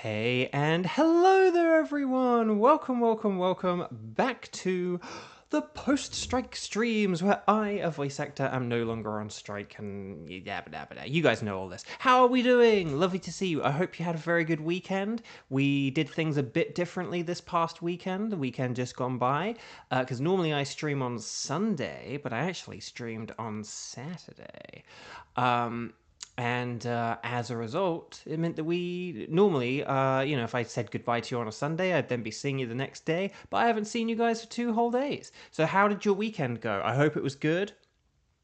Hey and hello there everyone! Welcome back to the post-strike streams where I, a voice actor, am no longer on strike and you guys know all this. How are we doing? Lovely to see you. I hope you had a very good weekend. We did things a bit differently this past weekend, the weekend just gone by, because normally I stream on Sunday, but I actually streamed on Saturday. And as a result, it meant that we normally, if I said goodbye to you on a Sunday, I'd then be seeing you the next day. But I haven't seen you guys for 2 whole days. So how did your weekend go? I hope it was good.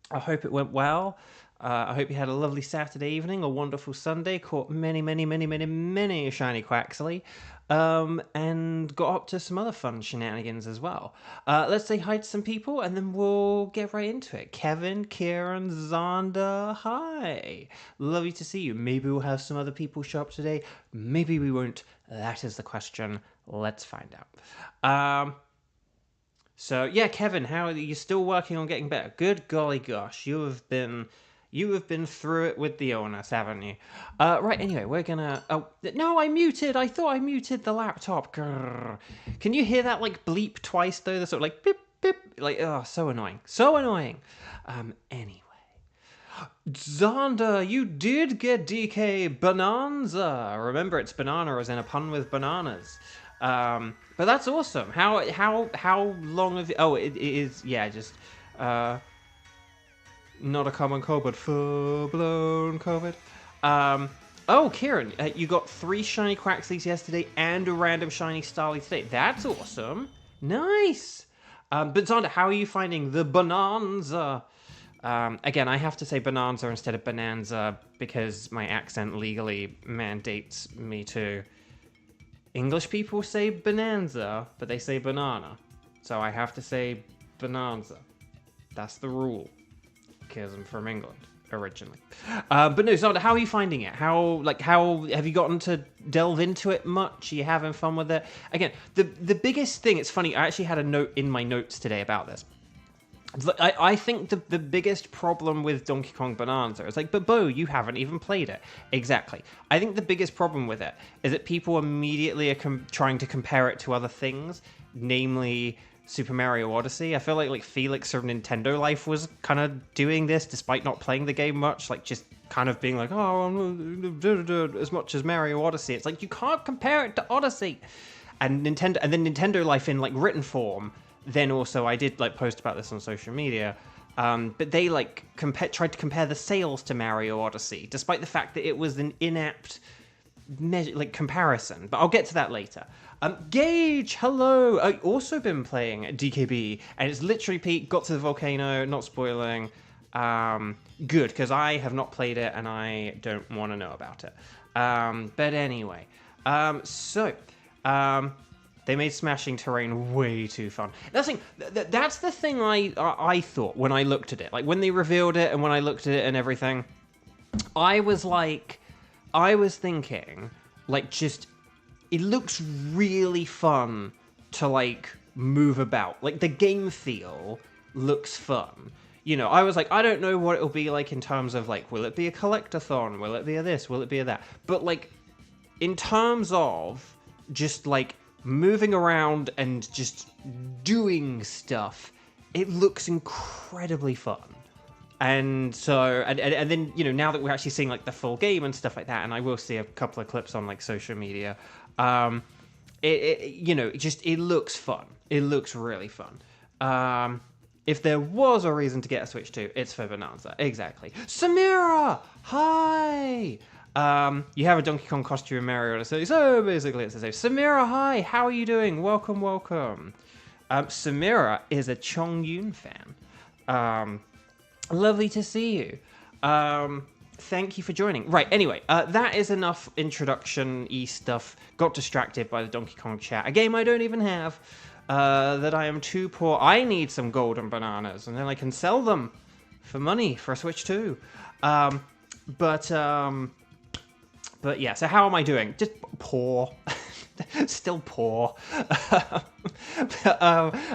I hope it went well. I hope you had a lovely Saturday evening, a wonderful Sunday, caught many shiny Quaxley, and got up to some other fun shenanigans as well. Let's say hi to some people, and then we'll get right into it. Kevin, Kieran, Zonda, hi. Lovely to see you. Maybe we'll have some other people show up today. Maybe we won't. That is the question. Let's find out. So yeah, Kevin, how are you? Still working on getting better? Good golly gosh, you have been through it with the illness, haven't you? Right. Anyway, we're gonna. Oh no, I muted. I thought I muted the laptop. Grrr. Can you hear that like bleep twice though? The sort of like beep beep. Like so annoying. So annoying. Anyway. Zonda, you did get DK Bonanza. Remember, it's banana as in a pun with bananas. But that's awesome. How long have you... Oh, it is, yeah, just, not a common cold, but full-blown COVID. Oh, Kieran, you got 3 shiny Quaxleys yesterday and a random shiny Starly today. That's awesome. Nice. But Zonda, how are you finding the Bonanza? Again, I have to say Bonanza instead of Bonanza because my accent legally mandates me to. English people say bonanza, but they say banana. So I have to say bonanza. That's the rule. Because I'm from England, originally. But no, Zonda, how are you finding it? How have you gotten to delve into it much? Are you having fun with it? Again, the biggest thing, it's funny, I actually had a note in my notes today about this. I think the biggest problem with Donkey Kong Bonanza is like, but Bo, you haven't even played it. Exactly. I think the biggest problem with it is that people immediately are trying to compare it to other things, namely Super Mario Odyssey. I feel like Felix from Nintendo Life was kind of doing this despite not playing the game much, like just kind of being like, oh, as much as Mario Odyssey. It's like, you can't compare it to Odyssey. And then Nintendo Life in like written form. Then also, I did like post about this on social media, but they like tried to compare the sales to Mario Odyssey, despite the fact that it was an inapt comparison. But I'll get to that later. Gage, hello. I've also been playing DKB, and it's literally Pete. Got to the volcano, not spoiling. Good, because I have not played it and I don't want to know about it. But anyway, they made smashing terrain way too fun. That's the thing I thought when I looked at it. Like, when they revealed it and when I looked at it and everything, I was thinking, like, just, it looks really fun to, like, move about. Like, the game feel looks fun. You know, I was like, I don't know what it'll be like in terms of, like, will it be a collectathon? Will it be a this? Will it be a that? But, like, in terms of just, like, moving around and just doing stuff, it looks incredibly fun. And so, and then, you know, now that we're actually seeing like the full game and stuff like that, and I will see a couple of clips on like social media, it looks fun. It looks really fun. If there was a reason to get a Switch 2, it's for Bonanza. Exactly. Samira! Hi! You have a Donkey Kong costume in Mario Odyssey, so basically it's the same. Samira, hi, how are you doing? Welcome. Samira is a Chong Yun fan. Lovely to see you. Thank you for joining. Right, anyway, that is enough introduction-y stuff. Got distracted by the Donkey Kong chat, a game I don't even have, that I am too poor. I need some golden bananas, and then I can sell them for money for a Switch 2. But yeah, so how am I doing? Just poor. Still poor.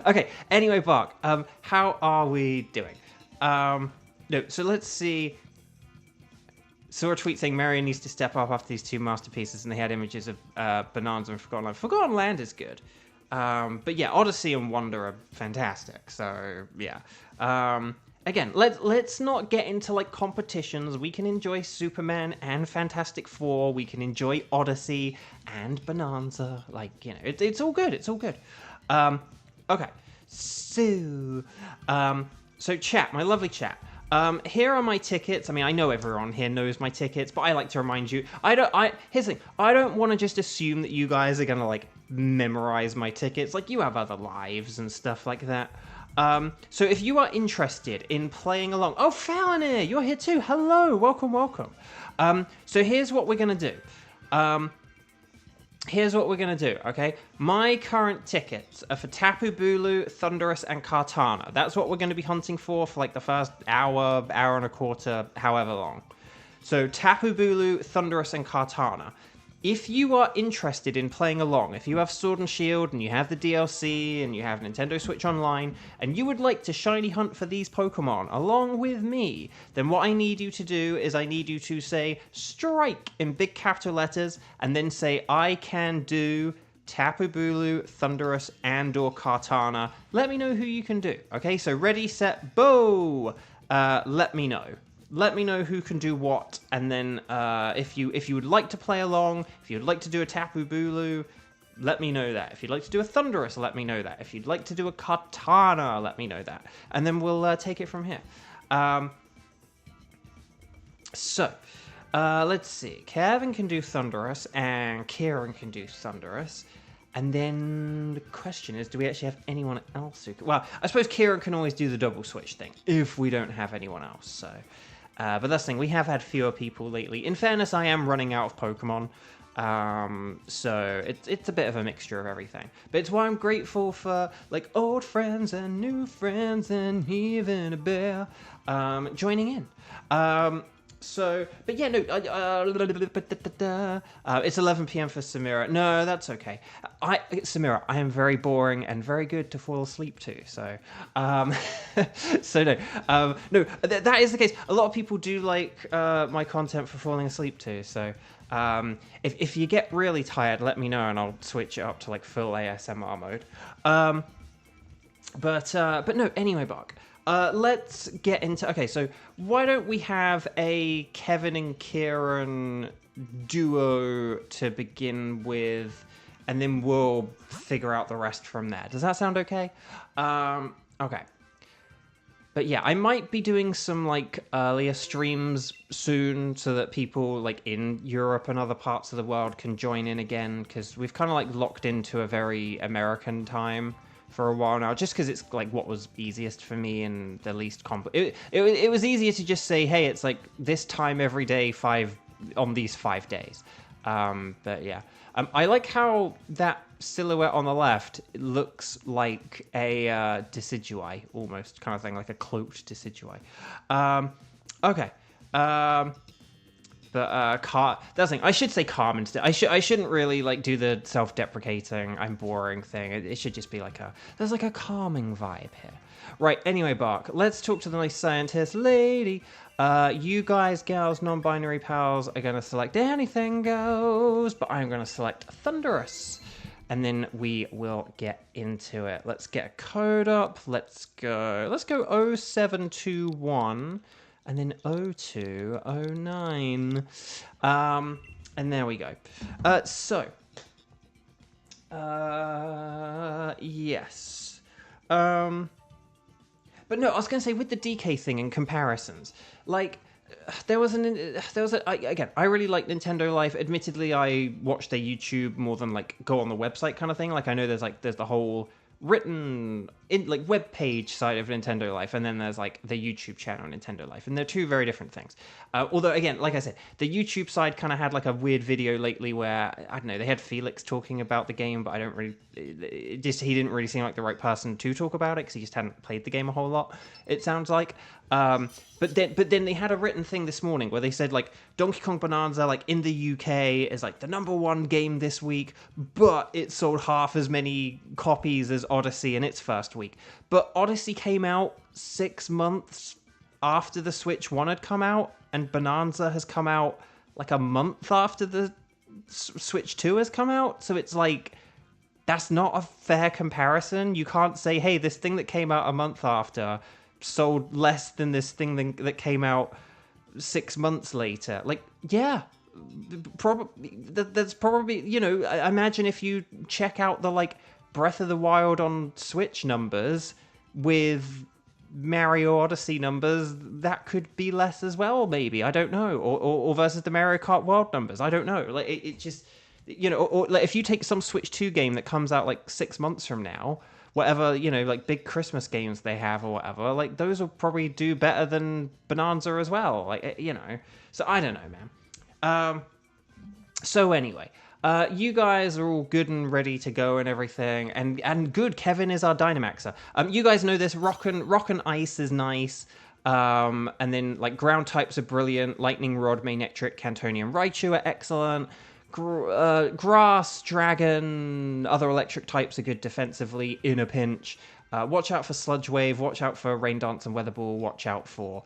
Okay, anyway, Bark, how are we doing? No, so let's see. saw a tweet saying Marion needs to step up after these 2 masterpieces, and they had images of Bonanza and Forgotten Land. Forgotten Land is good. But yeah, Odyssey and Wonder are fantastic. So yeah. Again, let's not get into like competitions. We can enjoy Superman and Fantastic Four. We can enjoy Odyssey and Bonanza. Like, you know, it's all good. It's all good. Okay. So chat, my lovely chat. Here are my tickets. I mean, I know everyone here knows my tickets, but I like to remind you. Here's the thing. I don't want to just assume that you guys are gonna like memorize my tickets. Like, you have other lives and stuff like that. So if you are interested in playing along, oh, Fallonir, you're here too. Hello, welcome. So here's what we're gonna do. Okay? My current tickets are for Tapu Bulu, Thunderous, and Kartana. That's what we're going to be hunting for like the first hour and a quarter, however long. So Tapu Bulu, Thunderous, and Kartana. If you are interested in playing along, if you have Sword and Shield and you have the DLC and you have Nintendo Switch Online and you would like to shiny hunt for these Pokemon along with me, then what I need you to do is I need you to say strike in big capital letters and then say I can do Tapu Bulu, Thunderous, and or Kartana. Let me know who you can do. Okay, so ready, set, bo! Let me know. Let me know who can do what, and then if you would like to play along, if you'd like to do a Tapu Bulu, let me know that. If you'd like to do a Thunderous, let me know that. If you'd like to do a Kartana, let me know that. And then we'll take it from here. Let's see. Kevin can do Thunderous, and Kieran can do Thunderous. And then the question is, do we actually have anyone else who can... Well, I suppose Kieran can always do the double switch thing, if we don't have anyone else, so... but that's the thing, we have had fewer people lately. In fairness, I am running out of Pokemon, so it's a bit of a mixture of everything. But it's why I'm grateful for, like, old friends and new friends and even a bear joining in. But yeah, no, it's 11 p.m. for Samira. No, that's okay. Samira, I am very boring and very good to fall asleep to, so, no, that is the case. A lot of people do like, my content for falling asleep to, so, if you get really tired, let me know and I'll switch it up to, like, full ASMR mode. But no, anyway, Buck. Let's get into... Okay, so why don't we have a Kevin and Kieran duo to begin with, and then we'll figure out the rest from there. Does that sound okay? Okay. But yeah, I might be doing some, like, earlier streams soon so that people, like, in Europe and other parts of the world can join in again, because we've kind of, like, locked into a very American time for a while now, just because it's like what was easiest for me and the least it was easier to just say, hey, it's like this time every day, on these 5 days. But yeah, I like how that silhouette on the left looks like a Decidueye, almost, kind of thing, like a cloaked Decidueye. Okay. But that's the thing. I should say calm instead. I shouldn't really like do the self-deprecating, I'm boring thing. It should just be like there's like a calming vibe here. Right, anyway, Bark, let's talk to the nice scientist lady. You guys, gals, non-binary pals are gonna select anything goes, but I'm gonna select Thunderous. And then we will get into it. Let's get a code up. Let's go 0721. And then 0209. And there we go. Yes. But no, I was going to say, with the DK thing and comparisons, like, I really like Nintendo Life. Admittedly, I watch their YouTube more than, like, go on the website kind of thing. Like, I know there's the whole written web page side of Nintendo Life, and then there's like the YouTube channel Nintendo Life, and they're two very different things. Although again, like I said, the YouTube side kind of had like a weird video lately where, I don't know, they had Felix talking about the game, but he didn't really seem like the right person to talk about it because he just hadn't played the game a whole lot, it sounds like. But then they had a written thing this morning where they said, like, Donkey Kong Bonanza, like, in the UK is like the #1 game this week, but it sold half as many copies as Odyssey in its first week. But Odyssey came out 6 months after the Switch 1 had come out, and Bonanza has come out like a month after the Switch 2 has come out. So it's like, that's not a fair comparison. You can't say, hey, this thing that came out a month after sold less than this thing that came out 6 months later. Like, yeah, that's probably, you know, I imagine if you check out the, like, Breath of the Wild on Switch numbers with Mario Odyssey numbers, that could be less as well, maybe. I don't know. Or versus the Mario Kart World numbers. I don't know. Like, it just, you know, or like if you take some Switch 2 game that comes out like 6 months from now, whatever, you know, like big Christmas games they have or whatever, like those will probably do better than Bonanza as well. Like, you know, so I don't know, man. So anyway, you guys are all good and ready to go and everything, and good. Kevin is our Dynamaxer. You guys know this. Rock and Ice is nice. And then like ground types are brilliant. Lightning Rod, Manectric, Cantonian Raichu are excellent. Grass, Dragon, other electric types are good defensively in a pinch. Watch out for Sludge Wave. Watch out for Rain Dance and Weather Ball. Watch out for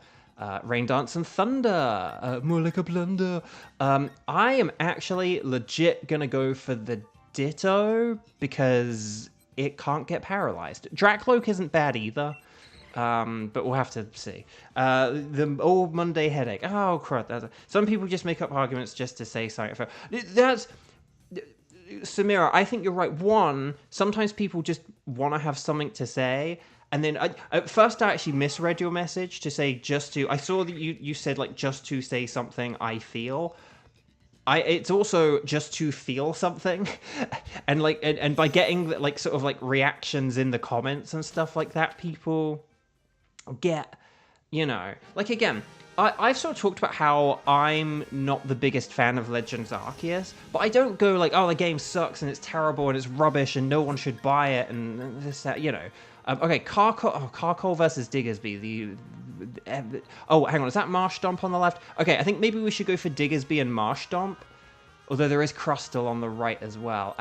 Rain Dance and Thunder. More like a blunder. I am actually legit gonna go for the Ditto because it can't get paralyzed. Dracloak isn't bad either. But we'll have to see. The old Monday headache. Oh, crap. Some people just make up arguments just to say something. That's... Samira, I think you're right. One, sometimes people just want to have something to say. And then, at first I actually misread your message to say just to... I saw that you said, like, just to say something I feel. It's also just to feel something. And, like, and by getting, like, sort of, like, reactions in the comments and stuff like that, people... get, you know, like, again, I've sort of talked about how I'm not the biggest fan of Legends Arceus, but I don't go like, oh, the game sucks and it's terrible and it's rubbish and no one should buy it and this, that, you know. Okay, Carcole versus Diggersby, oh, hang on, is that Marshtomp on the left? Okay, I think maybe we should go for Diggersby and Marshtomp, although there is Crustle on the right as well.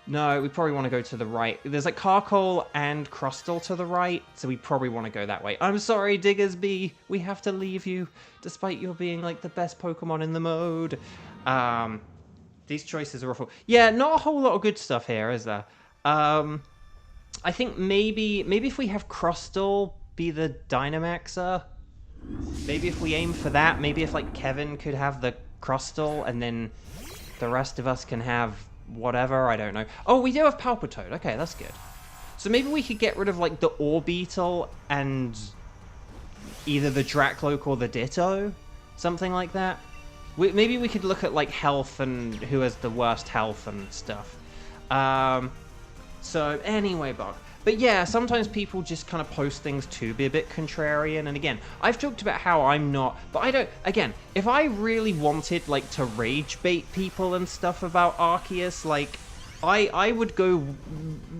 No, we probably want to go to the right. There's like Carcole and Crustle to the right, so we probably want to go that way. I'm sorry, Diggersby. We have to leave you, despite you being like the best Pokemon in the mode. These choices are awful. Yeah, not a whole lot of good stuff here, is there? I think maybe if we have Crustle be the Dynamaxer, maybe if we aim for that, maybe if like Kevin could have the Crustle, and then the rest of us can have whatever, I don't know. Oh, we do have Palpitoad. Okay, that's good. So maybe we could get rid of, like, the Orbeetle and either the Dracloak or the Ditto. Something like that. Maybe we could look at, like, health and who has the worst health and stuff. So, anyway, Buck. But yeah, sometimes people just kind of post things to be a bit contrarian. And again, I've talked about how I'm not... But I don't... Again, if I really wanted, like, to rage bait people and stuff about Arceus, like, I would go...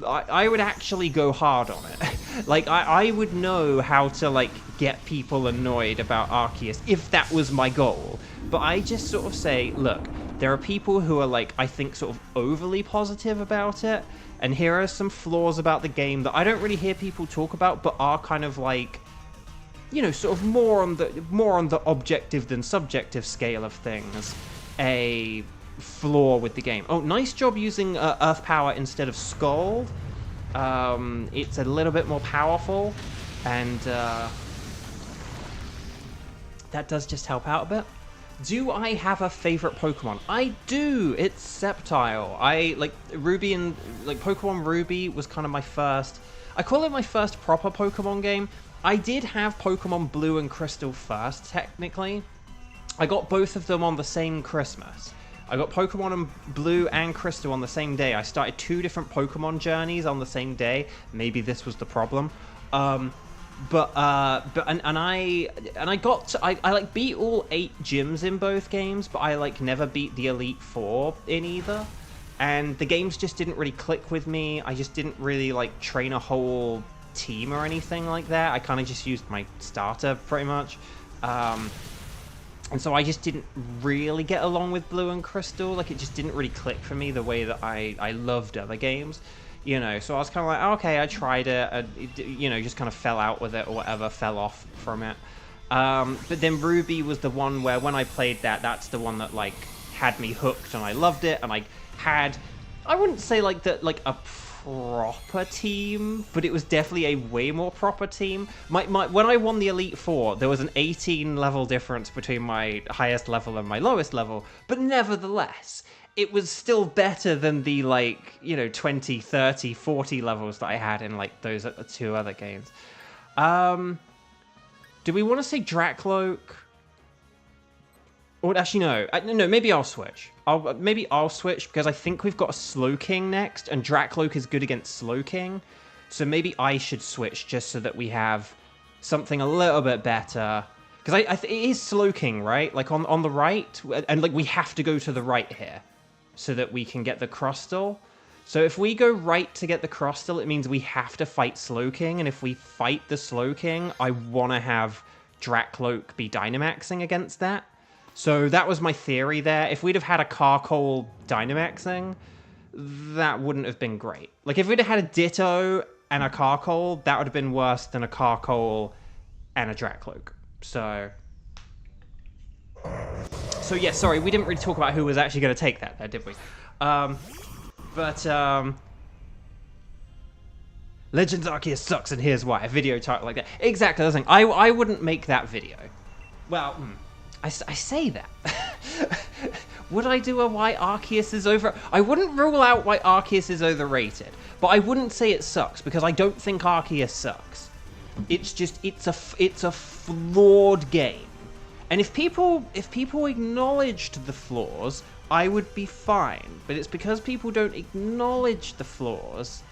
I would actually go hard on it. Like, I would know how to, like, get people annoyed about Arceus if that was my goal. But I just sort of say, look, there are people who are, like, I think sort of overly positive about it. And here are some flaws about the game that I don't really hear people talk about, but are kind of like, you know, sort of more on the objective than subjective scale of things. A flaw with the game. Oh, nice job using Earth Power instead of Scald. It's a little bit more powerful, and that does just help out a bit. Do I have a favorite Pokemon? I do. It's Sceptile. I like Ruby and like Pokemon Ruby was kind of my first. I call it my first proper Pokemon game. I did have Pokemon Blue and Crystal first, technically. I got both of them on the same Christmas. I got Pokemon Blue and Crystal on the same day. I started 2 different Pokemon journeys on the same day. Maybe this was the problem. I like beat all 8 gyms in both games, but I like never beat the Elite Four in either. And the games just didn't really click with me. I just didn't really like train a whole team or anything like that. I kind of just used my starter pretty much. And so I just didn't really get along with Blue and Crystal. Like, it just didn't really click for me the way that I loved other games. You know, so I was kind of like, oh, okay, I tried it, you know, just kind of fell out with it or whatever, fell off from it. But then Ruby was the one where when I played that, that's the one that, like, had me hooked and I loved it, and I had, I wouldn't say, like, that, like, a proper team, but it was definitely a way more proper team. When I won the Elite Four, there was an 18 level difference between my highest level and my lowest level, but nevertheless, it was still better than the, like, you know, 20, 30, 40 levels that I had in, like, those 2 other games. Do we want to say Drakloak? Or actually, no. No, maybe I'll switch. Maybe I'll switch because I think we've got a Slowking next, and Drakloak is good against Slowking. So maybe I should switch just so that we have something a little bit better. Because it is Slowking, right? Like on the right, and like we have to go to the right here so that we can get the Crustal. So if we go right to get the Crustal, it means we have to fight Slowking, and if we fight the Slowking, I want to have Drakloak be Dynamaxing against that. So that was my theory there. If we'd have had a Carkol Dynamaxing, that wouldn't have been great. Like, if we'd have had a Ditto and a Carkol, that would have been worse than a Carkol and a Drakloak. So yeah, sorry, we didn't really talk about who was actually going to take that there, did we? Legends Arceus sucks, and here's why. A video title like that. Exactly, I was saying, I wouldn't make that video. Well, I say that. Would I do a why Arceus is over? I wouldn't rule out why Arceus is overrated, but I wouldn't say it sucks because I don't think Arceus sucks. It's just it's a flawed game, and if people acknowledged the flaws, I would be fine. But it's because people don't acknowledge the flaws.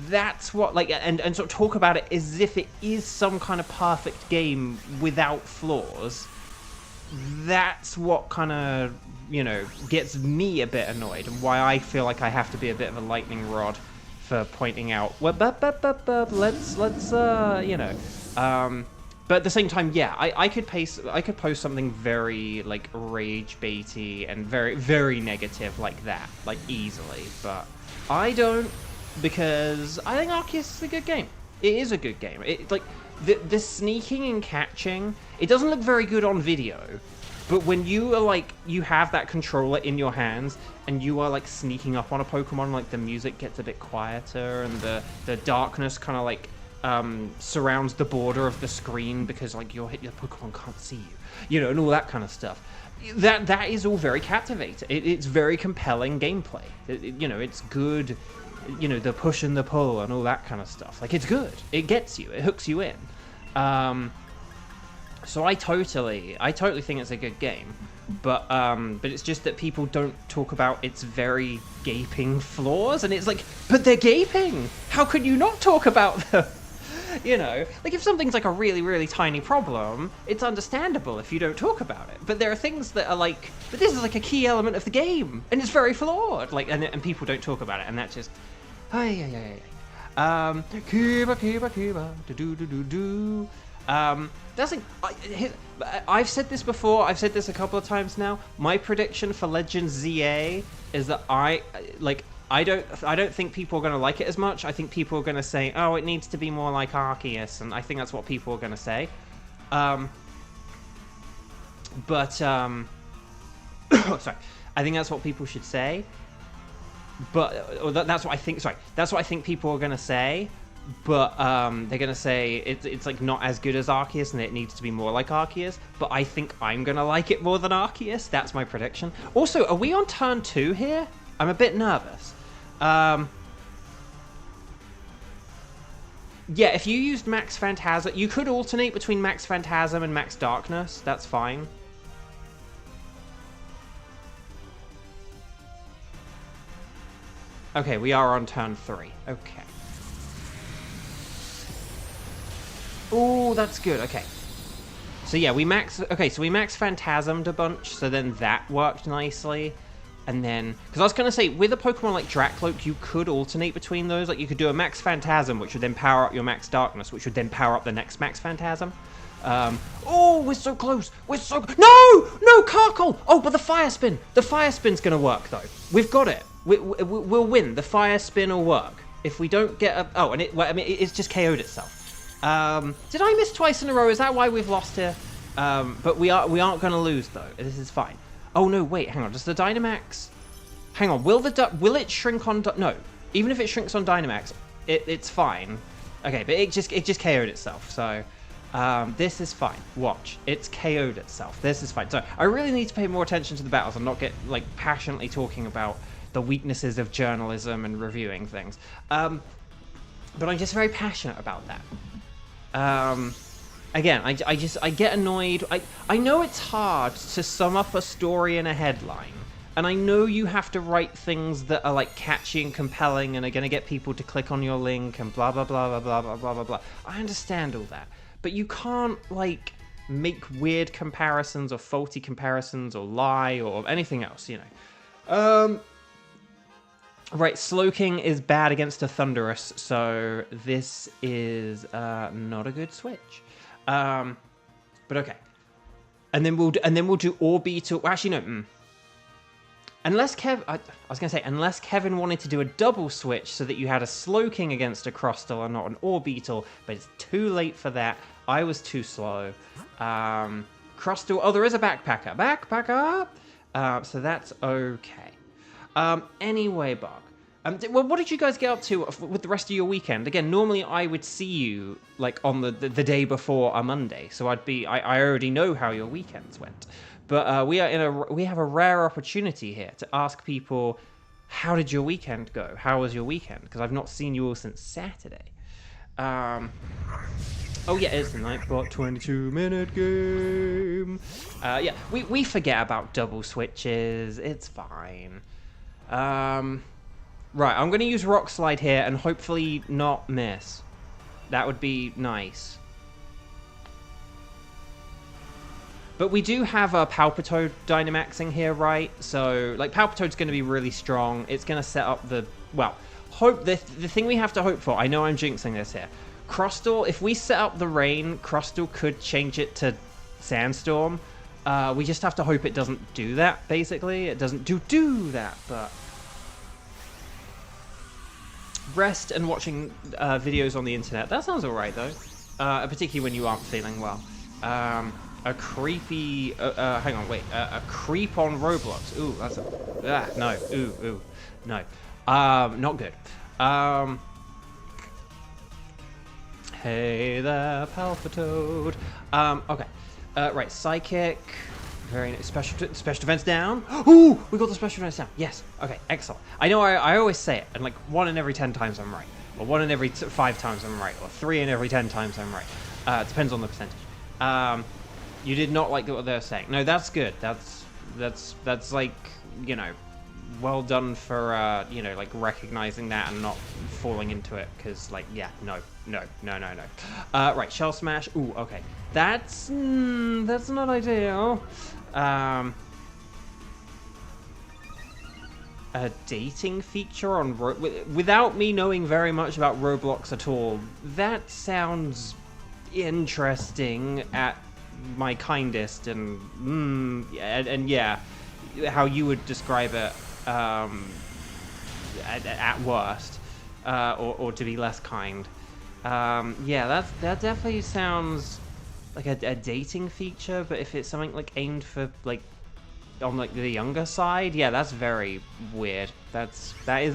That's what, like, and sort of talk about it as if it is some kind of perfect game without flaws. That's what kind of, you know, gets me a bit annoyed, and why I feel like I have to be a bit of a lightning rod for pointing out, well, let's you know, but at the same time, yeah, I could post something very, like, rage baity and very, very negative like that, like, easily, but I don't, because I think Arceus is a good game. It is a good game. It, like, the sneaking and catching, it doesn't look very good on video, but when you are, like, you have that controller in your hands and you are, like, sneaking up on a Pokemon, like, the music gets a bit quieter and the darkness kind of, like, surrounds the border of the screen because, like, your Pokemon can't see you, you know, and all that kind of stuff. That is all very captivating. It's very compelling gameplay. You know, it's good. You know, the push and the pull and all that kind of stuff. Like, it's good. It gets you. It hooks you in. So I totally think it's a good game. But it's just that people don't talk about its very gaping flaws, and it's like, but they're gaping. How could you not talk about them? You know, like, if something's like a really, really tiny problem, it's understandable if you don't talk about it. But there are things that are like, but this is like a key element of the game, and it's very flawed. Like, and people don't talk about it, and that's just, Cuba, do. That's like, I've said this before. I've said this a couple of times now. My prediction for Legends ZA is that I don't think people are going to like it as much. I think people are going to say, oh, it needs to be more like Arceus, and I think that's what people are going to say. Sorry. I think that's what people should say. But that's what I think. Sorry, that's what I think people are going to say. But they're going to say it's like not as good as Arceus, and it needs to be more like Arceus. But I think I'm going to like it more than Arceus. That's my prediction. Also, are we on turn 2 here? I'm a bit nervous. Yeah, if you used Max Phantasm, you could alternate between Max Phantasm and Max Darkness. That's fine. Okay, we are on turn 3. Okay. Oh, that's good. Okay. So yeah, we max Phantasmed a bunch, so then that worked nicely. And then, because I was going to say, with a Pokemon like Drakloak, you could alternate between those. Like, you could do a Max Phantasm, which would then power up your Max Darkness, which would then power up the next Max Phantasm. Oh, we're so close. We're so... No, Carkol! Oh, but the Fire Spin. The Fire Spin's going to work, though. We've got it. We'll win. The Fire Spin will work. if we don't get a... Oh, and it's just KO'd itself. Did I miss twice in a row? Is that why we've lost here? But we aren't going to lose, though. This is fine. Oh, no, wait, hang on. Does the Dynamax... Hang on, will it shrink on... No, even if it shrinks on Dynamax, it's fine. Okay, but it just KO'd itself, so... this is fine. Watch. It's KO'd itself. This is fine. So I really need to pay more attention to the battles and not get like passionately talking about the weaknesses of journalism and reviewing things. But I'm just very passionate about that. Again, I get annoyed. I know it's hard to sum up a story in a headline. And I know you have to write things that are like catchy and compelling and are going to get people to click on your link and blah, blah, blah, blah, blah, blah, blah, blah, blah. I understand all that. But you can't, like, make weird comparisons or faulty comparisons or lie or anything else, you know. Right, Slowking is bad against a Thunderous, so this is not a good switch. But okay. And then we'll do Orbeetle. Actually, no. Unless unless Kevin wanted to do a double switch so that you had a Slowking against a Crustle and not an Orbeetle, but it's too late for that. I was too slow. Crustle, oh, there is a Backpacker. Backpacker! So that's okay. Anyway, Bug. Well, what did you guys get up to with the rest of your weekend? Again, normally I would see you, like, on the day before a Monday, so I already know how your weekends went. But we have a rare opportunity here to ask people, how did your weekend go? How was your weekend? Because I've not seen you all since Saturday. Oh yeah, it's the Nightbot 22-minute game. Yeah, we forget about double switches. It's fine. Right, I'm going to use Rock Slide here and hopefully not miss. That would be nice. But we do have a Palpitoad Dynamaxing here, right? So, like, Palpitoad's going to be really strong. It's going to set up the... Well, the thing we have to hope for... I know I'm jinxing this here. Crustle, if we set up the rain, Crustle could change it to Sandstorm. We just have to hope it doesn't do that, basically. It doesn't do that, but... Rest and watching videos on the internet. That sounds alright, though. Particularly when you aren't feeling well. A creepy... hang on, wait. A creep on Roblox. Ooh, that's a... no. Ooh. No. Not good. Hey there, Palpitoad. Okay. Right, Psychic. Very nice. Special defense down. Ooh, we got the special defense down. Yes. Okay, excellent. I know I always say it, and like 1 in every 10 times I'm right. Or 1 in every 5 times I'm right. Or 3 in every 10 times I'm right. It depends on the percentage. You did not like what they're saying. No, that's good. That's like, you know, well done for, you know, like recognizing that and not falling into it. Because, like, yeah, no. Right, Shell Smash. Ooh, okay. That's not ideal. A dating feature on without me knowing very much about Roblox at all. That sounds interesting at my kindest, and yeah, how you would describe it at worst, or to be less kind. Yeah, that definitely sounds like a dating feature, but if it's something like aimed for like on like the younger side, yeah, that's very weird. That is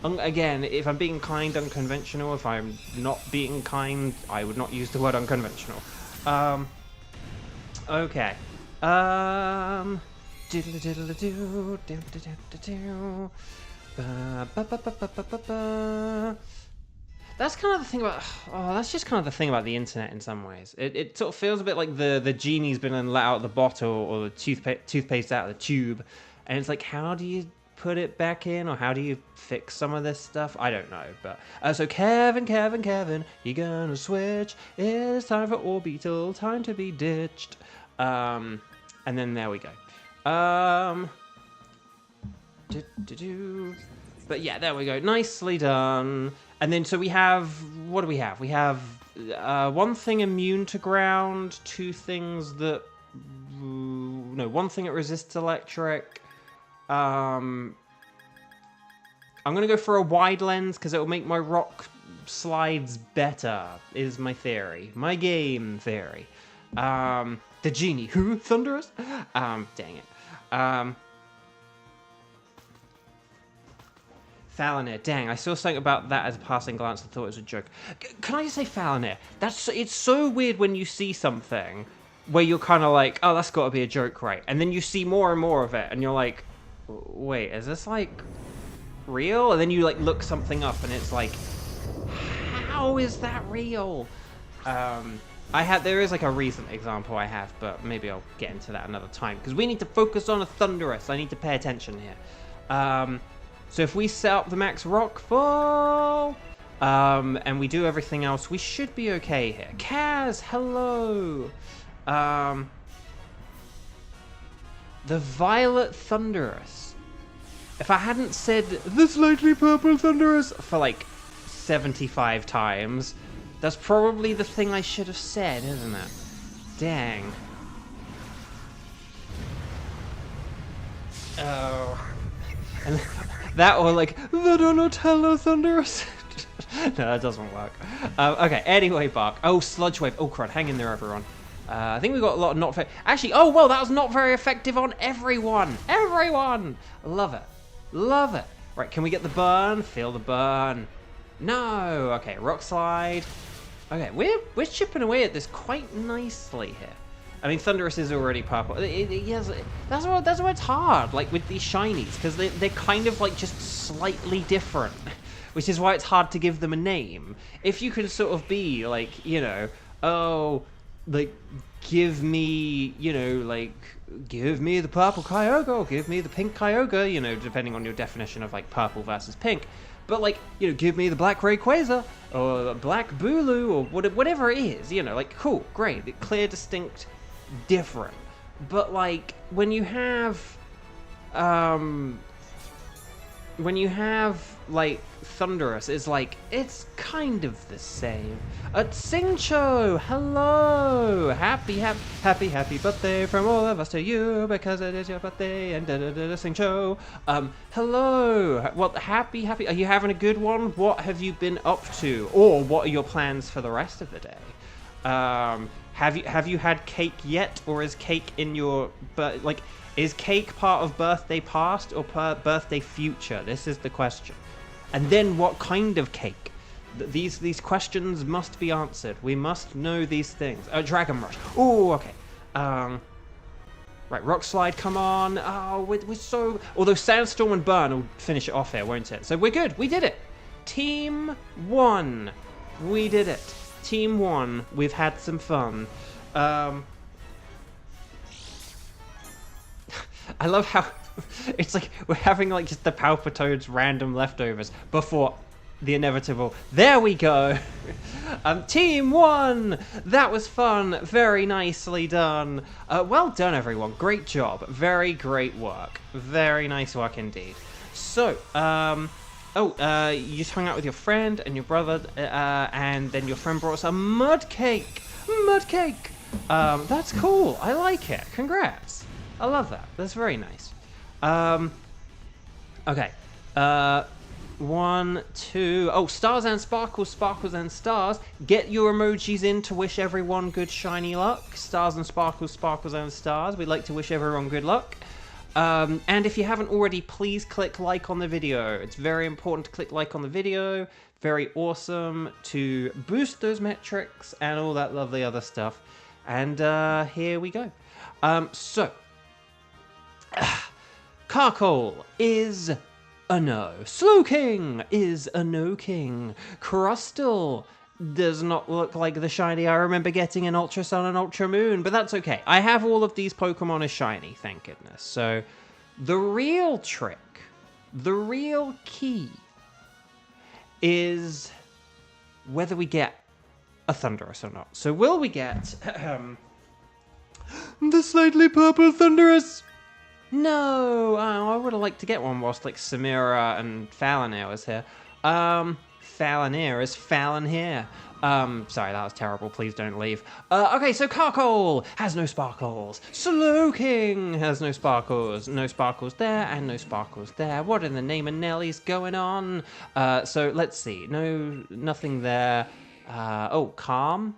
again, if I'm being kind, unconventional. If I'm not being kind, I would not use the word unconventional. Okay. That's kind of the thing about... Oh, that's just kind of the thing about the internet in some ways. It sort of feels a bit like the genie's been let out of the bottle or the toothpaste out of the tube. And it's like, how do you put it back in? Or how do you fix some of this stuff? I don't know. But so Kevin, you gonna switch. It's time for Orbeetle. Time to be ditched. And then there we go. But yeah, there we go. Nicely done. And then, so we have, what do we have? We have 1 thing immune to ground, 2 things that, no, 1 thing that resists electric. I'm going to go for a wide lens because it will make my rock slides better, is my theory. My game theory. The genie. Who? Thunderous? Dang it. Falinir. Dang, I saw something about that as a passing glance and thought it was a joke. Can I just say Falinir? It's so weird when you see something where you're kind of like, oh, that's got to be a joke, right? And then you see more and more of it, and you're like, wait, is this, like, real? And then you, like, look something up, and it's like, how is that real? There is, like, a recent example I have, but maybe I'll get into that another time, because we need to focus on a Thunderous. I need to pay attention here. So if we set up the max rockfall, and we do everything else, we should be okay here. Kaz, hello! The Violet Thunderous. If I hadn't said the slightly purple Thunderous for like 75 times, that's probably the thing I should have said, isn't it? Dang. Oh. And that or like the Donatello Thunderous. No, that doesn't work. Okay, anyway, Bark. Oh, Sludge Wave. Oh, crud. Hang in there, everyone. I think we got a lot of not... Actually, oh, well, that was not very effective on everyone. Everyone! Love it. Love it. Right, can we get the burn? Feel the burn. No. Okay, Rock Slide. Okay, we're chipping away at this quite nicely here. I mean, Thunderous is already purple. Yes, that's why it's hard, like, with these shinies, because they're kind of, like, just slightly different. Which is why it's hard to give them a name. If you can sort of be, like, you know, oh... like, give me, you know, like, give me the purple Kyogre, or give me the pink Kyogre, you know, depending on your definition of, like, purple versus pink. But, like, you know, give me the black Rayquaza, or the black Bulu, or whatever it is, you know, like, cool, great, clear, distinct, different. But, like, when you have, like, Thunderous, is like, it's kind of the same. Singcho, hello! Happy birthday from all of us to you, because it is your birthday, and Singcho. Hello! Well, happy, are you having a good one? What have you been up to? Or what are your plans for the rest of the day? Have you had cake yet, or is cake in your, like, is cake part of birthday past or birthday future? This is the question. And then what kind of cake? These questions must be answered. We must know these things. Dragon Rush. Oh, okay. Right, Rock Slide, come on. Oh, we're so... Although Sandstorm and Burn will finish it off here, won't it? So we're good. We did it. Team 1. We did it. Team 1. We've had some fun. I love how it's like we're having like just the Palpitoads random leftovers before the inevitable. There we go. Team 1. That was fun. Very nicely done. Well done, everyone. Great job. Very great work. Very nice work indeed. So, you just hung out with your friend and your brother, and then your friend brought us a mud cake. Mud cake. That's cool. I like it. Congrats. I love that. That's very nice. Okay. 1, 2... Oh, stars and sparkles, sparkles and stars. Get your emojis in to wish everyone good shiny luck. Stars and sparkles, sparkles and stars. We'd like to wish everyone good luck. And if you haven't already, please click like on the video. It's very important to click like on the video. Very awesome to boost those metrics and all that lovely other stuff. And here we go. Carkol is a no. Slowking is a no king. Crustle does not look like the shiny I remember getting in Ultra Sun and Ultra Moon, but that's okay. I have all of these Pokemon as shiny, thank goodness. So, the real trick, the real key, is whether we get a Thunderous or not. So, will we get the slightly purple Thunderous? No, I would have liked to get one whilst like Samira and Falinir was here. Falanier is Fallon here. Sorry, that was terrible. Please don't leave. Okay, so Carkol has no sparkles. Slowking has no sparkles. No sparkles there and no sparkles there. What in the name of Nelly's going on? So let's see. No, nothing there. Oh, Calm.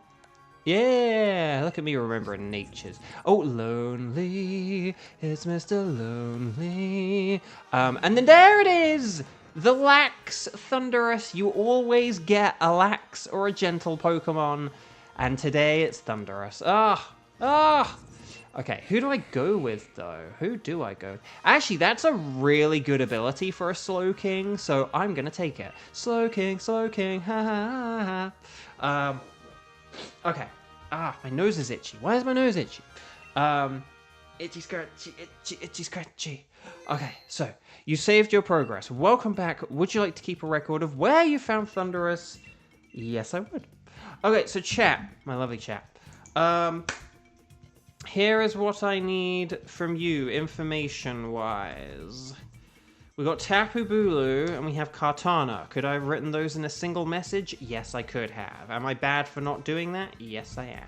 Yeah, look at me remembering natures. Oh, Lonely. It's Mr. Lonely. And then there it is. The Lax Thunderous. You always get a Lax or a gentle Pokemon. And today it's Thunderous. Okay, who do I go with, though? Who do I go with? Actually, that's a really good ability for a Slowking, so I'm going to take it. Slowking, ha ha ha. Okay. My nose is itchy. Why is my nose itchy? Itchy scratchy, itchy scratchy. Okay, so you saved your progress. Welcome back. Would you like to keep a record of where you found Thunderous? Yes, I would. Okay, so chat, my lovely chat. Here is what I need from you, information-wise. We got Tapu Bulu and we have Kartana. Could I have written those in a single message? Yes, I could have. Am I bad for not doing that? Yes, I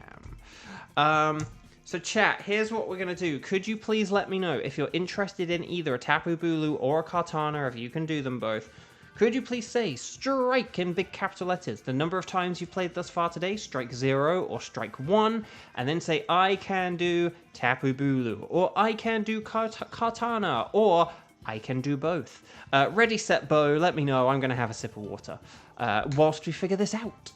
am. So chat, here's what we're going to do. Could you please let me know if you're interested in either a Tapu Bulu or a Kartana, if you can do them both. Could you please say strike in big capital letters? The number of times you've played thus far today, strike 0 or strike 1, and then say I can do Tapu Bulu, or I can do Kartana, or I can do both. Ready, set, bow. Let me know. I'm going to have a sip of water whilst we figure this out.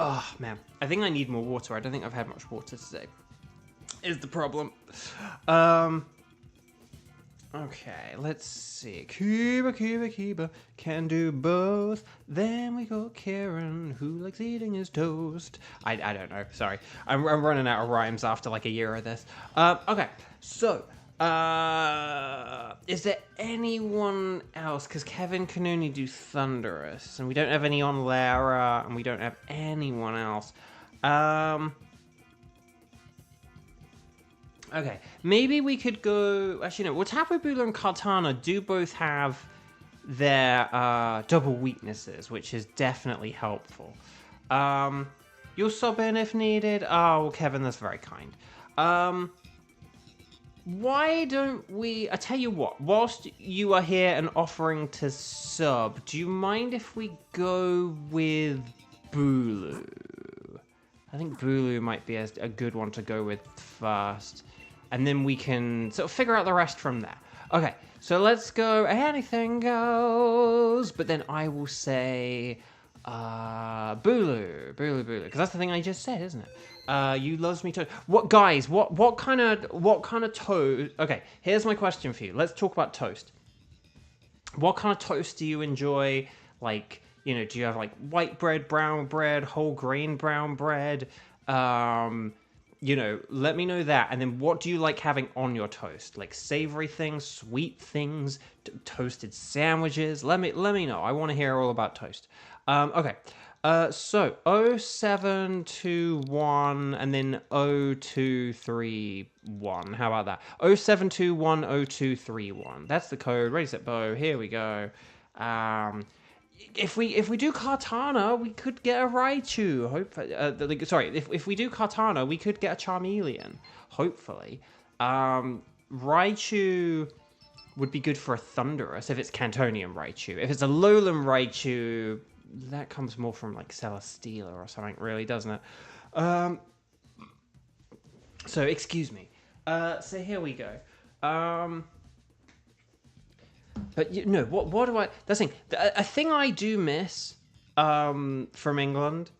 Oh, man. I think I need more water. I don't think I've had much water today. Is the problem. Okay, let's see. Kiba can do both. Then we got Karen, who likes eating his toast. I don't know. Sorry. I'm running out of rhymes after like a year of this. Okay, so is there anyone else? Because Kevin can only do Thunderous, and we don't have any on Lara, and we don't have anyone else. Okay, maybe we could go... Actually, no. Well, Tapu Bulu and Kartana do both have their double weaknesses, which is definitely helpful. You'll sub in if needed. Oh, well, Kevin, that's very kind. Why don't we... I tell you what, whilst you are here and offering to sub, do you mind if we go with Bulu? I think Bulu might be a good one to go with first. And then we can sort of figure out the rest from there. Okay, so let's go anything goes. But then I will say Bulu. Because that's the thing I just said, isn't it? You loves me toast. What, guys, what kind of toast? Okay, here's my question for you. Let's talk about toast. What kind of toast do you enjoy? Like, you know, do you have like white bread, brown bread, whole grain brown bread? You know, let me know that. And then what do you like having on your toast? Like savory things, sweet things, toasted sandwiches? Let me know. I want to hear all about toast. Okay. So 0721 and then 0231. How about that? 07210231. That's the code. Ready, set, bow. Here we go. If we do Kartana, we could get a Raichu. Hopefully, if we do Kartana, we could get a Charmeleon. Hopefully, Raichu would be good for a Thunderous if it's Cantonian Raichu. If it's a Alolan Raichu, that comes more from like Celesteela or something, really, doesn't it? So excuse me. So here we go. But you know, what do I... That's the thing. A thing I do miss from England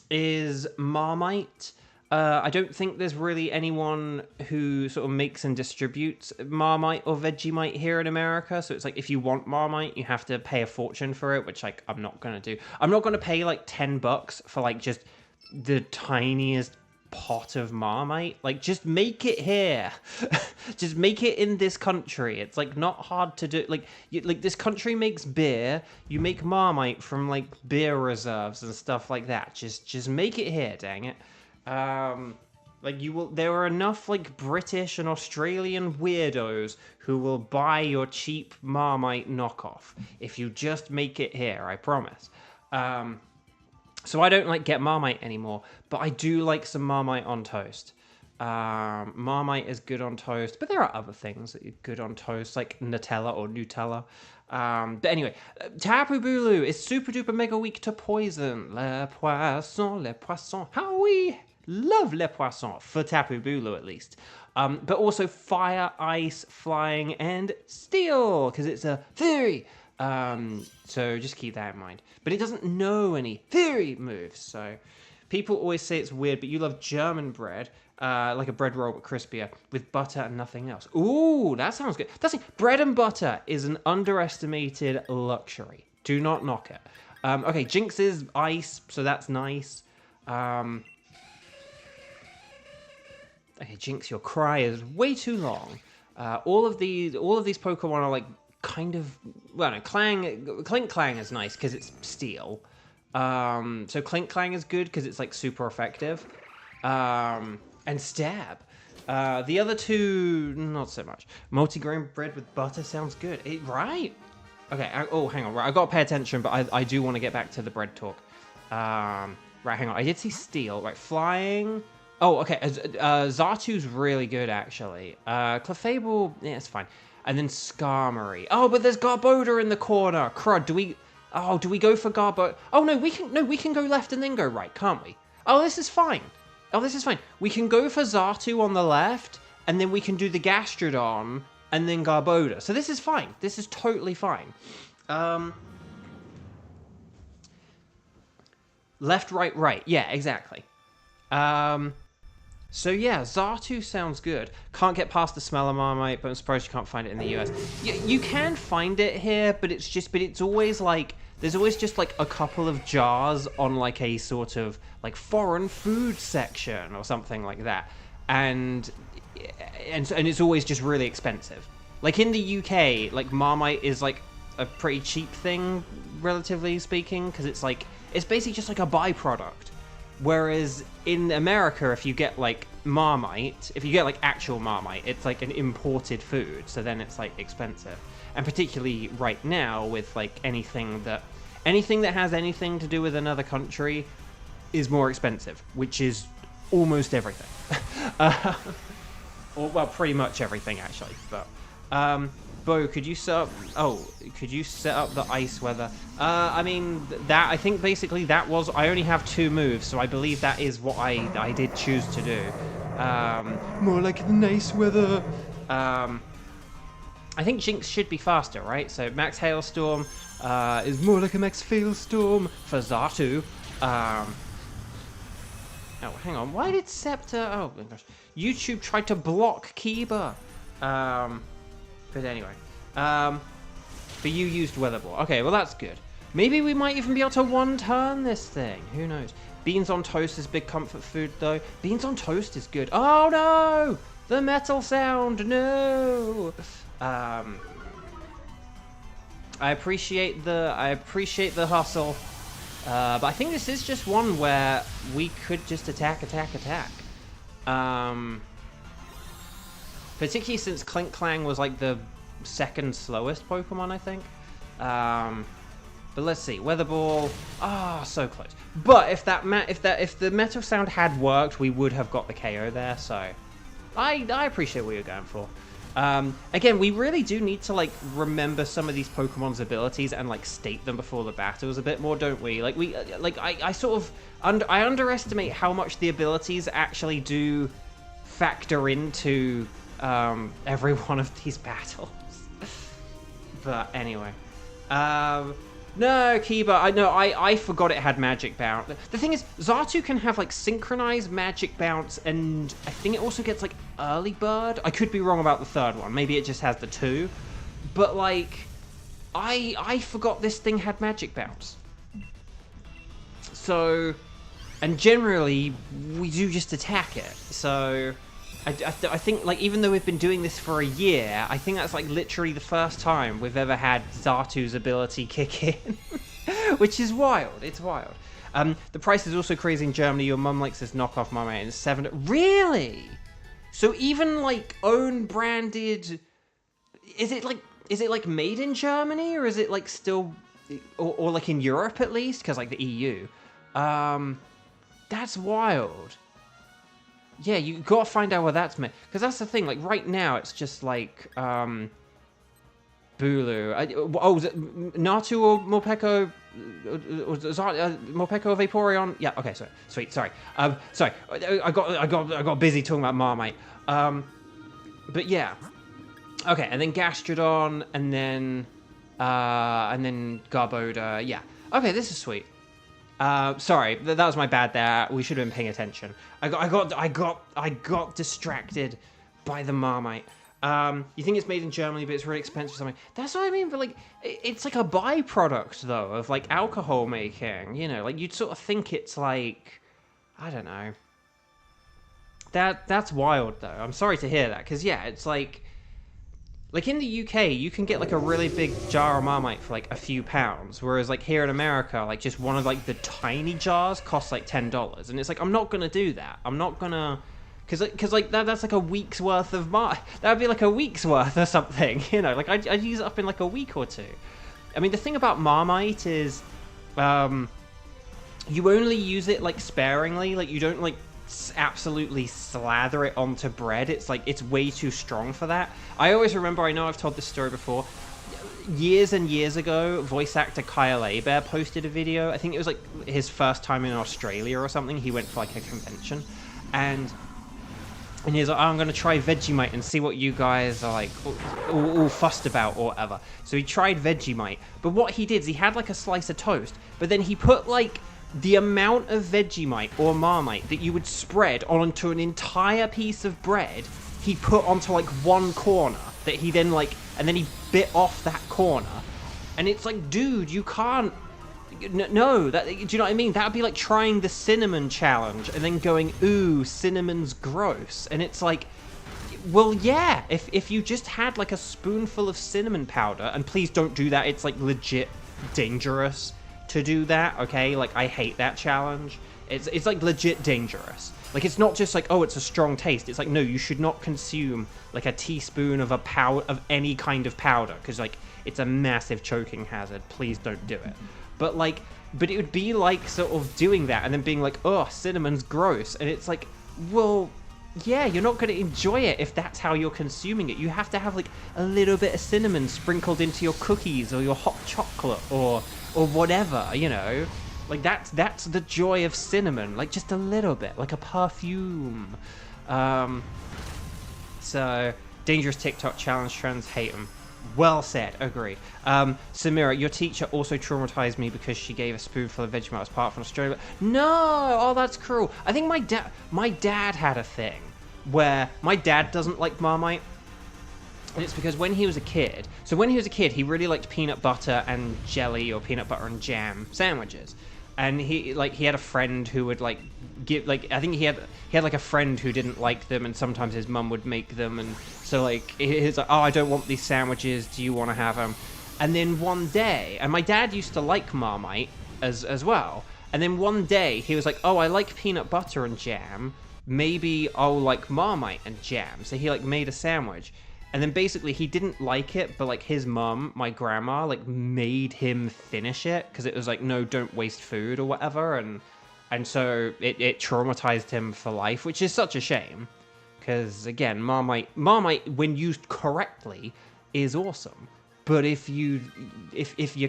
is Marmite. I don't think there's really anyone who sort of makes and distributes Marmite or Vegemite here in America. So it's like if you want Marmite, you have to pay a fortune for it, which like I'm not going to do. I'm not going to pay like $10 for like just the tiniest pot of Marmite. Like, just make it here. Just make it in this country. It's like not hard to do. Like this country makes beer. You make Marmite from like beer reserves and stuff like that. Just make it here, dang it. Like, there are enough, like, British and Australian weirdos who will buy your cheap Marmite knockoff if you just make it here, I promise. So I don't, like, get Marmite anymore, but I do like some Marmite on toast. Marmite is good on toast, but there are other things that are good on toast, like Nutella or Nutella. But anyway, Tapu Bulu is super duper mega weak to poison. Les poissons. How we love les poissons, for Tapu Bulu at least. But also fire, ice, flying, and steel, because it's a fairy. So just keep that in mind. But it doesn't know any fairy moves, so people always say it's weird, but you love German bread. Like a bread roll but crispier, with butter and nothing else. Ooh, that sounds good. Bread and butter is an underestimated luxury. Do not knock it. Okay, Jinx is ice, so that's nice. Okay, Jinx, your cry is way too long. All of these Pokemon are like kind of, well, no, Clink Clang is nice because it's steel. So Clink Clang is good because it's like super effective. And Stab. The other two, not so much. Multigrain bread with butter sounds good. Right? Okay, hang on. Right, I got to pay attention, but I do want to get back to the bread talk. Right, hang on. I did see steel. Right, flying. Oh, okay. Zartu's really good, actually. Clefable, yeah, it's fine. And then Skarmory. Oh, but there's Garbodor in the corner. Crud, do we go for Garbodor? Oh, no, we can go left and then go right, can't we? Oh, this is fine. We can go for Xatu on the left, and then we can do the Gastrodon, and then Garbodor. So this is fine. This is totally fine. Left, right, right. Yeah, exactly. So yeah, Xatu sounds good. Can't get past the smell of Marmite, but I'm surprised you can't find it in the US. You can find it here, but it's always like, there's always just like a couple of jars on like a sort of like foreign food section or something like that. And it's always just really expensive. Like in the UK, like Marmite is like a pretty cheap thing, relatively speaking, because it's basically just like a byproduct. Whereas in America, if you get like Marmite, if you get like actual Marmite, it's like an imported food, so then it's like expensive. And particularly right now with like anything that has anything to do with another country is more expensive, which is almost everything. Or well, pretty much everything actually. But Bo, could you set up the ice weather? I mean, that, I think basically that was, I only have 2 moves, so I believe that is what I did choose to do. More like the nice weather. I think Jinx should be faster, right? So Max Hailstorm is more like a Max Failstorm for Xatu. Oh, hang on. Why did Scepter... Oh, my gosh. YouTube tried to block Kiba. But anyway. But you used Weather Ball. Okay, well, that's good. Maybe we might even be able to one-turn this thing. Who knows? Beans on toast is big comfort food, though. Beans on toast is good. Oh, no! The metal sound! No! I appreciate the hustle. But I think this is just one where we could just attack. Particularly since Clink Clang was like the second slowest Pokemon, I think. But let's see, Weather Ball. Ah, so close. But if the Metal Sound had worked, we would have got the KO there. So I appreciate what you're going for. Again, we really do need to like remember some of these Pokemon's abilities and like state them before the battles a bit more, don't we? Like I sort of I underestimate how much the abilities actually do factor into every one of these battles. But anyway, no, Kiba, I forgot it had Magic Bounce. The thing is, Xatu can have like synchronized Magic Bounce, and I think it also gets like Early Bird. I could be wrong about the third one. Maybe it just has the 2. But like, I forgot this thing had Magic Bounce. So, and generally we do just attack it. So I think, like, even though we've been doing this for a year, I think that's, like, literally the first time we've ever had Xatu's ability kick in. Which is wild. It's wild. The price is also crazy in Germany. Your mum likes this knockoff Marmite and it's $7. Really? So even like own branded, is it like made in Germany, or is it like still, or like in Europe at least, because like the EU? That's wild. Yeah, you gotta find out where that's made, because that's the thing. Like right now, it's just like Bulu. Was it Natu or Morpeko? Morpeko Vaporeon? Yeah. Okay. Sorry. Sweet. Sorry. Sorry. I got busy talking about Marmite. But yeah. Okay, and then Gastrodon, and then Garboda. Yeah. Okay, this is sweet. Sorry, that was my bad there. We should have been paying attention. I got distracted by the Marmite. You think it's made in Germany, but it's really expensive or something. That's what I mean, but like, it's like a byproduct though of like alcohol making. You know, like you'd sort of think it's like, I don't know. That's wild though. I'm sorry to hear that, because yeah, it's like in the UK, you can get like a really big jar of Marmite for like a few pounds, whereas like here in America, like just one of like the tiny jars costs like $10, and it's like I'm not gonna do that. I'm not gonna, because like that's like a week's worth of that'd be like a week's worth or something, you know. Like I'd use it up in like a week or two. I mean, the thing about Marmite is, you only use it like sparingly. Like you don't like absolutely slather it onto bread. It's like it's way too strong for that. I always remember, I know I've told this story before, years and years ago, voice actor Kyle Abear posted a video. I think it was like his first time in Australia or something. He went for like a convention, and he's like, oh, I'm gonna try Vegemite and see what you guys are like all fussed about or whatever. So he tried Vegemite, but what he did is he had like a slice of toast, but then he put like the amount of Vegemite or Marmite that you would spread onto an entire piece of bread, he put onto like one corner that he then like, and then he bit off that corner. And it's like, dude, you can't, no, that, do you know what I mean? That would be like trying the cinnamon challenge and then going, ooh, cinnamon's gross. And it's like, well, yeah, if you just had like a spoonful of cinnamon powder, and please don't do that, it's like legit dangerous to do that, okay? Like, I hate that challenge. It's like legit dangerous. Like, it's not just like, oh, it's a strong taste. It's like, no, you should not consume like a teaspoon of of any kind of powder, because like it's a massive choking hazard. Please don't do it. But it would be like sort of doing that and then being like, oh, cinnamon's gross. And it's like, well, yeah, you're not going to enjoy it if that's how you're consuming it. You have to have like a little bit of cinnamon sprinkled into your cookies or your hot chocolate or whatever, you know. Like that's the joy of cinnamon, like just a little bit, like a perfume. So dangerous TikTok challenge trends, hate them. Well said, agree. Samira, your teacher also traumatized me because she gave a spoonful of Vegemite as part of an Australia. No, oh, that's cruel. I think my dad had a thing where my dad doesn't like Marmite. And it's because when he was a kid, he really liked peanut butter and jelly or peanut butter and jam sandwiches. And he had a friend who would like give, like, I think he had like a friend who didn't like them, and sometimes his mum would make them, and so like he's like, oh, I don't want these sandwiches, do you want to have them? And then one day, and my dad used to like Marmite as well, and then one day he was like, oh, I like peanut butter and jam, maybe I'll like Marmite and jam. So he like made a sandwich. And then basically he didn't like it, but like his mum, my grandma, like made him finish it because it was like, no, don't waste food or whatever. And so it traumatized him for life, which is such a shame. Because again, Marmite, when used correctly, is awesome. But if you're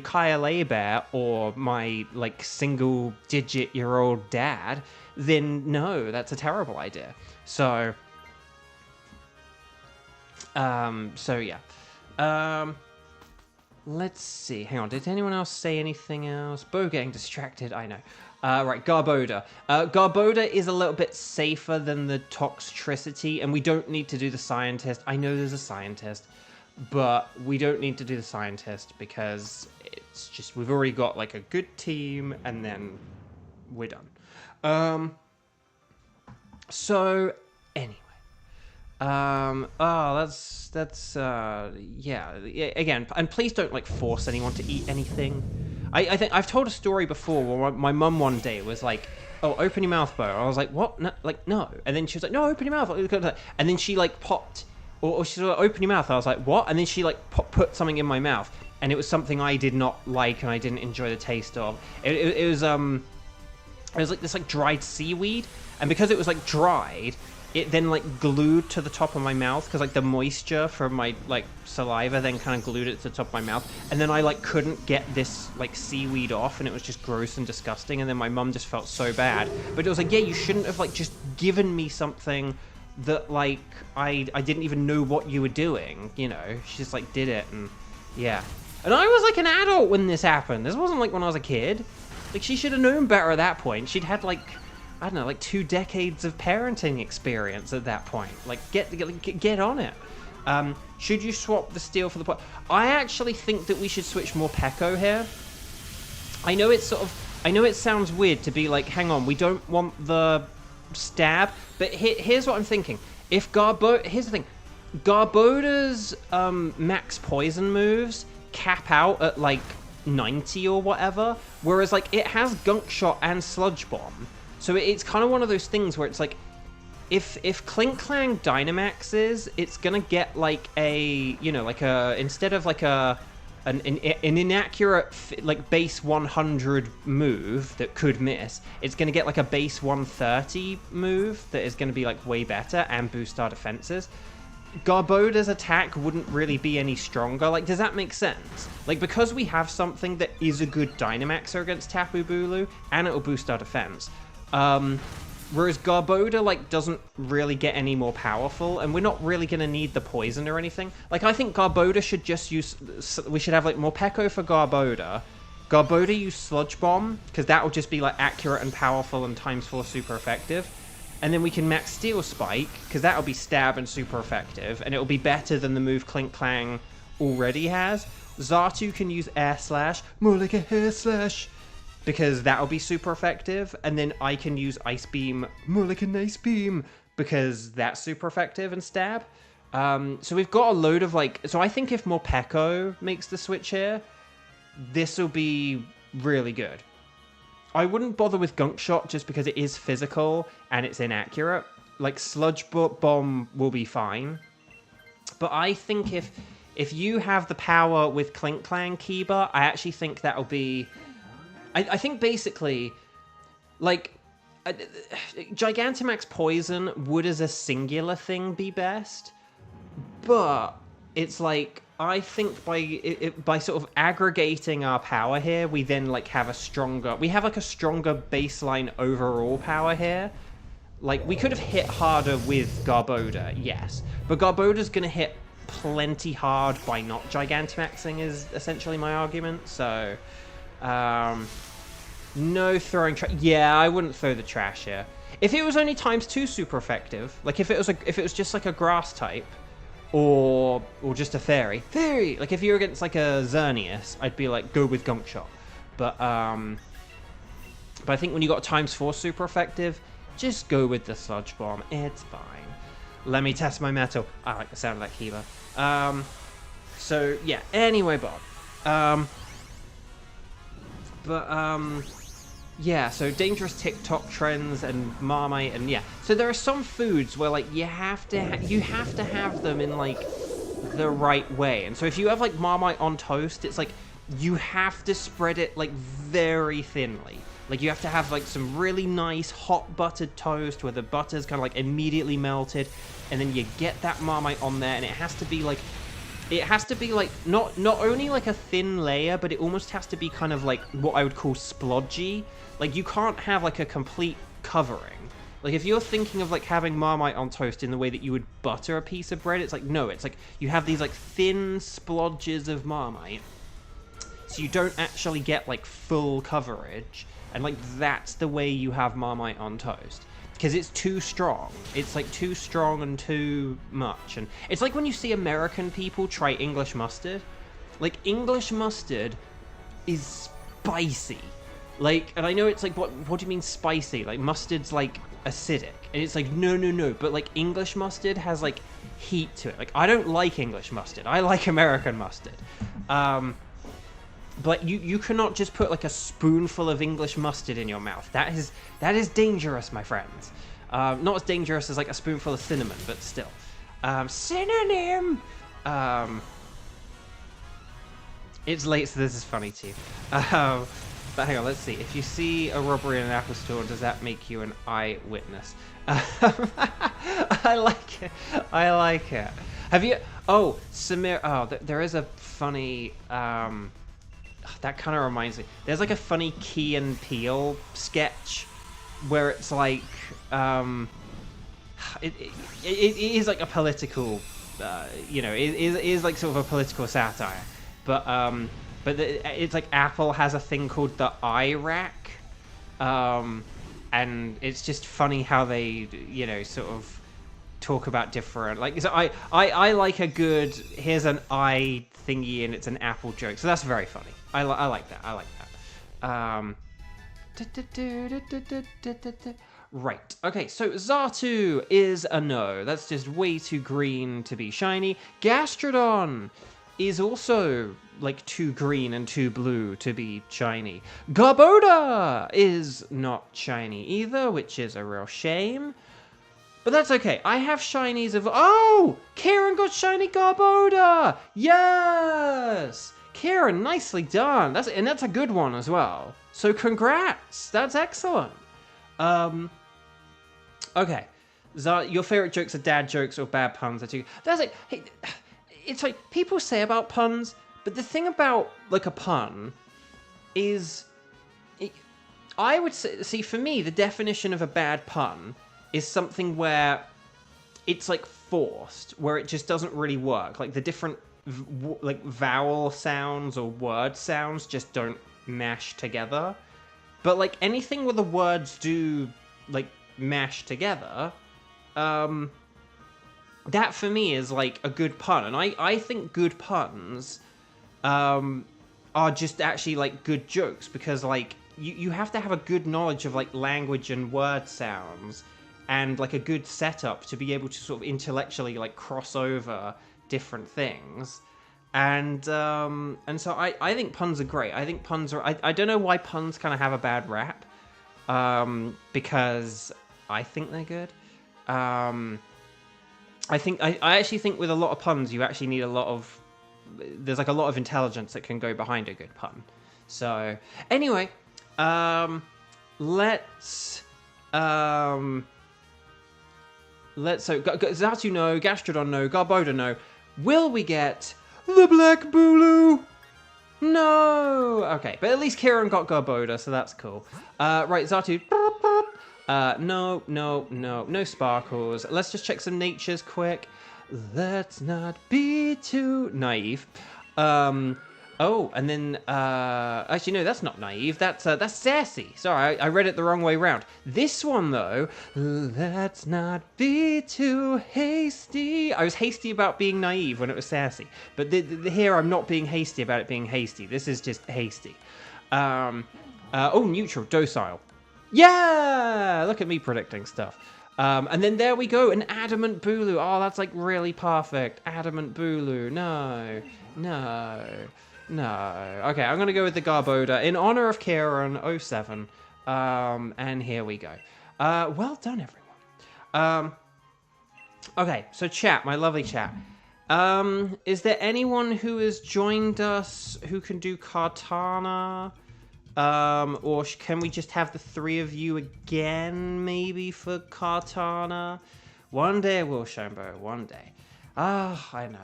Kyle Abear or my like single-digit-year-old dad, then no, that's a terrible idea. So yeah. Let's see. Hang on. Did anyone else say anything else? Bo getting distracted. I know. Right. Garboda. Garboda is a little bit safer than the Toxtricity, and we don't need to do the scientist. I know there's a scientist, but we don't need to do the scientist because it's just, we've already got like a good team, and then we're done. So anyway. Yeah, again, and please don't like force anyone to eat anything. I think I've told a story before where my mum one day was like, "Oh, open your mouth, Bo." I was like, "What? No, like, no." And then she was like, "No, open your mouth." And then she like popped, or she was like, "Open your mouth." I was like, "What?" And then she like put something in my mouth, and it was something I did not like, and I didn't enjoy the taste of. It was like this like dried seaweed, and because it was like dried, it then like glued to the top of my mouth because like the moisture from my like saliva then kind of glued it to the top of my mouth, and then I like couldn't get this like seaweed off, and it was just gross and disgusting, and then my mum just felt so bad. But it was like, yeah, you shouldn't have like just given me something that like I didn't even know what you were doing, you know. She just like did it, and yeah. And I was like an adult when this happened. This wasn't like when I was a kid. Like, she should have known better at that point. She'd had like, I don't know, like 2 decades of parenting experience at that point. Like, get on it. Should you swap the steel for the... I actually think that we should switch more Peko here. I know it sounds weird to be like, hang on, we don't want the stab, but here's what I'm thinking. If here's the thing. Garboda's max poison moves cap out at like 90 or whatever, whereas like it has Gunk Shot and Sludge Bomb, so it's kind of one of those things where it's like if Clink Clang Dynamaxes, it's gonna get like a, you know, like a, instead of like an inaccurate like base 100 move that could miss, it's gonna get like a base 130 move that is gonna be like way better and boost our defenses. Garboda's attack wouldn't really be any stronger. Like, does that make sense? Like, because we have something that is a good Dynamaxer against Tapu Bulu, and it'll boost our defense. Whereas Garboda, like, doesn't really get any more powerful, and we're not really going to need the poison or anything. Like, I think Garboda should just use... We should have, like, more Peko for Garboda. Garboda use Sludge Bomb, because that will just be, like, accurate and powerful and ×4 super effective. And then we can max Steel Spike, because that'll be stab and super effective, and it'll be better than the move Clink Clang already has. Xatu can use Air Slash, more like a hair slash, because that'll be super effective. And then I can use Ice Beam, more like a nice beam, because that's super effective and stab. So we've got a load of like... So I think if more Peko makes the switch here, this will be really good. I wouldn't bother with Gunk Shot just because it is physical and it's inaccurate. Like, Sludge Bomb will be fine. But I think if you have the power with Clink Clang Kiba, I actually think that'll be... I think basically, like, Gigantamax Poison would as a singular thing be best. But it's like... I think by sort of aggregating our power here, we then like have a stronger baseline overall power here. Like, we could have hit harder with Garboda, yes, but Garboda's gonna hit plenty hard by not Gigantamaxing is essentially my argument. So, no throwing trash. Yeah, I wouldn't throw the trash here. If it was only ×2 super effective, like if it was just like a grass type. Or just a fairy. Like, if you're against, like, a Xerneas, I'd be like, go with Gunk Shot. But I think when you got a ×4 super effective, just go with the Sludge Bomb. It's fine. Let me test my metal. I like the sound of that Kiba. So, yeah. Anyway, Bob. Yeah, so dangerous TikTok trends and Marmite, and yeah. So there are some foods where like you have to have them in like the right way. And so if you have like Marmite on toast, it's like you have to spread it like very thinly. Like, you have to have like some really nice hot buttered toast where the butter's kind of like immediately melted, and then you get that Marmite on there, and it has to be like not only like a thin layer, but it almost has to be kind of like what I would call splodgy. Like, you can't have like a complete covering. Like, if you're thinking of like having Marmite on toast in the way that you would butter a piece of bread, it's like, no, it's like you have these like thin splodges of Marmite, so you don't actually get like full coverage, and like that's the way you have Marmite on toast. Because it's too strong. It's like too strong and too much. And it's like when you see American people try English mustard. Like, English mustard is spicy. Like, and I know it's like, what do you mean spicy? Like, mustard's like acidic. And it's like, no. But like, English mustard has like heat to it. Like, I don't like English mustard. I like American mustard. But you cannot just put like a spoonful of English mustard in your mouth. That is dangerous, my friends. Not as dangerous as like a spoonful of cinnamon, but still. Synonym. It's late, so this is funny too. But hang on, let's see. If you see a robbery in an Apple store, does that make you an eyewitness? I like it. I like it. Have you? Oh, Samir. Oh, there is a funny. That kind of reminds me. There's like a funny Key and Peele sketch where it's like, it is like a political, you know, it is like sort of a political satire, but it's like Apple has a thing called the iRack, and it's just funny how they, you know, sort of talk about different, like, so I like a good, here's an eye thingy and it's an Apple joke, so that's very funny. I like that. I like that. Right. Okay, so Xatu is a no. That's just way too green to be shiny. Gastrodon is also like too green and too blue to be shiny. Garboda is not shiny either, which is a real shame. But that's okay. I have shinies of... Oh! Kieran got shiny Garboda! Yes! Kieran, nicely done. That's a good one as well. So congrats. That's excellent. Okay. Your favorite jokes are dad jokes or bad puns? That's like... Hey, it's like people say about puns, but the thing about like a pun is... I would say... See, for me, the definition of a bad pun is something where it's like forced, where it just doesn't really work. Like the different like vowel sounds or word sounds just don't mash together. But like anything where the words do like mash together, that for me is like a good pun. And I think good puns are just actually like good jokes, because like you have to have a good knowledge of like language and word sounds and like a good setup to be able to sort of intellectually like cross over different things. And so I think puns are great. I think puns are... I don't know why puns kind of have a bad rap, because I think they're good. I actually think with a lot of puns, you actually need a lot of... There's like a lot of intelligence that can go behind a good pun. So anyway, let's... So Xatu no, Gastrodon no, Garboda no. Will we get the Black Bulu? No. Okay, but at least Kieran got Garboda, so that's cool. Right, Xatu. No sparkles. Let's just check some natures quick. Let's not be too naive. Oh, and then, actually, no, that's not naive. That's sassy. Sorry, I read it the wrong way round. This one, though, let's not be too hasty. I was hasty about being naive when it was sassy. But here, I'm not being hasty about it being hasty. This is just hasty. Oh, neutral, docile. Yeah! Look at me predicting stuff. And then there we go, an adamant Bulu. Oh, that's like really perfect. Adamant Bulu. No. Okay, I'm going to go with the Garboda in honor of Kieran 07. And here we go. Well done, everyone. Okay, so chat, my lovely chat. Is there anyone who has joined us who can do Kartana? Or can we just have the three of you again, maybe, for Kartana? One day I will, Shambo, one day. Ah, I know.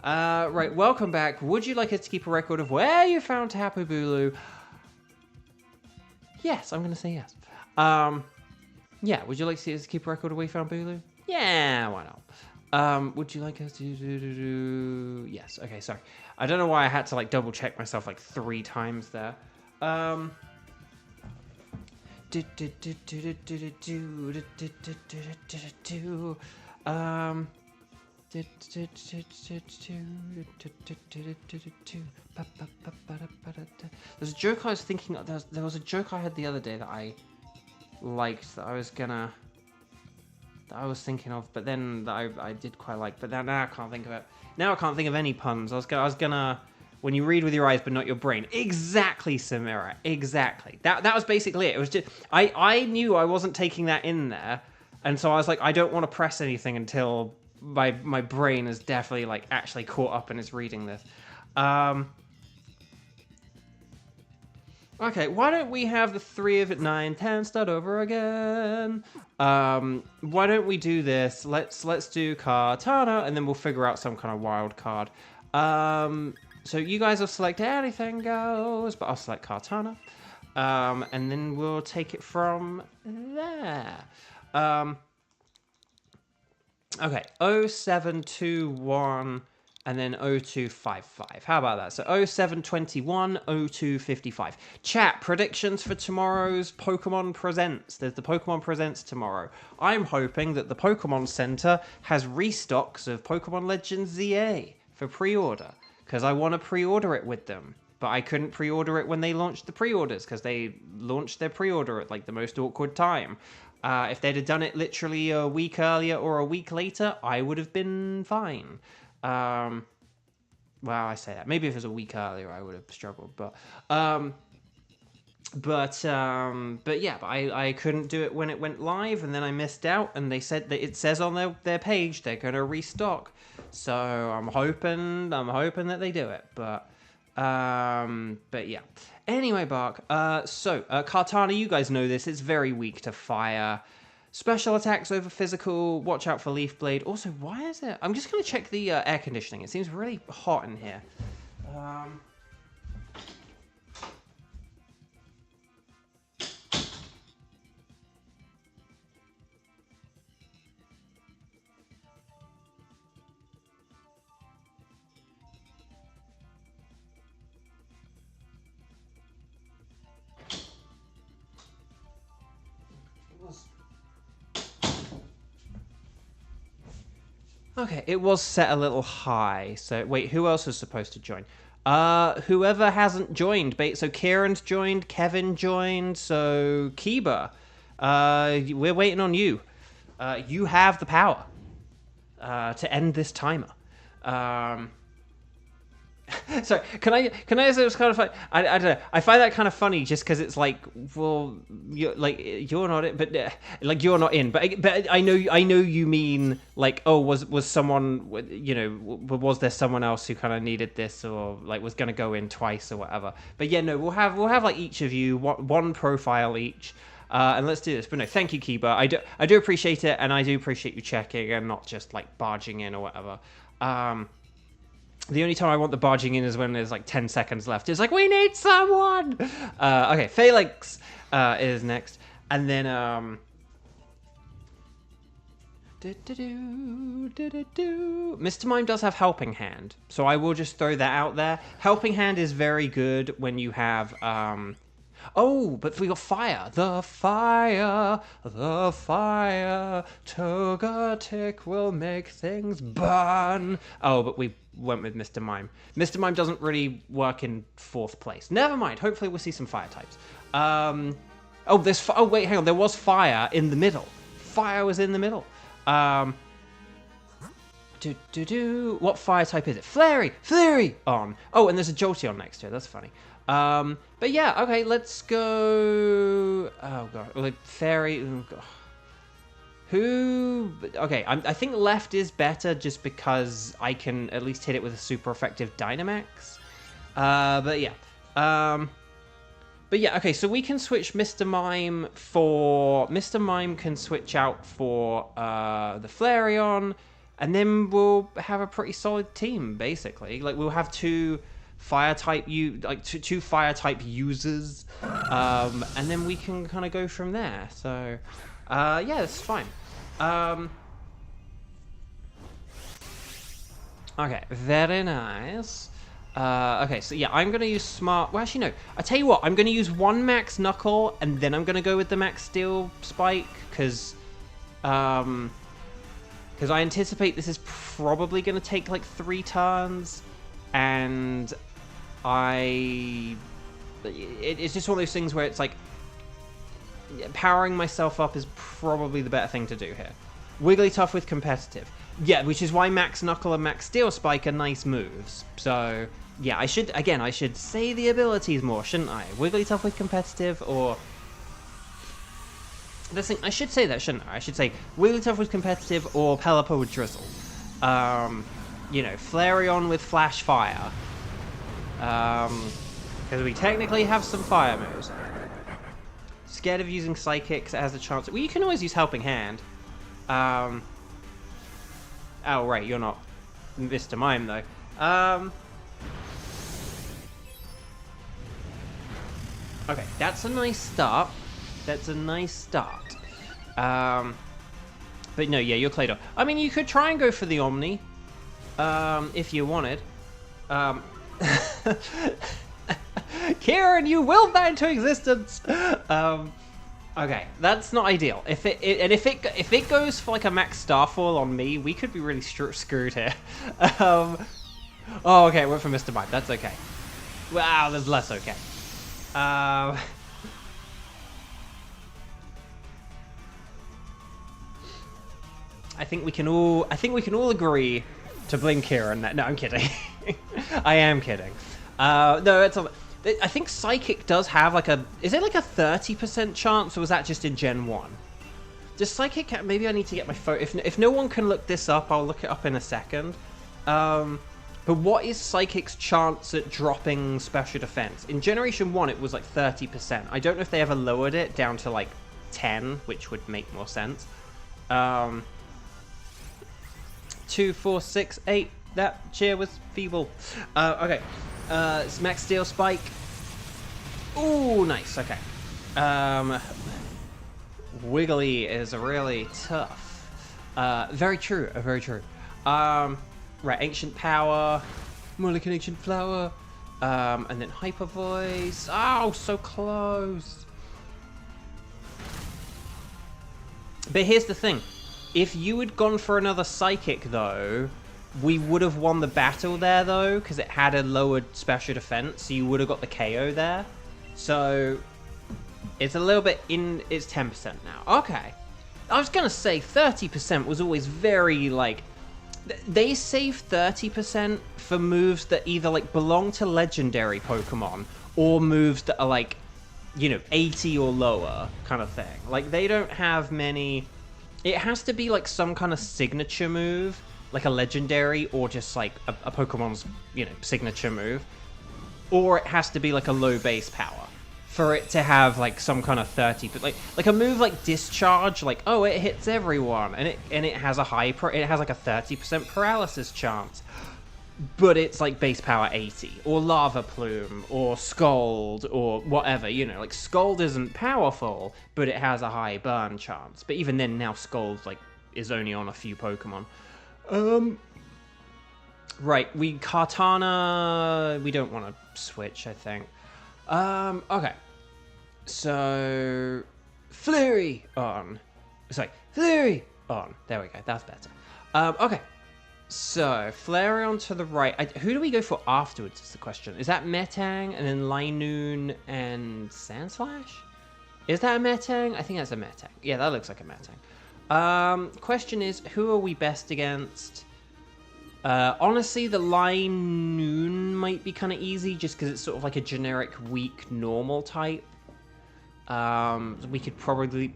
Right, welcome back. Would you like us to keep a record of where you found Tapu Bulu? Yes, I'm going to say yes. Yeah, would you like to see us keep a record of where you found Bulu? Yeah, why not? Would you like us to do... Yes, okay, sorry. I don't know why I had to, like, double check myself, like, 3 times there. There's a joke I was thinking of, there was a joke I had the other day that I liked, that I was thinking of, but then that I did quite like, but now I can't think of it. Now I can't think of any puns. I was gonna when you read with your eyes but not your brain. Exactly, Samira. Exactly. That was basically it. It was just I knew I wasn't taking that in there, and so I was like, I don't want to press anything until my brain is definitely like actually caught up and is reading this. Okay, why don't we have the 3 of it, 9, 10 start over again? Why don't we do this? Let's do Kartana, and then we'll figure out some kind of wild card. So you guys will select anything goes, but I'll select Kartana. And then we'll take it from there. Okay, 0721 and then 0255. How about that? So 0721, 0255. Chat, predictions for tomorrow's Pokemon Presents. There's the Pokemon Presents tomorrow. I'm hoping that the Pokemon Center has restocks of Pokemon Legends ZA for pre-order, because I want to pre-order it with them. But I couldn't pre-order it when they launched the pre-orders, because they launched their pre-order at like the most awkward time. If they'd have done it literally a week earlier or a week later, I would have been fine. Well, I say that. Maybe if it was a week earlier, I would have struggled. But yeah, I couldn't do it when it went live, and then I missed out. And they said that it says on their page they're gonna restock. So I'm hoping that they do it. But yeah. Anyway, Bark. So Kartana, you guys know this. It's very weak to fire. Special attacks over physical. Watch out for Leaf Blade. Also, why is it? I'm just going to check the air conditioning. It seems really hot in here. Okay, it was set a little high. So, wait, who else was supposed to join? Whoever hasn't joined. So, Kieran's joined, Kevin joined, so Kiba. We're waiting on you. You have the power to end this timer. Sorry, can I say it was kind of funny? I don't know. I find that kind of funny just because it's like, well, you're not in, but like you're not in. But I know you mean like, oh, was someone, was there someone else who kind of needed this or like was gonna go in twice or whatever? But yeah, no, we'll have like each of you one profile each. And let's do this. But no, thank you, Kiba. I do appreciate it, and I do appreciate you checking and not just like barging in or whatever. The only time I want the barging in is when there's like 10 seconds left. It's like, we need someone! Okay, Felix is next. And then, Mr. Mime does have Helping Hand, so I will just throw that out there. Helping Hand is very good when you have, oh, but we got Fire. The fire, Togetic will make things burn. Oh, but we went with Mr. Mime. Mr. Mime doesn't really work in 4th place. Never mind. Hopefully we'll see some fire types. Oh, wait, hang on. There was Fire in the middle. Fire was in the middle. What fire type is it? Flurry on. Oh, and there's a Jolteon next to it. That's funny. But yeah, okay, let's go. Oh god, like Fairy. Oh, god. Who? Okay, I think left is better just because I can at least hit it with a super effective Dynamax. But yeah. Okay, so we can switch Mr. Mime for... Mr. Mime can switch out for the Flareon, and then we'll have a pretty solid team, basically. Like, we'll have two fire-type two fire-type users, and then we can kind of go from there. So, yeah, that's fine. Okay, very nice. Okay, so yeah, I'm going to use Smart... Well, actually, no. I tell you what, I'm going to use one Max Knuckle, and then I'm going to go with the Max Steel Spike, because I anticipate this is probably going to take, like, 3 turns, and it's just one of those things where it's, like, powering myself up is probably the better thing to do here. Wigglytuff with competitive. Yeah, which is why Max Knuckle and Max Steel Spike are nice moves. So, yeah, I should say the abilities more, shouldn't I? Wigglytuff with competitive, or... This thing, I should say that, shouldn't I? I should say Wigglytuff with competitive or Pelipper with Drizzle. You know, Flareon with Flash Fire. Because we technically have some fire moves. Scared of using Psychics, it has a chance... Well, you can always use Helping Hand. Oh, right, you're not Mr. Mime, though. Okay, that's a nice start. That's a nice start. But no, yeah, you're Claydol. I mean, you could try and go for the Omni, if you wanted. Kieran, you willed that into existence. Okay, that's not ideal. If it goes for like a max Starfall on me, we could be really screwed here. Oh, okay, it went for Mr. Mime. That's okay. Wow, there's less okay. I think we can all agree to blame Kieran. No, I'm kidding. I am kidding. No, it's a... I think Psychic does have like a... Is it like a 30% chance, or was that just in Gen 1? Does Psychic... Maybe I need to get my phone... If no one can look this up, I'll look it up in a second. But what is Psychic's chance at dropping Special Defense? In Generation 1, it was like 30%. I don't know if they ever lowered it down to like 10, which would make more sense. 2, 4, 6, 8. That cheer was feeble. Okay. It's Max Steel Spike. Ooh, nice. Okay. Wiggly is really tough. Very true. Very true. Right, Ancient Power. More like an Ancient Flower. And then Hyper Voice. Oh, so close. But here's the thing. If you had gone for another Psychic, though, we would have won the battle there, though, because it had a lowered special defense, so you would have got the KO there. So, it's a little bit in... It's 10% now. Okay. I was going to say 30% was always very, like... They save 30% for moves that either, like, belong to legendary Pokemon, or moves that are, like, you know, 80 or lower kind of thing. Like, they don't have many... It has to be, like, some kind of signature move, like a legendary, or just, like, a Pokemon's, you know, signature move. Or it has to be, like, a low base power for it to have, like, some kind of 30... Like a move like Discharge, like, oh, it hits everyone, and it has a high... It has, like, a 30% paralysis chance. But it's, like, base power 80. Or Lava Plume, or Scald, or whatever, you know. Like, Scald isn't powerful, but it has a high burn chance. But even then, now Scald, like, is only on a few Pokemon. Right, Kartana... We don't want to switch, I think. Okay. So... Flurry on. Sorry, Flurry on. There we go, that's better. Okay. So, Flareon to the right. Who do we go for afterwards is the question. Is that Metang, and then Linoon and Sandslash? Is that a Metang? I think that's a Metang. Yeah, that looks like a Metang. Question is, who are we best against? Honestly, the Linoon might be kind of easy, just because it's sort of like a generic weak normal type. We could probably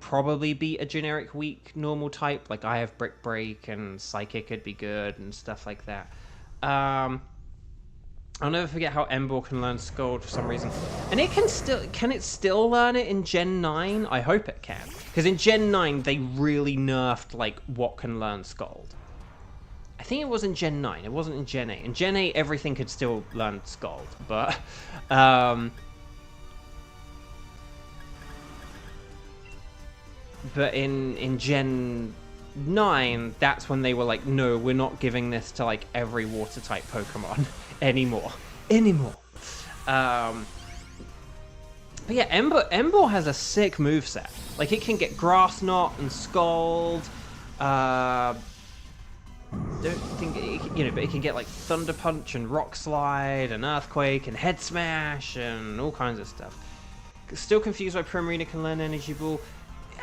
beat a generic weak normal type, like I have Brick Break and Psychic could be good and stuff like that. I'll never forget how Emboar can learn Scald for some reason. And it can it still learn it in Gen 9? I hope it can. Because in Gen 9 they really nerfed like what can learn Scald. I think it was in Gen 9, it wasn't in Gen 8. In Gen 8 everything could still learn Scald, but But in Gen 9, that's when they were like, no, we're not giving this to like every water-type Pokemon anymore. But yeah, Emboar has a sick moveset. Like, it can get Grass Knot and Scald. Don't think but it can get like Thunder Punch and Rock Slide and Earthquake and Head Smash and all kinds of stuff. Still confused why Primarina can learn Energy Ball.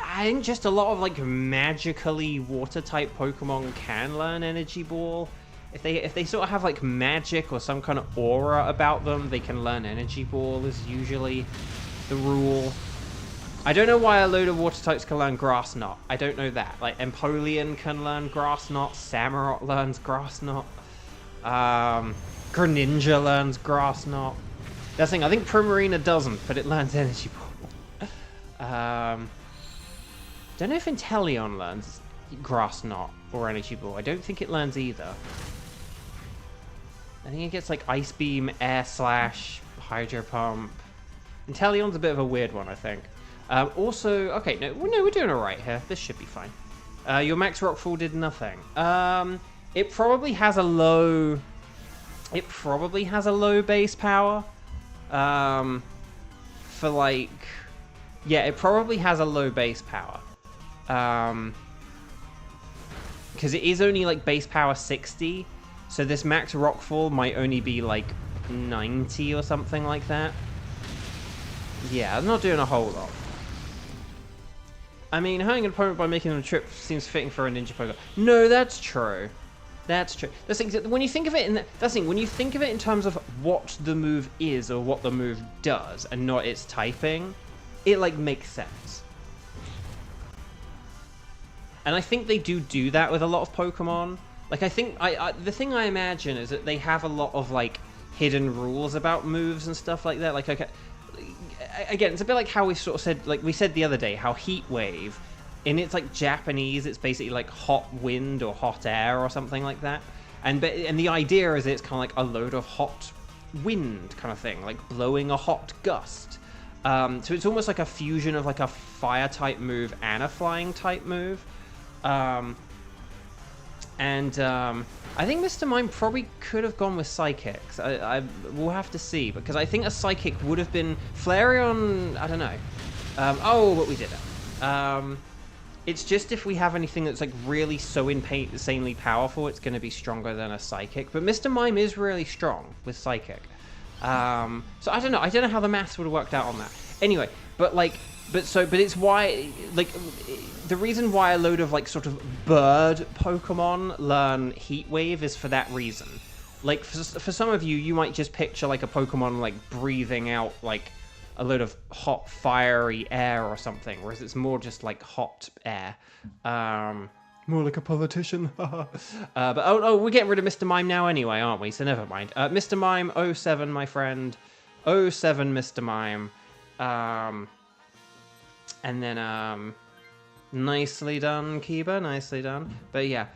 I think just a lot of like magically water type Pokemon can learn Energy Ball. if they sort of have like magic or some kind of aura about them, they can learn Energy Ball is usually the rule. I don't know why a load of water types can learn Grass Knot. I don't know that. Like Empoleon can learn Grass Knot, Samurott learns Grass Knot, Greninja learns Grass Knot. That's the thing. I think Primarina doesn't, but it learns Energy Ball. Don't know if Inteleon learns Grass Knot or Energy Ball. I don't think it learns either. I think it gets like Ice Beam, Air Slash, Hydro Pump. Inteleon's a bit of a weird one, I think. Also, okay, no, we're doing all right here. This should be fine. Your Max Rockfall did nothing. It probably has a low. It probably has a low base power. For like, yeah, it probably has a low base power. Because it is only like base power 60, so this Max Rockfall might only be like 90 or something like that. Yeah, I'm not doing a whole lot. I mean, hurting an opponent by making them a trip seems fitting for a ninja Pokemon. No, that's true. That's true. That's when you think of it in that's the thing. When you think of it in terms of what the move is or what the move does, and not its typing, it like makes sense. And I think they do that with a lot of Pokemon. Like I think the thing I imagine is that they have a lot of like hidden rules about moves and stuff like that. Like okay. Again, it's a bit like how we sort of said, like we said the other day, how Heat Wave, in its like Japanese, it's basically like hot wind or hot air or something like that. And the idea is it's kind of like a load of hot wind kind of thing, like blowing a hot gust. So it's almost like a fusion of like a fire type move and a flying type move. I think Mr. Mime probably could have gone with Psychics. We'll have to see, because I think a Psychic would have been... Flareon, I don't know. Oh, but we did it. It's just if we have anything that's like really so insanely powerful, it's going to be stronger than a Psychic. But Mr. Mime is really strong with Psychic. So I don't know. I don't know how the maths would have worked out on that. Anyway, but it's why, like, the reason why a load of, like, sort of bird Pokemon learn Heat Wave is for that reason. Like, for some of you, you might just picture, like, a Pokemon, like, breathing out, like, a load of hot, fiery air or something, whereas it's more just, like, hot air. More like a politician. But, oh, we're getting rid of Mr. Mime now anyway, aren't we? So never mind. Mr. Mime, 07, my friend. 07, Mr. Mime. And then, nicely done, Kiba, nicely done. But yeah,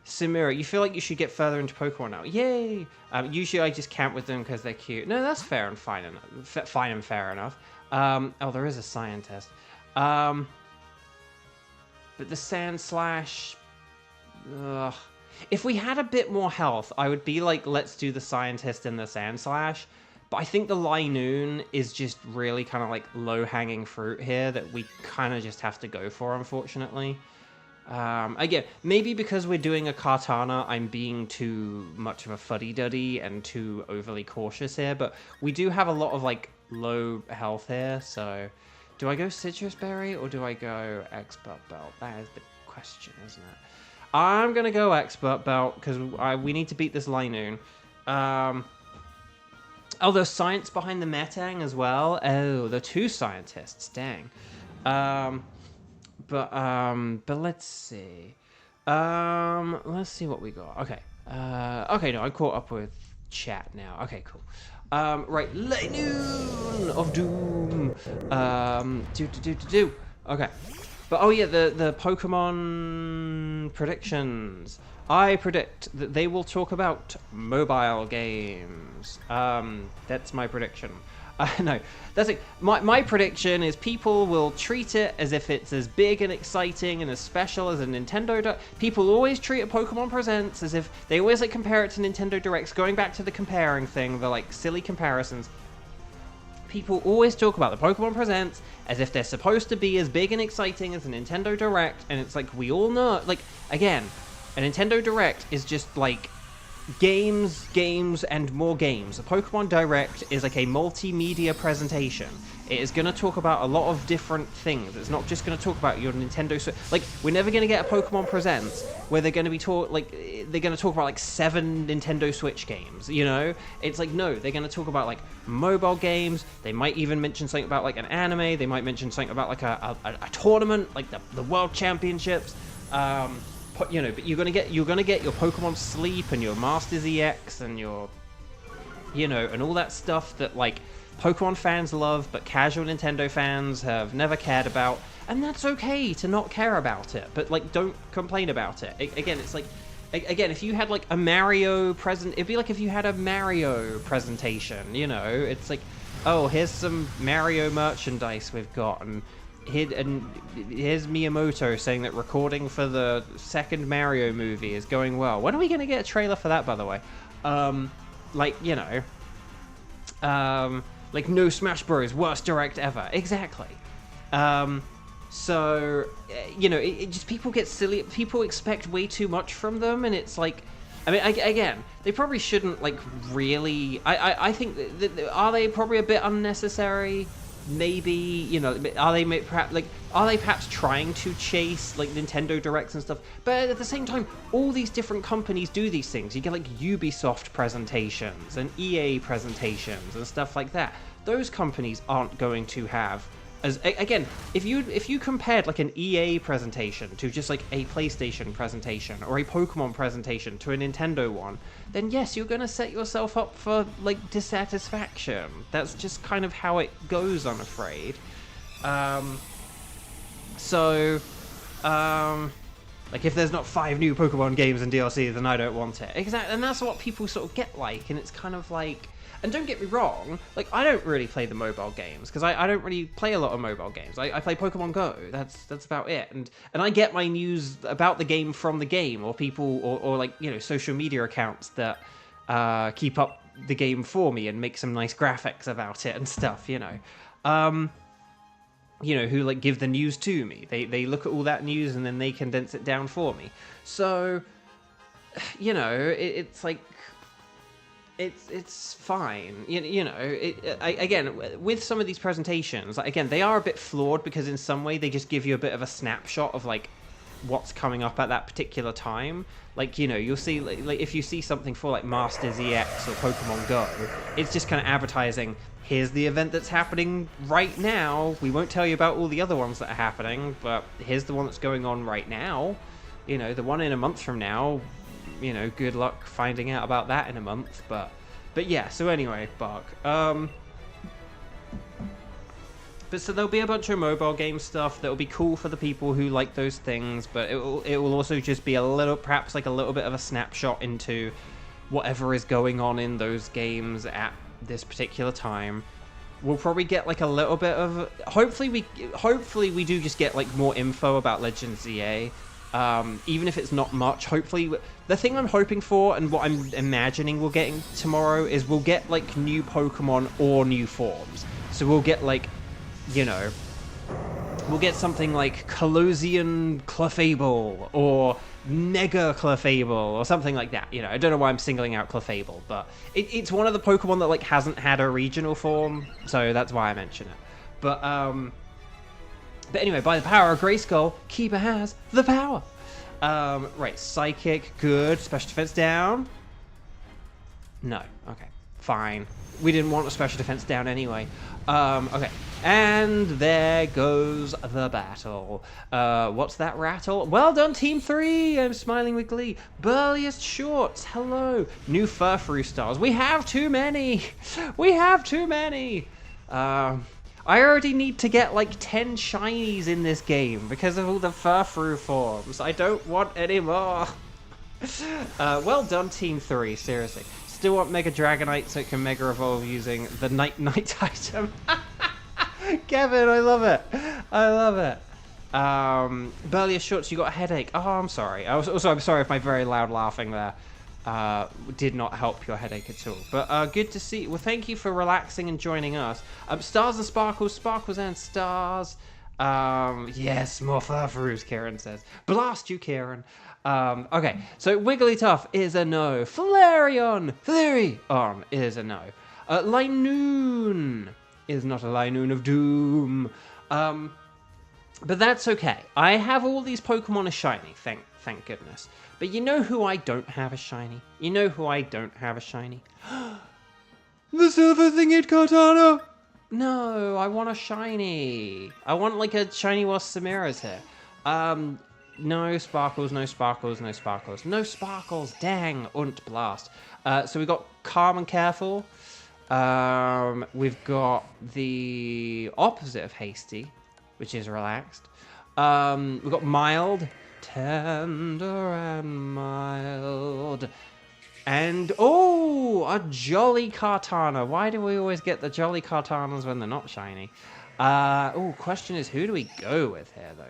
Samira, you feel like you should get further into Pokemon now. Yay! Usually I just camp with them because they're cute. No, that's fair and fine enough. Fine and fair enough. Oh, there is a scientist. But the Sand Slash... Ugh. If we had a bit more health, I would be like, let's do the scientist and the Sand Slash. But I think the Linoon is just really kind of like low-hanging fruit here that we kind of just have to go for, unfortunately. Again, maybe because we're doing a Kartana, I'm being too much of a fuddy-duddy and too overly cautious here. But we do have a lot of like low health here, so... Do I go Citrus Berry or do I go Expert Belt? That is the question, isn't it? I'm going to go Expert Belt because we need to beat this Linoon. Oh, there's science behind the Metang as well. Oh, there are two scientists. Dang. But let's see. Let's see what we got. Okay. Okay, no, I caught up with chat now. Okay, cool. Right, Linoon of Doom. Okay. But oh yeah, the Pokemon predictions. I predict that they will talk about mobile games. That's my prediction. No, that's it. My prediction is people will treat it as if it's as big and exciting and as special as a Nintendo Direct. People always treat a Pokemon Presents as if they always like compare it to Nintendo Directs. Going back to the comparing thing, the like silly comparisons. People always talk about the Pokemon Presents as if they're supposed to be as big and exciting as a Nintendo Direct, and it's like we all know, like, again, a Nintendo Direct is just like games, and more games. A Pokemon Direct is like a multimedia presentation. It is going to talk about a lot of different things. It's not just going to talk about your Nintendo Switch. Like, we're never going to get a Pokemon Presents where they're going to be they're going to talk about like 7 Nintendo Switch games, you know? It's like, no, they're going to talk about like mobile games. They might even mention something about like an anime. They might mention something about like a tournament, like the World Championships. You know, but you're gonna get your Pokemon Sleep and your Masters EX and your, you know, and all that stuff that like Pokemon fans love, but casual Nintendo fans have never cared about, and that's okay to not care about it. But like, don't complain about it. Again, it's like, again, if you had like a Mario present, it'd be like if you had a Mario presentation. You know, it's like, oh, here's some Mario merchandise we've got, and here's Miyamoto saying that recording for the second Mario movie is going well. When are we going to get a trailer for that, by the way? Like, you know, like no Smash Bros. Worst direct ever. Exactly. So, you know, it just, people get silly. People expect way too much from them, and it's like, I mean, again, they probably shouldn't, like, really... I think, are they probably a bit unnecessary? Maybe, you know, are they perhaps trying to chase like Nintendo Directs and stuff? But at the same time, all these different companies do these things. You get like Ubisoft presentations and EA presentations and stuff like that. Those companies aren't going to have, as again, if you compared like an EA presentation to just like a PlayStation presentation or a Pokemon presentation to a Nintendo one, then yes, you're going to set yourself up for like dissatisfaction. That's just kind of how it goes, I'm afraid. Like if there's not 5 new Pokemon games and DLC, then I don't want it. Exactly, and that's what people sort of get like, and it's kind of like... And don't get me wrong, like, I don't really play the mobile games, because I don't really play a lot of mobile games. I play Pokemon Go, that's about it. And I get my news about the game from the game, or people, or like, you know, social media accounts that keep up the game for me and make some nice graphics about it and stuff, you know. You know, who, like, give the news to me. They look at all that news and then they condense it down for me. So, you know, it's like... It's fine, you know. Again, with some of these presentations, like, again, they are a bit flawed because in some way they just give you a bit of a snapshot of like what's coming up at that particular time. Like, you know, you'll see like if you see something for like Masters EX or Pokemon Go, it's just kind of advertising. Here's the event that's happening right now. We won't tell you about all the other ones that are happening, but here's the one that's going on right now. You know, the one in a month from now. You know, good luck finding out about that in a month, but yeah, so anyway, Bark. But so there'll be a bunch of mobile game stuff that'll be cool for the people who like those things, but it will also just be perhaps like a little bit of a snapshot into whatever is going on in those games at this particular time. We'll probably get like a little bit of... Hopefully we do just get like more info about Legends EA. Even if it's not much, hopefully... The thing I'm hoping for, and what I'm imagining we're getting tomorrow, is we'll get, like, new Pokemon or new forms. So we'll get, like, you know... We'll get something like Colosian Clefable, or Mega Clefable, or something like that. You know, I don't know why I'm singling out Clefable, but it's one of the Pokemon that, like, hasn't had a regional form, so that's why I mention it. But anyway, by the power of Grayskull, Keeper has the power. Right, Psychic, good. Special defense down. No, okay, fine. We didn't want a special defense down anyway. Okay, and there goes the battle. What's that rattle? Well done, Team 3! I'm smiling with glee. Burliest Shorts, hello. New Furfrou stars. We have too many! We have too many! I already need to get like 10 shinies in this game because of all the Furfrou forms. I don't want any more. Well done, Team 3, seriously. Still want Mega Dragonite so it can Mega Evolve using the Night item. Kevin, I love it. I love it. Burliest Shorts, you got a headache. Oh, I'm sorry. I'm sorry if my very loud laughing there did not help your headache at all. But good to see. Well, thank you for relaxing and joining us. Stars and Sparkles, Sparkles and Stars. Yes, more Furfroos, Kieran says. Blast you, Kieran. Okay, so Wigglytuff is a no. Flareon is a no. Linoon is not a Linoon of Doom. But that's okay. I have all these Pokemon as shiny, thank goodness. But you know who I don't have a shiny? The silver thinged Kartana! No, I want a shiny. I want like a shiny while Samira's here. No sparkles, no sparkles, no sparkles. No sparkles, dang, unt blast. So we've got Calm and Careful. We've got the opposite of Hasty, which is Relaxed. We've got Mild, Tender and Mild. And, oh, a Jolly Kartana. Why do we always get the Jolly Kartanas when they're not shiny? Question is, who do we go with here, though?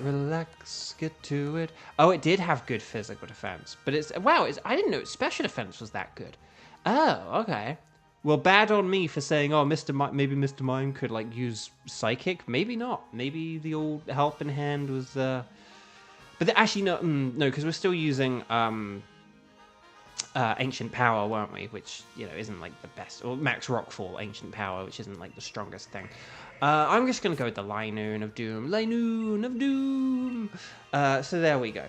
Relax, get to it. Oh, it did have good physical defense. But I didn't know its special defense was that good. Oh, okay. Well, bad on me for saying, oh, maybe Mr. Mime could, like, use Psychic. Maybe not. Maybe the old Helping Hand was, But actually, no, because we're still using Ancient Power, weren't we? Which, isn't like the best. Or Max Rockfall, Ancient Power, which isn't like the strongest thing. I'm just going to go with the Linoon of Doom. So there we go.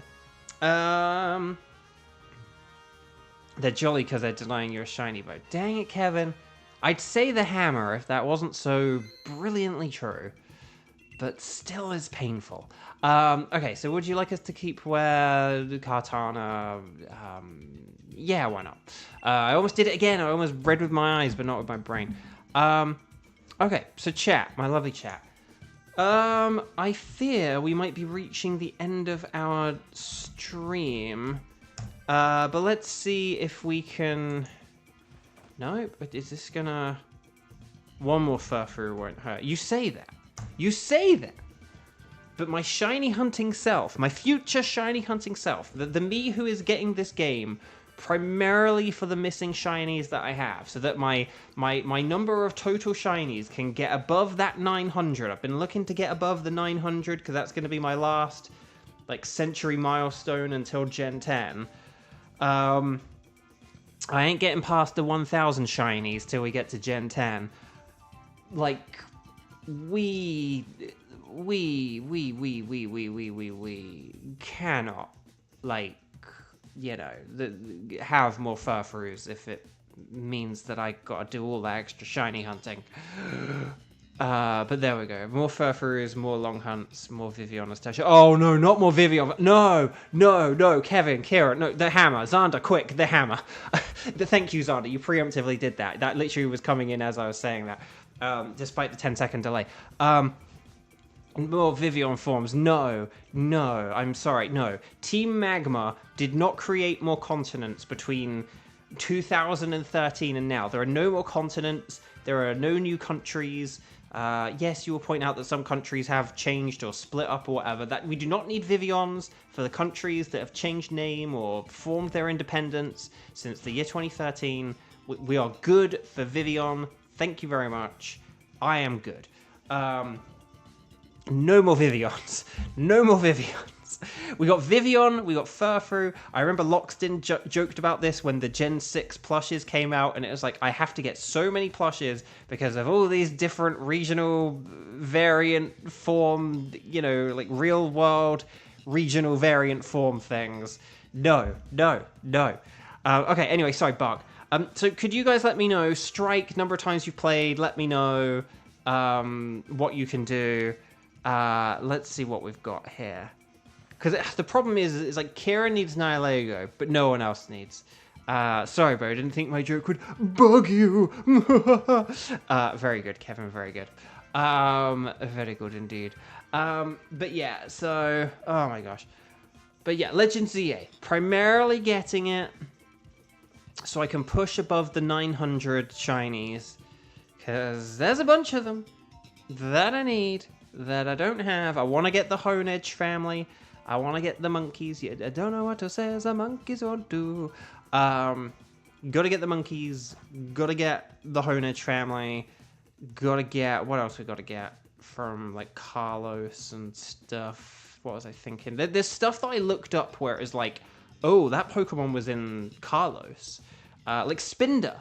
They're jolly because they're denying you a shiny bow. Dang it, Kevin. I'd say the hammer if that wasn't so brilliantly true. But still is painful. Okay, so would you like us to keep where the Kartana? Yeah, why not? I almost did it again. I almost read with my eyes, but not with my brain. Okay, so chat, my lovely chat. I fear we might be reaching the end of our stream. But let's see if we can... No, but is this gonna... One more Furfrou won't hurt. You say that. But my shiny hunting self, my future shiny hunting self, the me who is getting this game primarily for the missing shinies that I have, so that my number of total shinies can get above that 900. I've been looking to get above the 900 because that's going to be my last like century milestone until Gen 10. I ain't getting past the 1,000 shinies till we get to Gen 10. Like, we cannot, like, have more Furfroos if it means that I gotta do all that extra shiny hunting. But there we go. More Furfroos, more long hunts, more Vivian Stasha. Oh no, not more Vivian. No, Kevin, Kira, no, the hammer. Xander, quick, the hammer. Thank you, Xander. You preemptively did that. That literally was coming in as I was saying that, despite the 10-second delay. More Vivian forms. No, I'm sorry, no. Team Magma did not create more continents between 2013 and now. There are no more continents. There are no new countries. Yes, you will point out that some countries have changed or split up or whatever. That we do not need Vivians for the countries that have changed name or formed their independence since the year 2013. We are good for Vivian. Thank you very much. I am good. No more Vivians. We got Vivian, we got Furfrou. I remember Loxton joked about this when the Gen 6 plushes came out, and it was like, I have to get so many plushes because of all these different regional variant form, like real world regional variant form things. No. Okay, anyway, sorry, Bug. So could you guys let me know, Strike, number of times you've played, let me know what you can do. Let's see what we've got here. Because the problem is like Kira needs Nihilego, but no one else needs. Sorry, bro, I didn't think my joke would bug you. Very good, Kevin, very good. Very good indeed. But yeah, so, oh my gosh. But yeah, Legend ZA, primarily getting it so I can push above the 900 shinies. Because there's a bunch of them that I need, that I don't have. I want to get the Hone Edge family. I want to get the monkeys. I don't know what to say as the monkeys want to. Gotta get the monkeys. Gotta get the Hone Edge family. Gotta get... What else we gotta get from, like, Carlos and stuff? What was I thinking? There's stuff that I looked up where it was like, oh, that Pokemon was in Carlos. Like Spinder.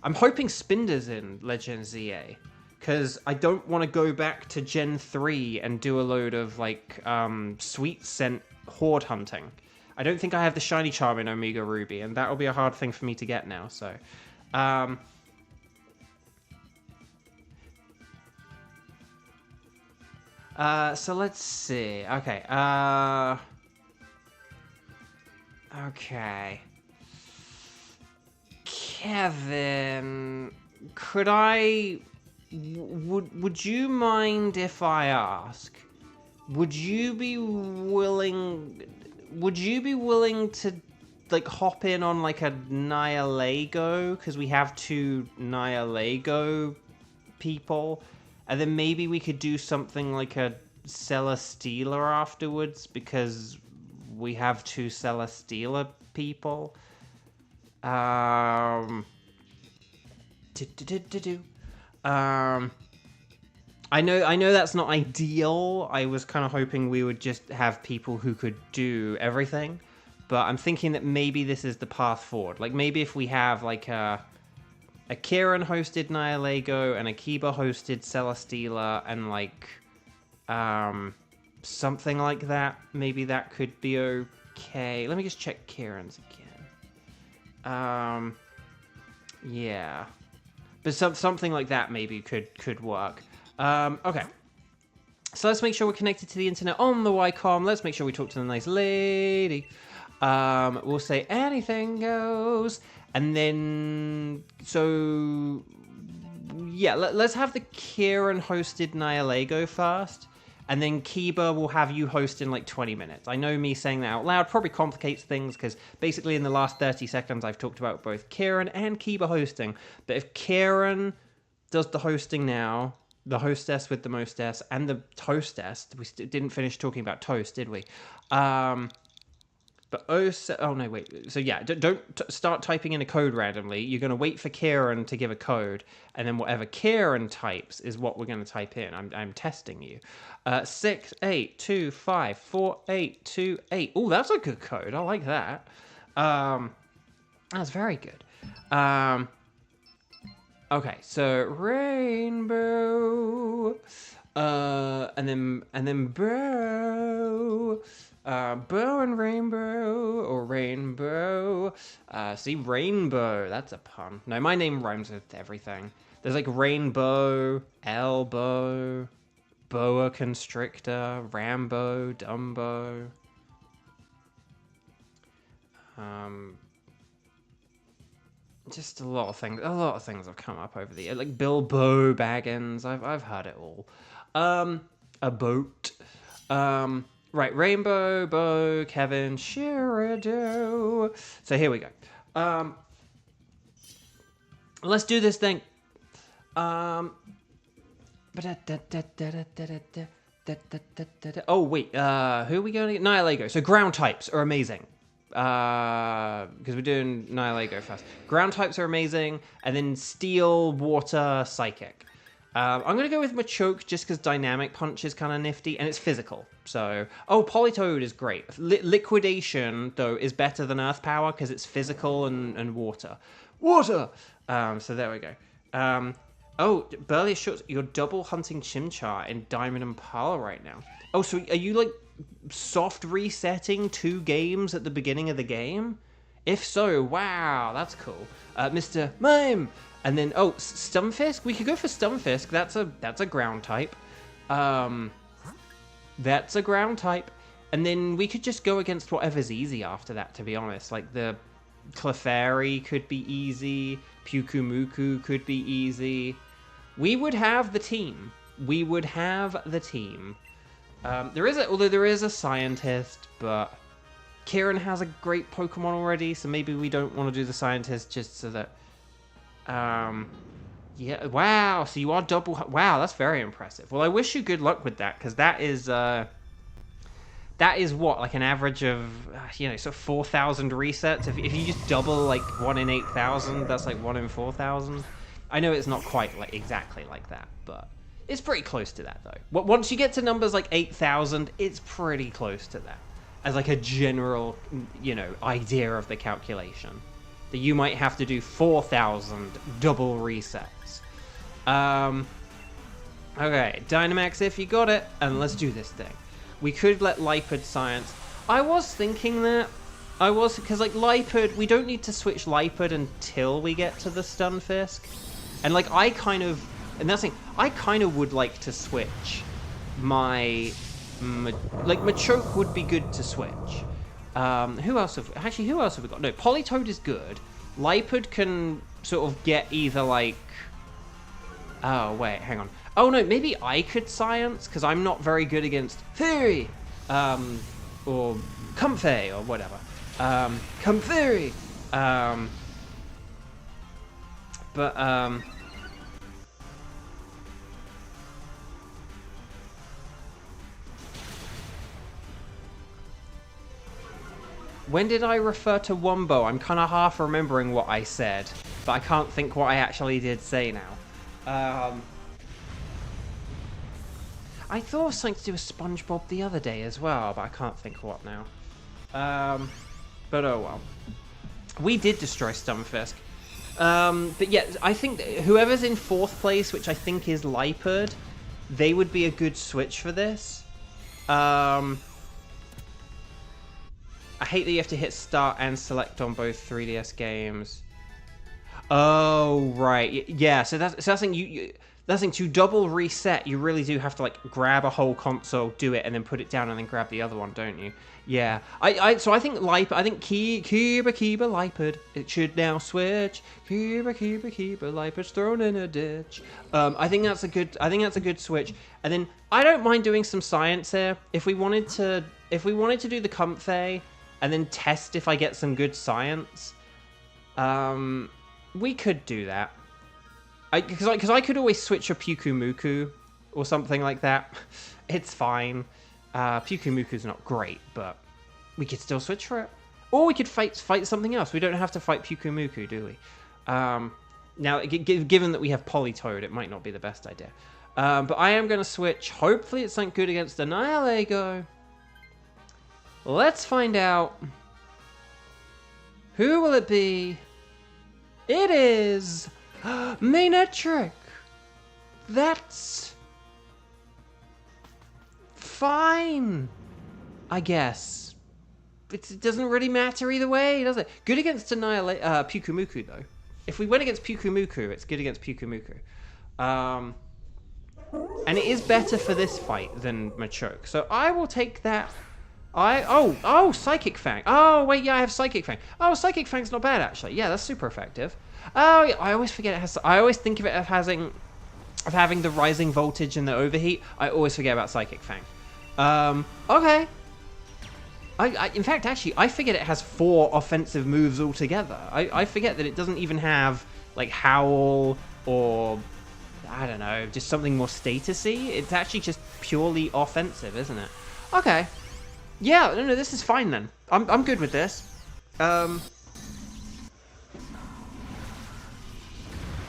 I'm hoping Spinder's in Legend ZA. Because I don't want to go back to Gen 3 and do a load of, like, sweet scent horde hunting. I don't think I have the shiny charm in Omega Ruby, and that'll be a hard thing for me to get now, so... So let's see. Okay, okay. Kevin, could I... Would you mind if I ask? Would you be willing to like hop in on like a Nihilego? Because we have 2 Nihilego people, and then maybe we could do something like a Celesteela afterwards because we have 2 Celesteela people. I know that's not ideal. I was kind of hoping we would just have people who could do everything, but I'm thinking that maybe this is the path forward. Like maybe if we have like a Kieran hosted Nihilego and a Kiba hosted Celesteela and like something like that, maybe that could be okay. Let me just check Kieran's again. Yeah. But something like that maybe could work. Okay. So let's make sure we're connected to the internet on the Ycom. Let's make sure we talk to the nice lady. We'll say anything goes. And then, so, yeah, let's have the Kieran hosted Nihilego first. And then Kiba will have you host in like 20 minutes. I know me saying that out loud probably complicates things because basically in the last 30 seconds I've talked about both Kieran and Kiba hosting. But if Kieran does the hosting now, the hostess with the mostess and the toastess, we didn't finish talking about toast, did we? But oh no, wait. So yeah, don't start typing in a code randomly. You're going to wait for Kieran to give a code, and then whatever Kieran types is what we're going to type in. I'm testing you. 68254828. Oh, that's a good code. I like that. That's very good. Okay, so rainbow, and then bow. Bow and rainbow, or rainbow. See, rainbow, that's a pun. No, my name rhymes with everything. There's like rainbow, elbow, boa constrictor, Rambo, Dumbo. Just a lot of things have come up over the year. Like Bilbo Baggins, I've heard it all. A boat. Right, Rainbow, Bo, Kevin, Sheridan. So here we go. Let's do this thing. Oh wait, who are we going to get? Nihilego. So ground types are amazing. Because we're doing Nihilego first. Ground types are amazing, and then Steel, Water, Psychic. I'm going to go with Machoke just because Dynamic Punch is kind of nifty, and it's physical. So, Politoed is great. Liquidation, though, is better than Earth Power because it's physical and water. Water! So there we go. Burly Shorts, you're double hunting Chimchar in Diamond and Pearl right now. Oh, so are you, like, soft resetting 2 games at the beginning of the game? If so, wow, that's cool. Mr. Mime! And then, Stunfisk? We could go for Stunfisk. That's a ground type. That's a ground type. And then we could just go against whatever's easy after that, to be honest. Like, the Clefairy could be easy. Pukumuku could be easy. We would have the team. Although there is a scientist, but Kieran has a great Pokemon already, so maybe we don't want to do the scientist just so that... yeah, wow, so you are double... Wow, that's very impressive. Well, I wish you good luck with that, because that is what, like an average of, sort of 4,000 resets? If you just double, like, 1 in 8,000, that's like 1 in 4,000. I know it's not quite like exactly like that, but it's pretty close to that though. Once you get to numbers like 8,000, it's pretty close to that as like a general, you know, idea of the calculation. That you might have to do 4,000 double resets. Okay, Dynamax, if you got it, and let's do this thing. We could let Lipard Science. I was thinking that. Because like Lipard, we don't need to switch Lipard until we get to the Stunfisk. And like I kind of would like to switch my, like Machoke would be good to switch. Who else have we got? No, Politoed is good. Lipard can sort of get either like, oh wait, hang on. Oh no, maybe I could Science, because I'm not very good against Theory, or Comfey, or whatever. Comfey! When did I refer to Wombo? I'm kind of half remembering what I said, but I can't think what I actually did say now. I thought it was something to do with SpongeBob the other day as well, but I can't think what now. But oh well. We did destroy Stunfisk. But yeah, I think whoever's in 4th place, which I think is Lipard, they would be a good switch for this. I hate that you have to hit start and select on both 3DS games. Oh, right. Yeah, so that's something that's something to double reset. You really do have to like grab a whole console, do it, and then put it down and then grab the other one, don't you? Yeah. So I think Kiba Lipard. It should now switch. Kiba Lipard's thrown in a ditch. I think that's a good switch. And then I don't mind doing some Science here. If we wanted to do the Comfey and then test if I get some good Science, we could do that. Because I could always switch a Pyukumuku or something like that. It's fine. Pyukumuku's not great, but we could still switch for it. Or we could fight something else. We don't have to fight Pyukumuku, do we? Now, given that we have Politoed, it might not be the best idea. But I am going to switch. Hopefully it's something good against Annihilego. Let's find out. Who will it be? It is Manectric. That's fine, I guess. It doesn't really matter either way, does it? Good against Pyukumuku, though. If we went against Pyukumuku, it's good against Pyukumuku. And it is better for this fight than Machoke. So I will take that. Oh, Psychic Fang. Oh, wait, yeah, I have Psychic Fang. Oh, Psychic Fang's not bad, actually. Yeah, that's super effective. Oh, yeah, I always forget it has... I always think of it as having the rising voltage and the overheat. I always forget about Psychic Fang. Okay. In fact, actually, I forget it has 4 offensive moves altogether. I forget that it doesn't even have, like, Howl or... I don't know, just something more statusy. It's actually just purely offensive, isn't it? Okay. Yeah, no, this is fine then. I'm good with this.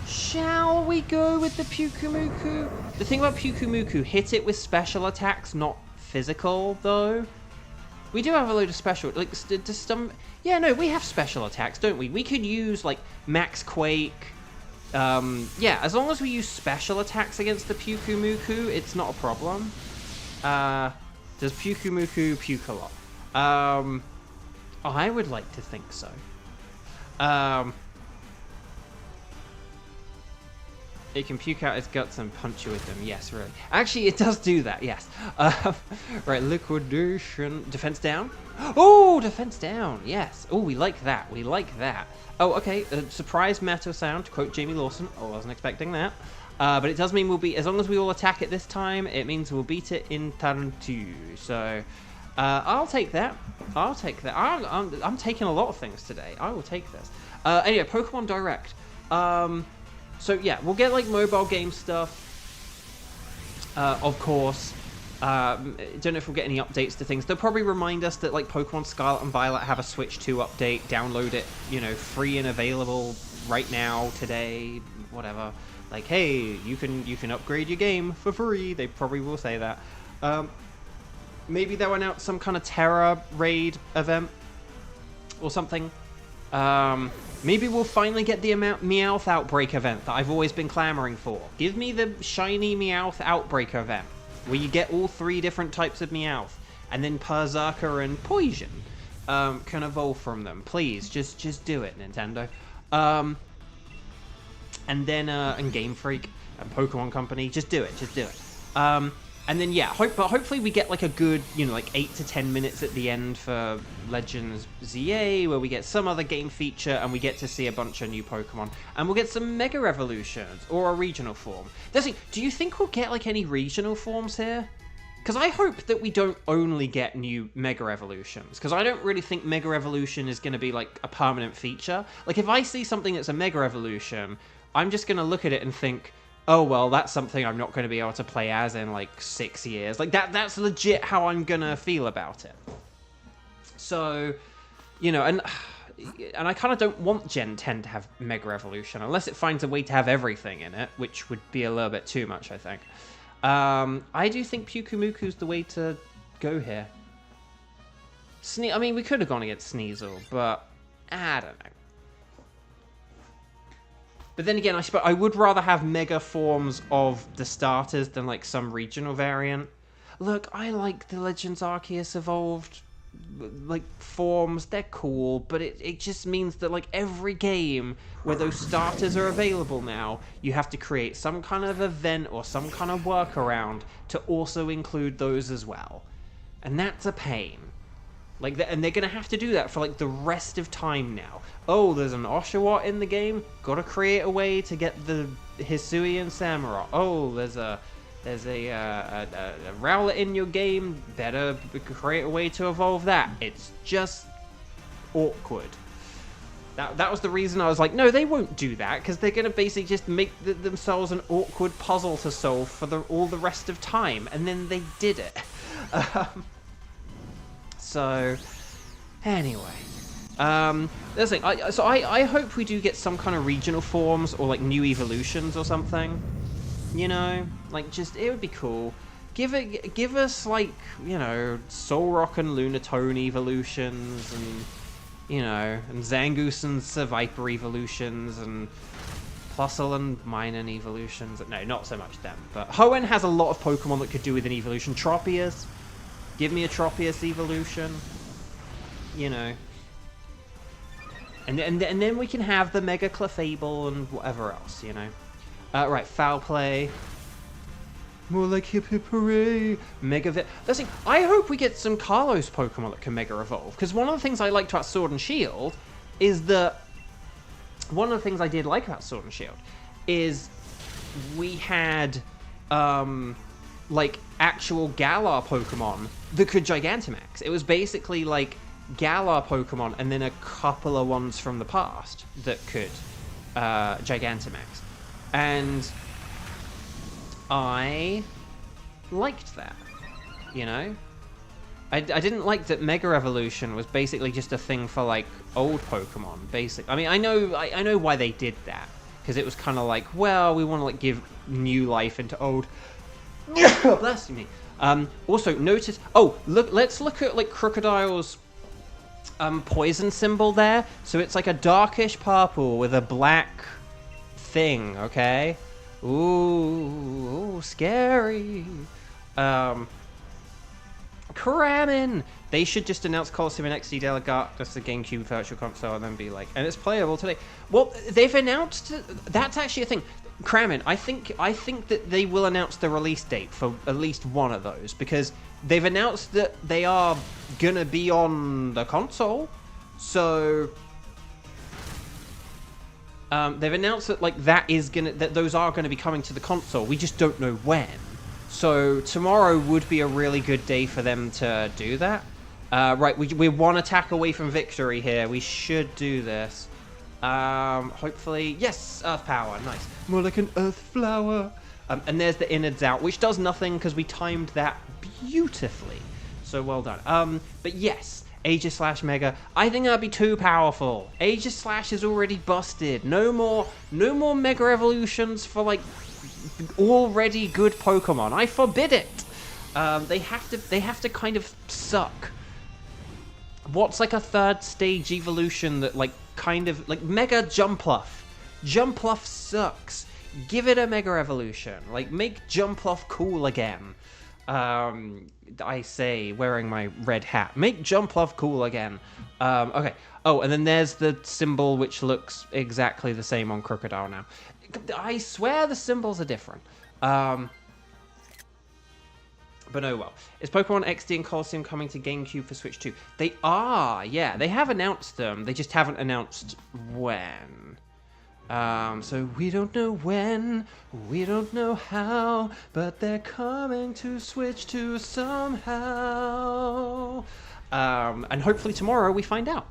Shall we go with the Pyukumuku? The thing about Pyukumuku, hit it with special attacks, not physical, though. We do have a load of special, like, yeah, no, we have special attacks, don't we? We could use, like, Max Quake. Yeah, as long as we use special attacks against the Pyukumuku, it's not a problem. Does Pyukumuku puke a lot? I would like to think so. It can puke out its guts and punch you with them. Yes, really. Actually, it does do that, yes. Right, liquidation. Defense down? Oh, defense down, yes. Oh, we like that. We like that. Oh, okay. Surprise metal sound, to quote Jamie Lawson. Oh, I wasn't expecting that. But it does mean we'll be, as long as we all attack it this time, it means we'll beat it in turn 2. So, I'll take that. I'll take that. I'm taking a lot of things today. I will take this. Anyway, Pokemon Direct. So yeah, we'll get like mobile game stuff. Of course. Don't know if we'll get any updates to things. They'll probably remind us that like Pokemon Scarlet and Violet have a Switch 2 update. Download it, you know, free and available right now, today, whatever. Like, hey, you can upgrade your game for free. They probably will say that. Maybe they'll announce some kind of Terra raid event or something. Maybe we'll finally get the Meowth Outbreak event that I've always been clamoring for. Give me the shiny Meowth Outbreak event, where you get all 3 different types of Meowth, and then Berserker and Poison can evolve from them. Please, just do it, Nintendo. And then, and Game Freak and Pokemon Company, just do it. And then, yeah, hopefully we get, like, a good, like, 8 to 10 minutes at the end for Legends ZA, where we get some other game feature, and we get to see a bunch of new Pokemon. And we'll get some Mega Evolutions, or a regional form. Do you think we'll get, like, any regional forms here? Because I hope that we don't only get new Mega Evolutions, because I don't really think Mega Evolution is going to be, like, a permanent feature. Like, if I see something that's a Mega Evolution, I'm just going to look at it and think, oh, well, that's something I'm not going to be able to play as in, like, 6 years. Like, that's legit how I'm going to feel about it. So, and I kind of don't want Gen 10 to have Mega Evolution, unless it finds a way to have everything in it, which would be a little bit too much, I think. I do think Pyukumuku's the way to go here. I mean, we could have gone against Sneasel, but I don't know. But then again, I would rather have mega forms of the starters than, like, some regional variant. Look, I like the Legends Arceus evolved, like, forms. They're cool, but it just means that, like, every game where those starters are available now, you have to create some kind of event or some kind of workaround to also include those as well. And that's a pain. Like, and they're going to have to do that for, like, the rest of time now. Oh, there's an Oshawott in the game? Gotta create a way to get the Hisui and Samurott. Oh, there's a Rowlet in your game? Better create a way to evolve that. It's just awkward. That was the reason I was like, no, they won't do that, because they're going to basically just make themselves an awkward puzzle to solve for all the rest of time. And then they did it. So, anyway, there's like, I hope we do get some kind of regional forms or, like, new evolutions or something. Like, just, it would be cool. Give us, like, Solrock and Lunatone evolutions, and and Zangoose and Seviper evolutions, and Plusle and Minun evolutions. No, not so much them, but Hoenn has a lot of Pokemon that could do with an evolution. Tropius. Give me a Tropius evolution, and then we can have the Mega Clefable and whatever else, Right, Foul Play. More like Hip Hip Hooray. Mega Listen, I hope we get some Kalos Pokemon that can Mega Evolve, because one of the things I liked about Sword and Shield is that we had, like, actual Galar Pokemon that could Gigantamax. It was basically like Galar Pokemon and then a couple of ones from the past that could Gigantamax. And I liked that, I didn't like that Mega Evolution was basically just a thing for, like, old Pokemon, I mean, I know why they did that, because it was kind of like, well, we want to, like, give new life into old. Bless me. Also, notice. Oh, look. Let's look at, like, Crocodile's poison symbol there. So it's like a darkish purple with a black thing. Okay. Ooh, scary. Kramen. They should just announce Colosseum and XD Delegate. That's the GameCube Virtual Console, and then be like, and it's playable today. Well, they've announced. That's actually a thing. Kramen, I think that they will announce the release date for at least one of those, because they've announced that they are gonna be on the console. So they've announced that, like, that those are gonna be coming to the console. We just don't know when. So tomorrow would be a really good day for them to do that. Right, we're one attack away from victory here. We should do this. Hopefully, yes, Earth Power, nice. More like an Earth Flower. And there's the innards out, which does nothing because we timed that beautifully. So well done. But yes, Aegis / Mega. I think that'd be too powerful. Aegis / is already busted. No more Mega Evolutions for like already good Pokemon. I forbid it. They have to kind of suck. What's like a 3rd stage evolution that like kind of like Mega Jumpluff? Jumpluff sucks. Give it a Mega Evolution. Like make Jumpluff cool again. I say, wearing my red hat. Make Jumpluff cool again. Okay. Oh, and then there's the symbol which looks exactly the same on Crocodile now. I swear the symbols are different. But oh well. Is Pokemon XD and Colosseum coming to GameCube for Switch 2? They are, yeah. They have announced them. They just haven't announced when. So we don't know when, we don't know how, but they're coming to Switch 2 somehow. And hopefully tomorrow we find out.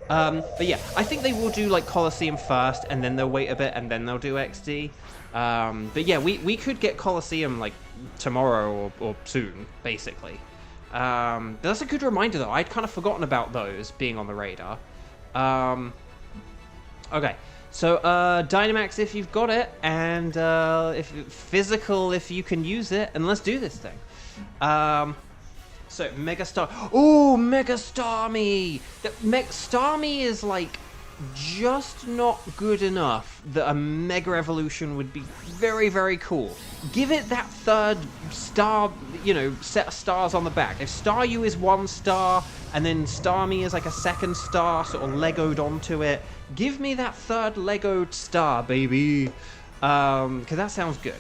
But yeah, I think they will do like Colosseum first, and then they'll wait a bit, and then they'll do XD. But yeah, we could get Colosseum like tomorrow or soon, basically. But that's a good reminder though. I'd kind of forgotten about those being on the radar. Okay. So, Dynamax if you've got it, and if physical if you can use it, and let's do this thing. So, Mega Star... Oh, Mega Starmie! Starmie is, like, just not good enough that a Mega Evolution would be very, very cool. Give it that 3rd star, you know, set of stars on the back. If Staryu is 1 star, and then Starmie is like a 2nd star sort of Legoed onto it, give me that 3rd Legoed star, baby. Because that sounds good.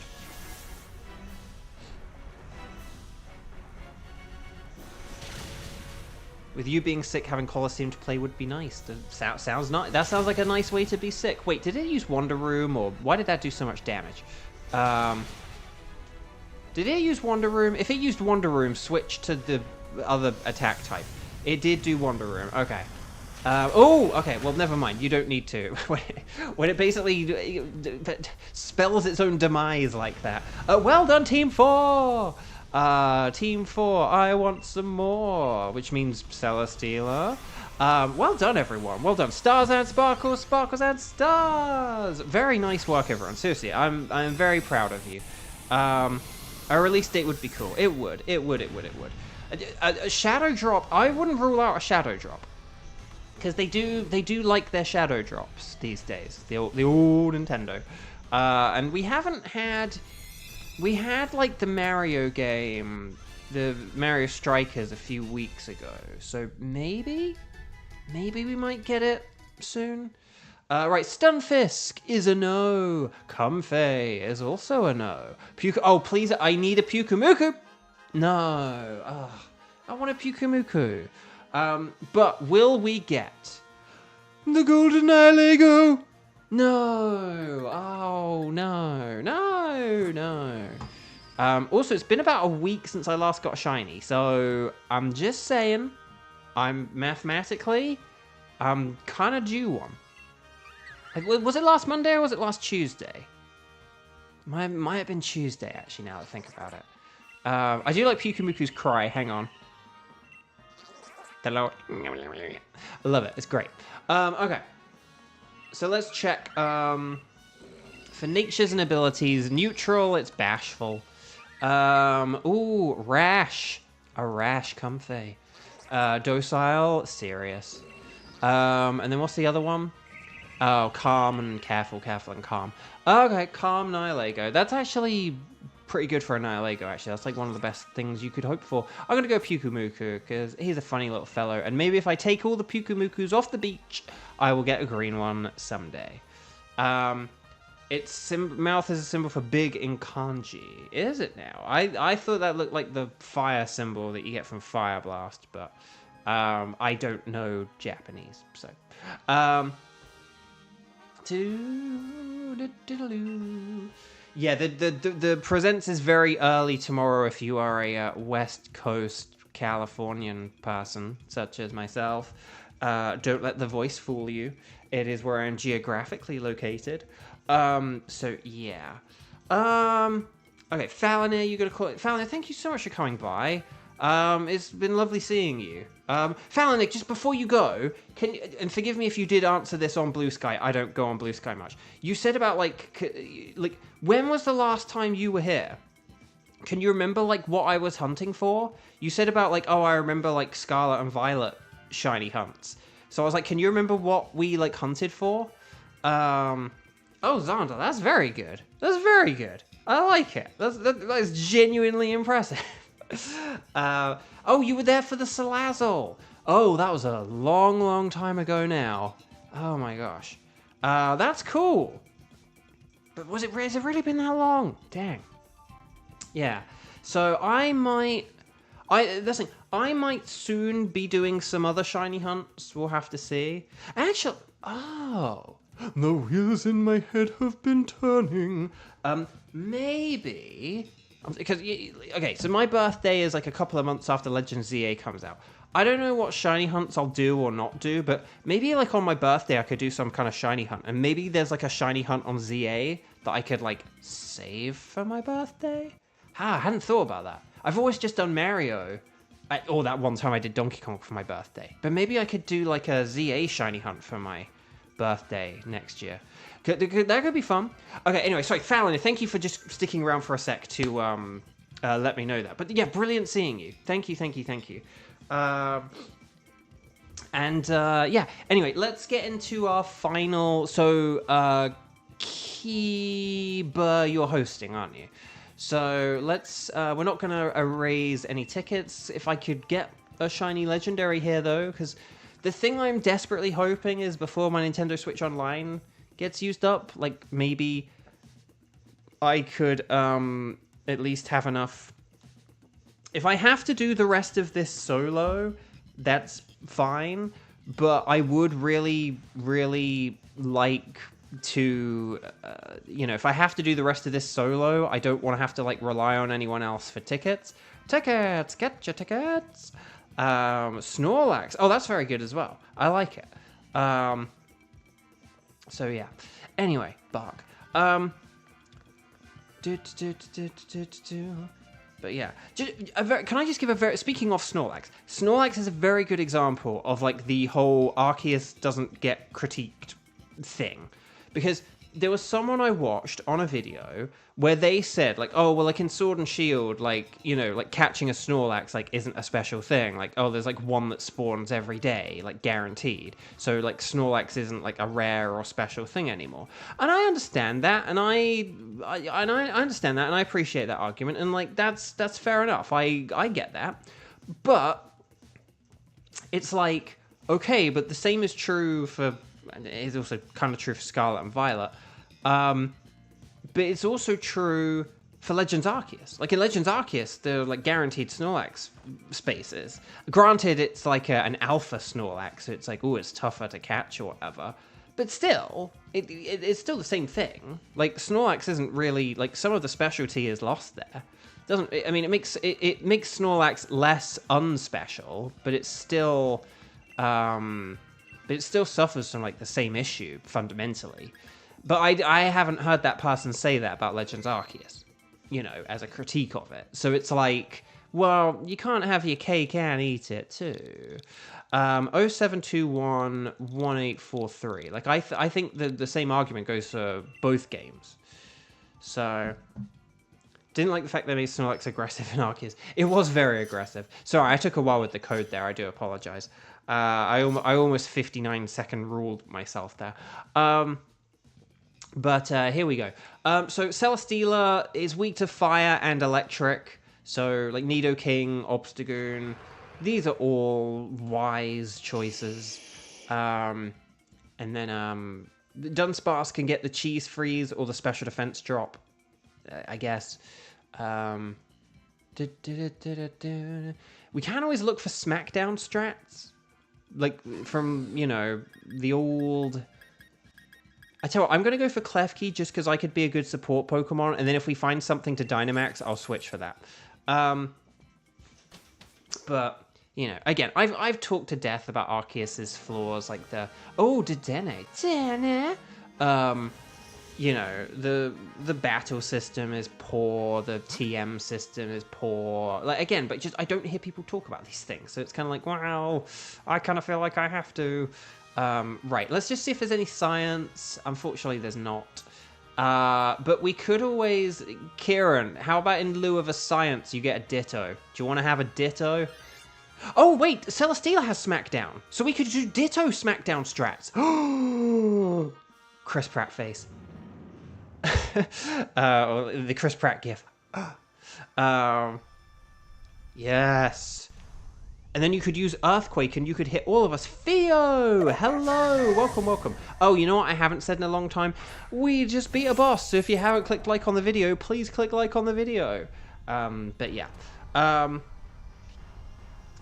With you being sick, having Colosseum to play would be nice. That sounds nice. That sounds like a nice way to be sick. Wait, did it use Wonder Room, or why did that do so much damage? Did it use Wonder Room? If it used Wonder Room, switch to the other attack type. It did do Wonder Room. Okay. Oh, okay. Well, never mind. You don't need to. When it basically spells its own demise like that. Well done, Team 4! Team 4, I want some more, which means Celesteela. Well done, everyone. Well done. Stars and sparkles, sparkles and stars. Very nice work, everyone. Seriously, I'm very proud of you. A release date would be cool. It would. A shadow drop. I wouldn't rule out a shadow drop, because they do like their shadow drops these days. The old Nintendo. And we haven't had. We had, like, the Mario game, the Mario Strikers, a few weeks ago. So maybe we might get it soon. Right, Stunfisk is a no. Comfey is also a no. Oh, please, I need a Pyukumuku. No. I want a Pyukumuku. But will we get the Golden Lego? No. Oh, no. Also, it's been about a week since I last got a shiny, so I'm just saying, I'm kind of due one. Was it last Monday or was it last Tuesday? Might have been Tuesday, actually, now that I think about it. I do like Pyukumuku's cry. Hang on. Hello. I love it. It's great. Okay. So let's check. For natures and abilities, neutral, it's bashful. Ooh, rash. A rash, Comfey. Docile, serious. And then what's the other one? Oh, calm and careful and calm. Okay, calm Nihilego. That's actually pretty good for a Nihilego, actually. That's like one of the best things you could hope for. I'm going to go Pyukumuku, because he's a funny little fellow. And maybe if I take all the Pyukumukus off the beach, I will get a green one someday. Its mouth is a symbol for big in kanji. Is it now? I thought that looked like the fire symbol that you get from Fire Blast, but I don't know Japanese, so... Yeah, the presents is very early tomorrow if you are a West Coast Californian person, such as myself. Don't let the voice fool you. It is where I'm geographically located. So yeah. Okay, Falconer, you gotta call it. Falconer, thank you so much for coming by. It's been lovely seeing you. Falanic, just before you go, and forgive me if you did answer this on Bluesky. I don't go on Bluesky much. You said about like when was the last time you were here? Can you remember like what I was hunting for? You said about like, oh, I remember like Scarlet and Violet shiny hunts. So I was like, can you remember what we like hunted for? Oh, Xander, that's very good. That's very good. I like it. That's genuinely impressive. Oh, you were there for the Salazzle. Oh, that was a long, long time ago now. Oh my gosh. That's cool. But has it really been that long? Dang. Yeah. So I might soon be doing some other shiny hunts. We'll have to see. Actually, oh. The wheels in my head have been turning. Maybe... Because, okay, so my birthday is like a couple of months after Legends ZA comes out. I don't know what shiny hunts I'll do or not do, but maybe like on my birthday I could do some kind of shiny hunt. And maybe there's like a shiny hunt on ZA that I could like save for my birthday? I hadn't thought about that. I've always just done Mario. Or that one time I did Donkey Kong for my birthday. But maybe I could do like a ZA shiny hunt for my birthday next year. That could be fun. Okay, anyway, sorry, Fallon, thank you for just sticking around for a sec to let me know that. But yeah, brilliant seeing you. Thank you. Yeah, anyway, let's get into our final... So, Kiba, you're hosting, aren't you? So, let's... we're not going to erase any tickets. If I could get a shiny legendary here, though, because the thing I'm desperately hoping is before my Nintendo Switch Online gets used up, like, maybe I could at least have enough... If I have to do the rest of this solo, that's fine, but I would really, really like to, if I have to do the rest of this solo, I don't want to have to, like, rely on anyone else for tickets. Tickets! Get your tickets! Snorlax. Oh, that's very good as well. I like it. So, yeah. Anyway, Bark. But yeah. Can I just give a very... Speaking of Snorlax. Snorlax is a very good example of, like, the whole Arceus doesn't get critiqued thing. Because there was someone I watched on a video where they said, like, oh, well, like, in Sword and Shield, like, like, catching a Snorlax, like, isn't a special thing. Like, oh, there's, like, one that spawns every day, like, guaranteed. So, like, Snorlax isn't, like, a rare or special thing anymore. And I understand that, and I understand that, and I appreciate that argument, and, like, that's fair enough. I get that. But it's like, okay, but the same is true for... And it is also kind of true for Scarlet and Violet. But it's also true for Legends Arceus. Like, in Legends Arceus, they're, like, guaranteed Snorlax spaces. Granted, it's, like, an alpha Snorlax, so it's like, oh, it's tougher to catch or whatever. But still, it's still the same thing. Like, Snorlax isn't really... Like, some of the specialty is lost there. I mean, it makes Snorlax less unspecial, but it's still... But it still suffers from, like, the same issue, fundamentally. But I haven't heard that person say that about Legends Arceus, as a critique of it. So it's like, well, you can't have your cake and eat it, too. 07211843. Like, I think the same argument goes for both games. So... Didn't like the fact they made Snorlax aggressive in Arceus. It was very aggressive. Sorry, I took a while with the code there. I do apologize. I almost 59-second ruled myself there. But here we go. So Celesteela is weak to fire and electric. So, like, Nidoking, Obstagoon, these are all wise choices. And then Dunsparce can get the Cheese Freeze or the Special Defense drop, I guess. We can always look for Smackdown strats. Like, from, the old... I tell you what, I'm going to go for Klefki just because I could be a good support Pokemon, and then if we find something to Dynamax, I'll switch for that. But, again, I've talked to death about Arceus's flaws, like the... Oh, Dedenne. you know, the battle system is poor, the TM system is poor. Like, again, but just I don't hear people talk about these things, so it's kind of like, wow, I kind of feel like I have to. Right, let's just see if there's any science. Unfortunately, there's not. But we could always... Kieran, how about in lieu of a science, you get a ditto? Do you want to have a ditto? Oh, wait, Celesteela has Smackdown. So we could do ditto Smackdown strats. Chris Pratt face. The Chris Pratt gif. Yes. And then you could use Earthquake and you could hit all of us. Theo! Hello! Welcome, welcome. Oh, you know what I haven't said in a long time? We just beat a boss, so if you haven't clicked like on the video, please click like on the video. But yeah.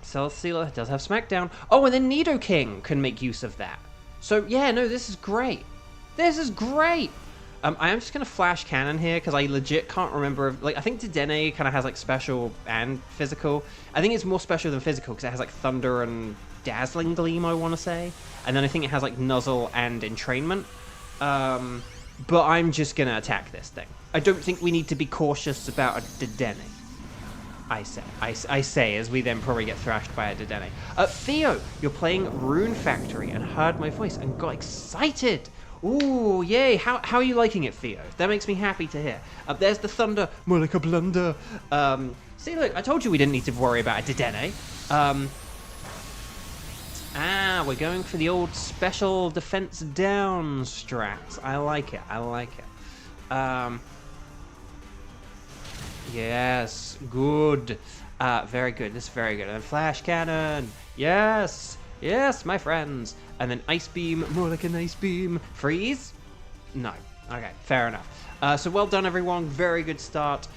Celesteela does have Smackdown. Oh, and then Nidoking can make use of that. So, yeah, no, this is great. This is great! I am just going to flash cannon here, because I legit can't remember if, like, I think Dedenne kind of has, like, special and physical. I think it's more special than physical, because it has, like, Thunder and Dazzling Gleam, I want to say. And then I think it has, like, Nuzzle and Entrainment. But I'm just going to attack this thing. I don't think we need to be cautious about a Dedenne. I say, as we then probably get thrashed by a Dedenne. Theo, you're playing Rune Factory and heard my voice and got excited. Ooh, yay. How are you liking it, Theo? That makes me happy to hear. There's the Thunder. More like a blunder. See, look, I told you we didn't need to worry about a Dedenne. We're going for the old special defense down strats. I like it. I like it. Yes, good. Very good. This is very good. And then Flash Cannon. Yes. Yes, my friends. And then Ice Beam. More like an Ice Beam. Freeze? No. Okay, fair enough. So well done, everyone. Very good start.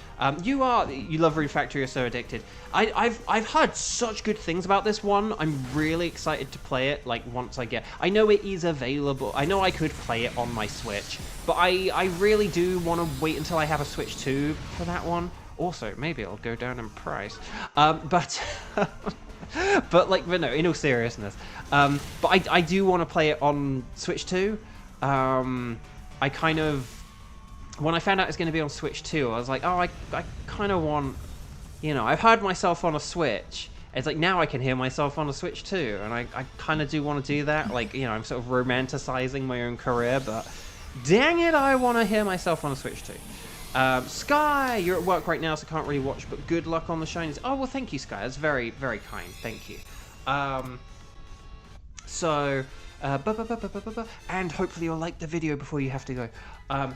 You love Rune Factory. You're so addicted. I've heard such good things about this one. I'm really excited to play it. Like once I get, I know it is available. I know I could play it on my Switch, but I really do want to wait until I have a Switch 2 for that one. Also, maybe it'll go down in price. But no, in all seriousness. But I do want to play it on Switch 2. I kind of, when I found out it's going to be on Switch 2, I was like, oh, I kind of want, you know, I've heard myself on a Switch. It's like, now I can hear myself on a Switch 2. And I kind of do want to do that. Like, you know, I'm sort of romanticizing my own career, but dang it, I want to hear myself on a Switch 2. Sky, you're at work right now, so can't really watch, but good luck on the shinies. Oh, well, thank you, Sky. That's very, very kind. Thank you. And hopefully you'll like the video before you have to go. But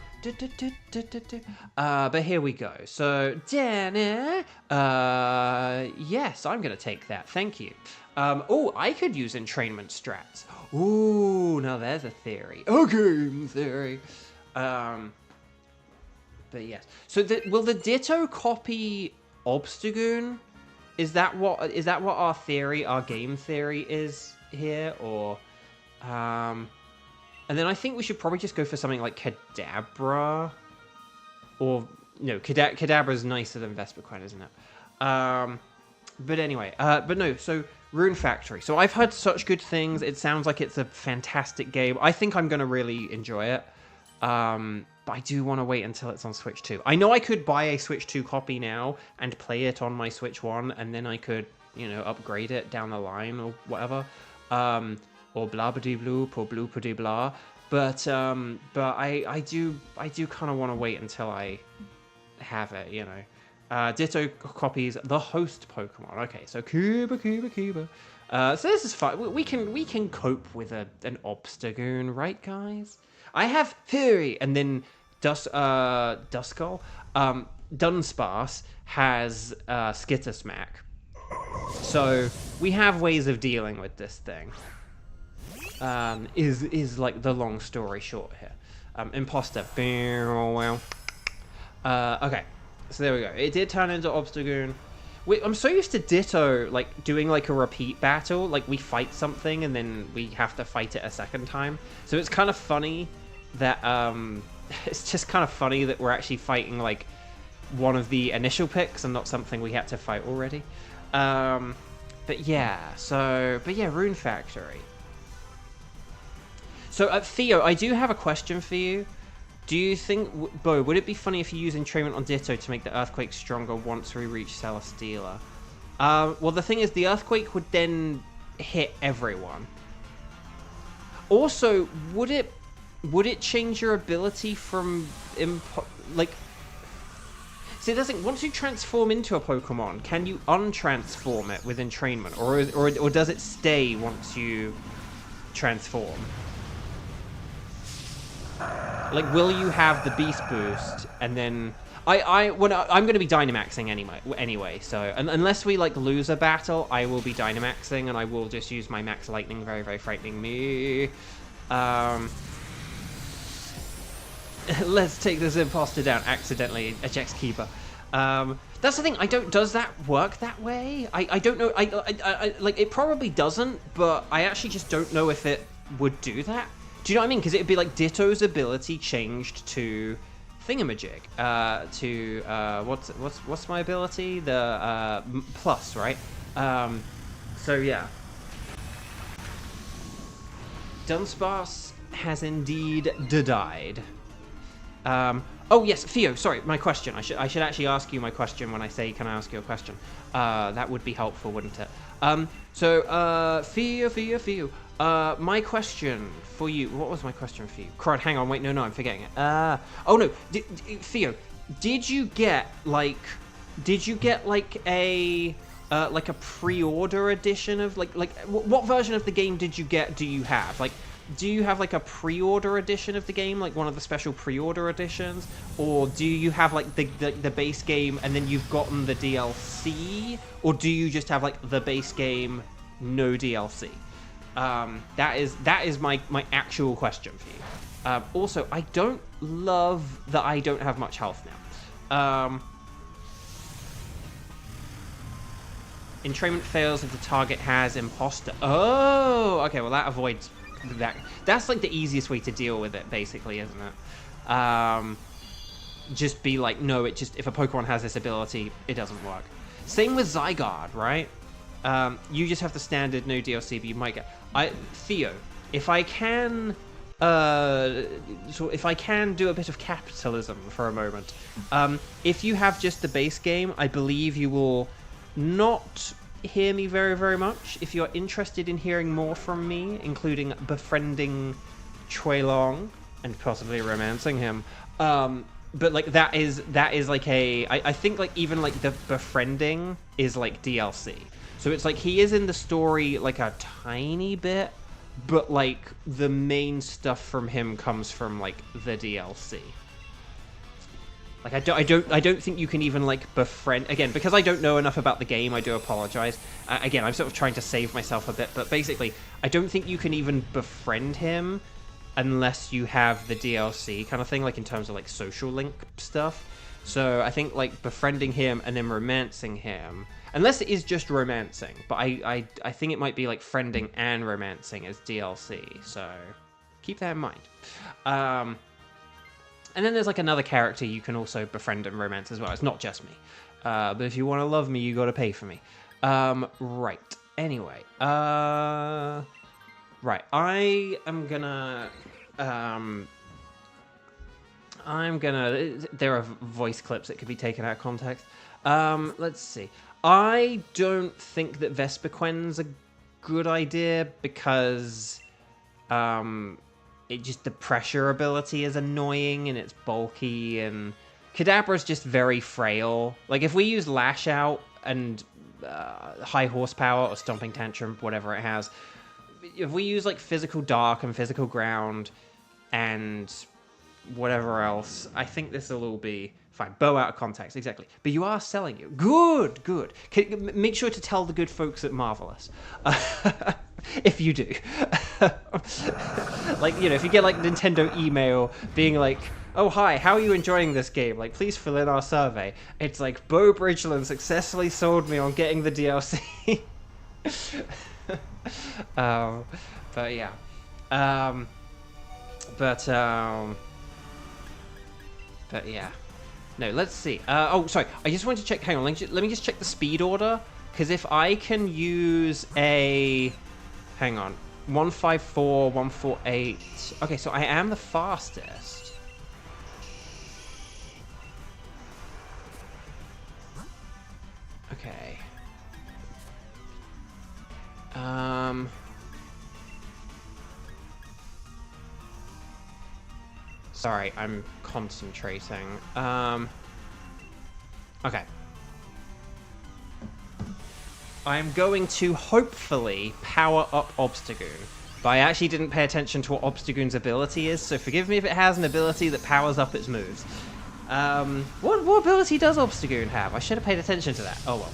here we go. So, Danny, yes, I'm going to take that. Thank you. Oh, I could use entrainment strats. Ooh, now there's a theory. A game theory. But yes. So will the Ditto copy Obstagoon? Is that what our theory, our game theory is here? Or and then I think we should probably just go for something like Kadabra. Or no, Kadabra's nicer than Vespiquen, isn't it? But anyway, but no, so Rune Factory. So I've heard such good things. It sounds like it's a fantastic game. I think I'm gonna really enjoy it. But I do want to wait until it's on Switch 2. I know I could buy a Switch 2 copy now and play it on my Switch 1, and then I could, you know, upgrade it down the line or whatever. Or blah blah bloop or bloopity blah. But I do kind of want to wait until I have it, you know. Ditto copies the host Pokemon. Okay, so Cuba. So this is fun. We can cope with an Obstagoon, right, guys? I have Fury, and then Duskull. Dunsparce has Skittersmack. So we have ways of dealing with this thing. Is like the long story short here. Imposter. Okay, so there we go. It did turn into Obstagoon. I'm so used to Ditto, like, doing, like, a repeat battle. Like, we fight something, and then we have to fight it a second time. So it's kind of funny that, it's just kind of funny that we're actually fighting, like, one of the initial picks and not something we had to fight already. But yeah, Rune Factory. So, Theo, I do have a question for you. Do you think, Bo, would it be funny if you use entrainment on Ditto to make the Earthquake stronger once we reach Celesteela? Well, the thing is, the Earthquake would then hit everyone. Also, would it change your ability from like? See, the thing, once you transform into a Pokemon, can you untransform it with entrainment, or does it stay once you transform? Like, will you have the Beast Boost, and then I'm going to be Dynamaxing anyway. So unless we like lose a battle, I will be Dynamaxing, and I will just use my Max Lightning. Very, very frightening me. Let's take this imposter down. Accidentally ejects Keeper. That's the thing. Does that work that way? I don't know. I like, it probably doesn't, but I actually just don't know if it would do that. Do you know what I mean? Because it'd be like Ditto's ability changed to Thingamajig. What's my ability? The plus, right? So yeah. Dunsparce has indeed died. Oh yes, Theo. Sorry, my question. I should actually ask you my question when I say, "Can I ask you a question?" That would be helpful, wouldn't it? So Theo. My question for you. What was my question for you? Crud, hang on. Wait, no, I'm forgetting it. Oh no, Theo. Did you get like a pre-order edition of what version of the game did you get? Do you have do you have like a pre-order edition of the game, like one of the special pre-order editions, or do you have like the base game and then you've gotten the DLC, or do you just have like the base game, no DLC? That is my actual question for you. Also, I don't love that I don't have much health now. Entrainment fails if the target has imposter. Oh, okay. Well, that avoids that. That's like the easiest way to deal with it, basically, isn't it? Just be like, no, if a Pokemon has this ability, it doesn't work. Same with Zygarde, right? You just have the standard no DLC, but you might get. Theo, if I can, if I can do a bit of capitalism for a moment, if you have just the base game, I believe you will not hear me very, very much. If you're interested in hearing more from me, including befriending Chuelong and possibly romancing him, but like that is like I think like even like the befriending is like DLC. So it's like he is in the story like a tiny bit, but like the main stuff from him comes from like the DLC. Like I don't think you can even like befriend, again, because I don't know enough about the game. I do apologize. Again, I'm sort of trying to save myself a bit, but basically I don't think you can even befriend him unless you have the DLC kind of thing, like in terms of like social link stuff. So I think like befriending him and then romancing him, unless it is just romancing, but I think it might be like friending and romancing as DLC. So keep that in mind. And then there's like another character you can also befriend and romance as well. It's not just me. But if you want to love me, you got to pay for me. Right. Anyway. Right. I am gonna... There are voice clips that could be taken out of context. Let's see. I don't think that Vespiquen's a good idea because... the pressure ability is annoying and it's bulky, and Kadabra's just very frail. Like if we use Lash Out and High Horsepower or Stomping Tantrum, whatever it has, if we use like Physical Dark and Physical Ground and whatever else, I think this will all be fine. Bow out of context, exactly. But you are selling it. Good. Make sure to tell the good folks at Marvelous. If you do. Like, if you get like Nintendo email being like, oh hi, how are you enjoying this game? Like, please fill in our survey. It's like, Bo Bridgeland successfully sold me on getting the DLC. But yeah. But yeah. No, let's see. Oh, sorry. I just wanted to check. Hang on. Let me just check the speed order. Because if I can use a... Hang on. 154, 148. Okay, so I am the fastest. Okay. Sorry, I'm concentrating. Okay. I'm going to hopefully power up Obstagoon. But I actually didn't pay attention to what Obstagoon's ability is, so forgive me if it has an ability that powers up its moves. What ability does Obstagoon have? I should have paid attention to that. Oh well.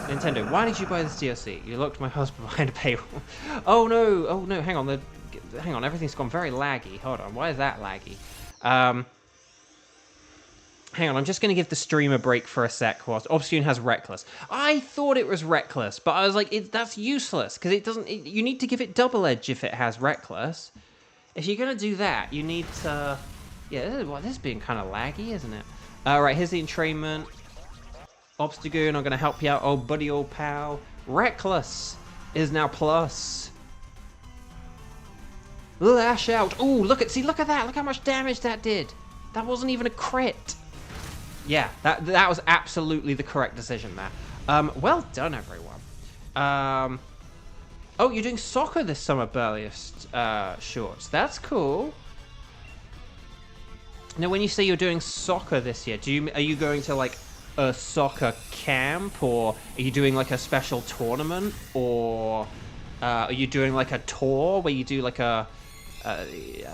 Nintendo, why did you buy this DLC? You locked my husband behind a paywall. Oh no, hang on, everything's gone very laggy. Hold on, why is that laggy? Hang on, I'm just going to give the stream a break for a sec whilst Obstagoon has Reckless. I thought it was Reckless, but I was like, that's useless, because it doesn't... you need to give it Double Edge if it has Reckless. If you're going to do that, you need to... Yeah, this is being kind of laggy, isn't it? Right, here's the entrainment. Obstagoon, I'm going to help you out, old buddy, old pal. Reckless is now plus. Lash out. Ooh, look at that. Look how much damage that did. That wasn't even a crit. Yeah, that was absolutely the correct decision there. Well done, everyone. Oh, you're doing soccer this summer, Burliest Shorts. That's cool. Now, when you say you're doing soccer this year, are you going to like a soccer camp, or are you doing like a special tournament, or are you doing like a tour where you do like a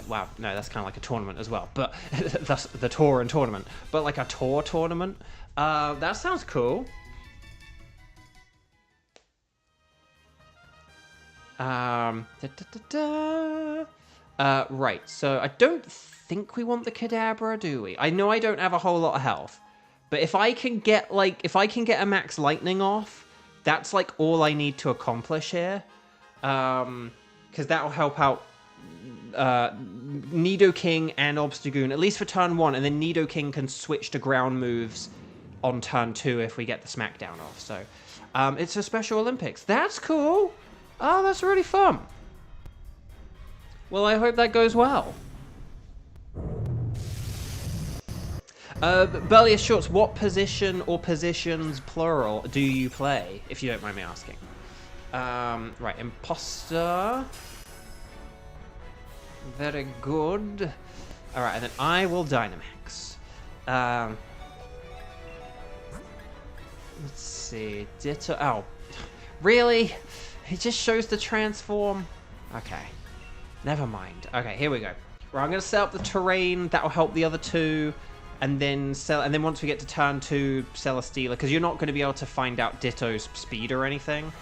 wow, no, that's kind of like a tournament as well, but that's the tour and tournament, but like a tour tournament. That sounds cool. Right, so I don't think we want the Kadabra, do we? I know I don't have a whole lot of health, but if I can get a max lightning off, that's like all I need to accomplish here. Because that'll help out Nidoking and Obstagoon, at least for turn 1, and then Nidoking can switch to ground moves on turn 2 if we get the Smackdown off. So it's a Special Olympics. That's cool. Oh, that's really fun. Well, I hope that goes well. Burliest Shorts, what position or positions, plural, do you play, if you don't mind me asking? Right, Imposter. Very good. Alright, and then I will Dynamax. Let's see. Ditto. Oh. Really? It just shows the transform? Okay. Never mind. Okay, here we go. Right, I'm going to set up the terrain. That'll help the other two. And then once we get to turn 2, Celesteela, because you're not going to be able to find out Ditto's speed or anything.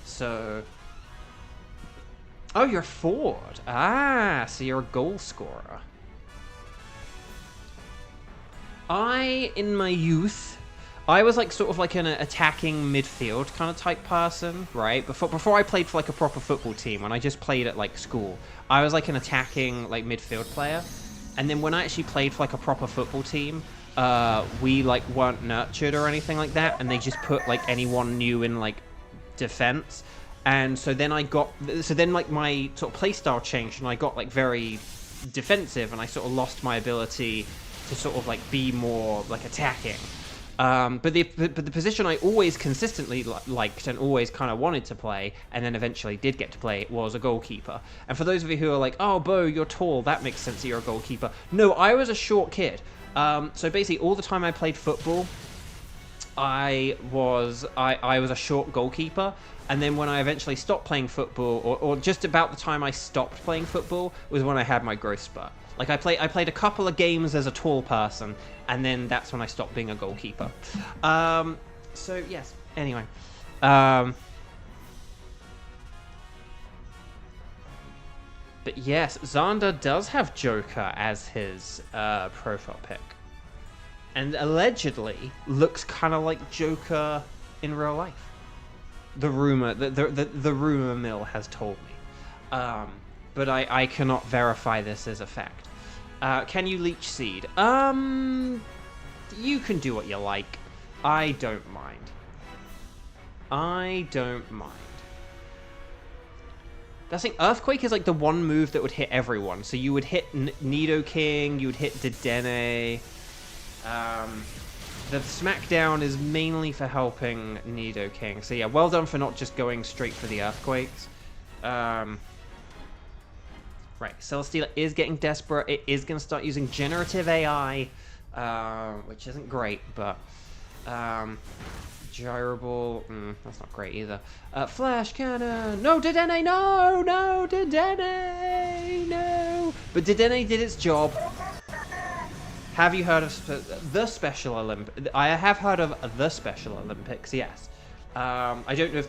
So... Oh, you're a forward. Ah, so you're a goal scorer. In my youth, I was like sort of like an attacking midfield kind of type person, right? Before I played for like a proper football team, when I just played at like school, I was like an attacking like midfield player. And then when I actually played for like a proper football team, we like weren't nurtured or anything like that, and they just put like anyone new in like defense. And so then like my sort of playstyle changed, and I got like very defensive, and I sort of lost my ability to sort of like be more like attacking. But the position I always consistently liked and always kind of wanted to play, and then eventually did get to play, was a goalkeeper. And for those of you who are like, oh, Bo, you're tall, that makes sense that you're a goalkeeper. No, I was a short kid. So basically all the time I played football, I was a short goalkeeper. And then when I eventually stopped playing football, or just about the time I stopped playing football, was when I had my growth spurt. Like I played a couple of games as a tall person, and then that's when I stopped being a goalkeeper. So yes. Anyway. But yes, Xander does have Joker as his profile pic, and allegedly looks kind of like Joker in real life. The rumor rumor mill has told me, but I cannot verify this as a fact. Can you leech seed? You can do what you like. I don't mind. That's like Earthquake is like the one move that would hit everyone. So you would hit Nidoking, you would hit Dedenne. The Smackdown is mainly for helping Nidoking. So yeah, well done for not just going straight for the Earthquakes. Right, Celesteela is getting desperate. It is going to start using generative AI, which isn't great, but Gyro Ball, that's not great either. Flash Cannon! No, Dedenne! No! No, Dedenne! No! But Dedenne did its job. Have you heard of the Special Olympics? I have heard of the Special Olympics, yes. I don't know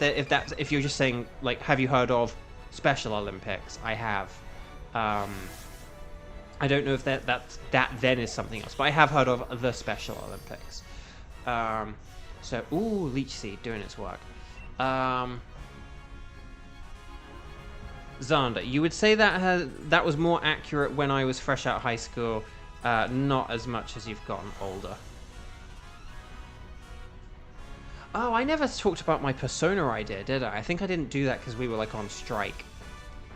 if you're just saying, like, have you heard of Special Olympics? I have. I don't know if that then is something else, but I have heard of the Special Olympics. So, ooh, Leech Seed doing its work. Xander, you would say that was more accurate when I was fresh out of high school, not as much as you've gotten older. Oh, I never talked about my Persona idea, did I? I think I didn't do that because we were, like, on strike.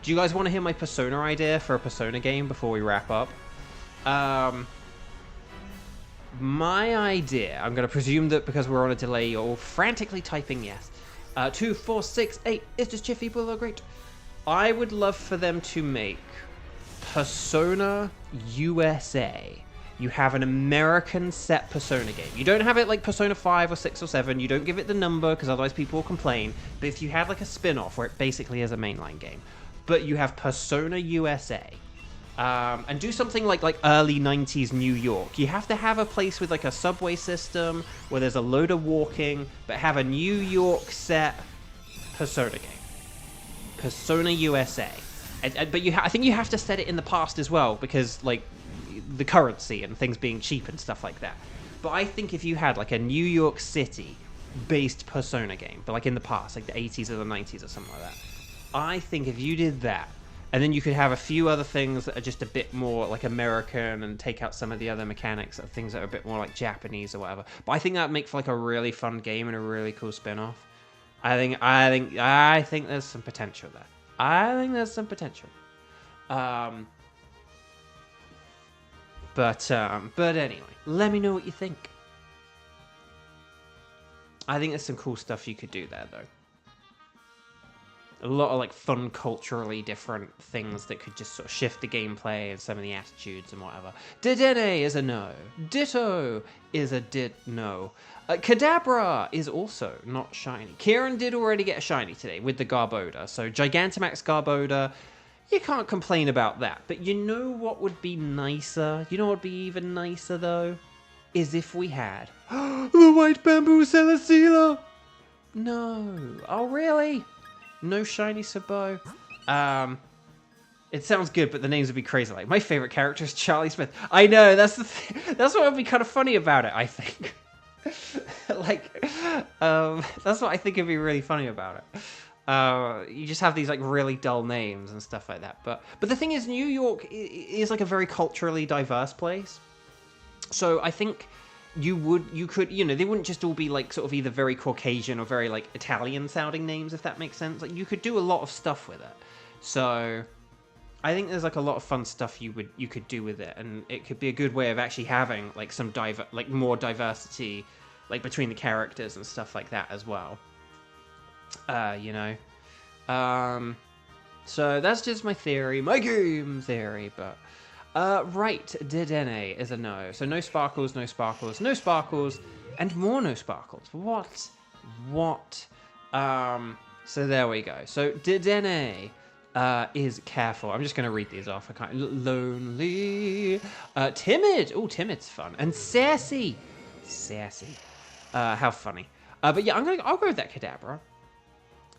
Do you guys want to hear my Persona idea for a Persona game before we wrap up? My idea, I'm going to presume that because we're on a delay, you're all frantically typing yes. 2, 4, 6, 8, is this Chiffy Bull great? I would love for them to make Persona USA. You have an American set Persona game. You don't have it like Persona 5 or 6 or 7. You don't give it the number because otherwise people will complain. But if you had like a spin-off where it basically is a mainline game, but you have Persona USA, and do something like early 90s New York. You have to have a place with like a subway system where there's a load of walking, but have a New York set Persona game. Persona USA. But I think you have to set it in the past as well, because like the currency and things being cheap and stuff like that. But I think if you had like a New York City based Persona game, but like in the past, like the 80s or the 90s or something like that, I think if you did that, and then you could have a few other things that are just a bit more like American and take out some of the other mechanics of things that are a bit more like Japanese or whatever. But I think that would make for like a really fun game and a really cool spin-off. I think there's some potential there. I think there's some potential. But anyway, let me know what you think. I think there's some cool stuff you could do there, though. A lot of like fun, culturally different things that could just sort of shift the gameplay and some of the attitudes and whatever. Dedenne is a no. Ditto is a no. Kadabra is also not shiny. Kieran did already get a shiny today with the Garbodor, so Gigantamax Garbodor, you can't complain about that. But you know what would be nicer? You know what would be even nicer, though? Is if we had the White Bamboo Celesteela! No. Oh, really? No shiny Sabo. It sounds good, but the names would be crazy. Like, my favorite character is Charlie Smith. I know, that's the thing. That's what would be kind of funny about it, I think. That's what I think would be really funny about it. You just have these like really dull names and stuff like that. But the thing is, New York is like a very culturally diverse place. So I think you could, you know, they wouldn't just all be like sort of either very Caucasian or very like Italian sounding names, if that makes sense. Like you could do a lot of stuff with it. So I think there's like a lot of fun stuff you could do with it, and it could be a good way of actually having like some more diversity, like between the characters and stuff like that as well. You know. So that's just my theory, my game theory, but right, Dedenne is a no. So no sparkles, no sparkles, no sparkles, and more no sparkles. What? So there we go. So Dedenne is careful. I'm just going to read these off. I can't. Lonely. Timid. Oh, timid's fun. And sassy. How funny. But yeah, I'll go with that Kadabra.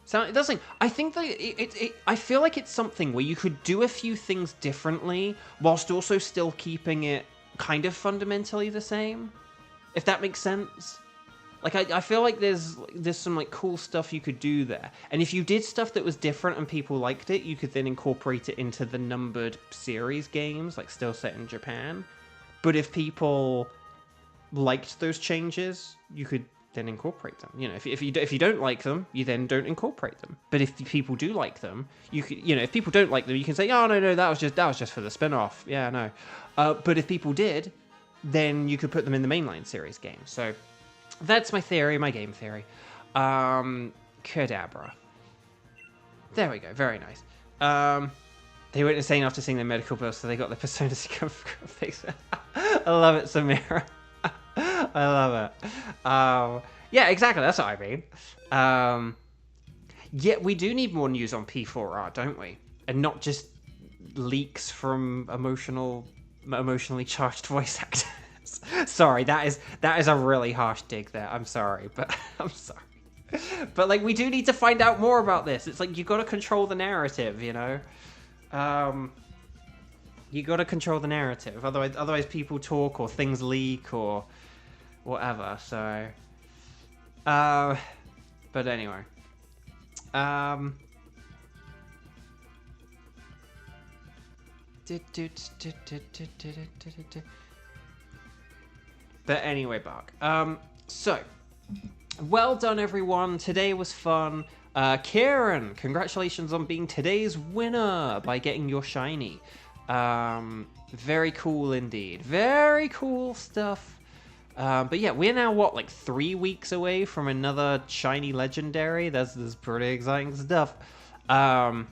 So it doesn't. I think that I feel like it's something where you could do a few things differently whilst also still keeping it kind of fundamentally the same. If that makes sense. Like I feel like there's some like cool stuff you could do there. And if you did stuff that was different and people liked it, you could then incorporate it into the numbered series games, like still set in Japan. But if people liked those changes, you could then incorporate them. You know, if you don't like them, you then don't incorporate them. But if people do like them, you could, you know, if people don't like them, you can say, oh no, that was just for the spin-off. Yeah, no. But if people did, then you could put them in the mainline series game. So that's my theory, my game theory. Kadabra. There we go, very nice. They went insane after seeing their medical bills, so they got their Persona fixed. I love it, Samira. I love it. Yeah, exactly, that's what I mean. Yeah, we do need more news on P4R, don't we? And not just leaks from emotionally charged voice actors. Sorry, that is a really harsh dig there. I'm sorry, but I'm sorry. But like, we do need to find out more about this. It's like, you got to control the narrative, you know. You got to control the narrative. Otherwise, people talk or things leak or whatever. So, but anyway, But anyway, Bark. So, well done, everyone. Today was fun. Kieran, congratulations on being today's winner by getting your shiny. Very cool indeed. Very cool stuff. But yeah, we're now, what, like 3 weeks away from another shiny legendary? That's pretty exciting stuff. Yeah.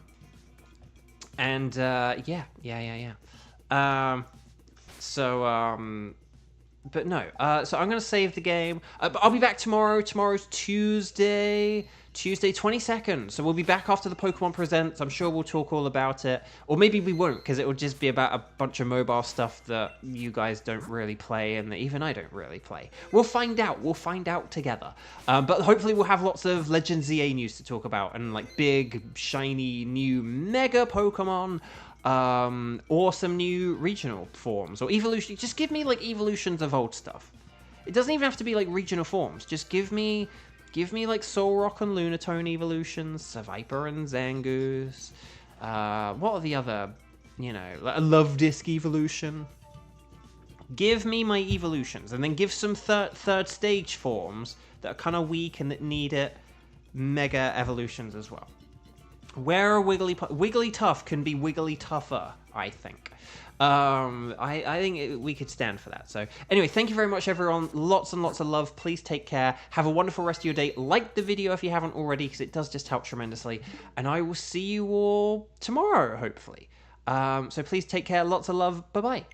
But no, so I'm going to save the game. I'll be back tomorrow. Tomorrow's Tuesday 22nd. So we'll be back after the Pokemon Presents. I'm sure we'll talk all about it. Or maybe we won't, because it will just be about a bunch of mobile stuff that you guys don't really play and that even I don't really play. We'll find out. We'll find out together. But hopefully we'll have lots of Legend ZA news to talk about and like big, shiny, new mega Pokemon. Awesome new regional forms or evolution. Just give me like evolutions of old stuff. It doesn't even have to be like regional forms. Just give me like Solrock and Lunatone evolutions, Seviper and Zangoose. What are the other, you know, like a Love Disc evolution? Give me my evolutions and then give some third stage forms that are kind of weak and that need it. Mega evolutions as well. Where a Wigglytuff can be Wiggly tougher, I think. I think we could stand for that. So anyway, thank you very much, everyone. Lots and lots of love. Please take care. Have a wonderful rest of your day. Like the video if you haven't already, because it does just help tremendously. And I will see you all tomorrow, hopefully. So please take care. Lots of love. Bye-bye.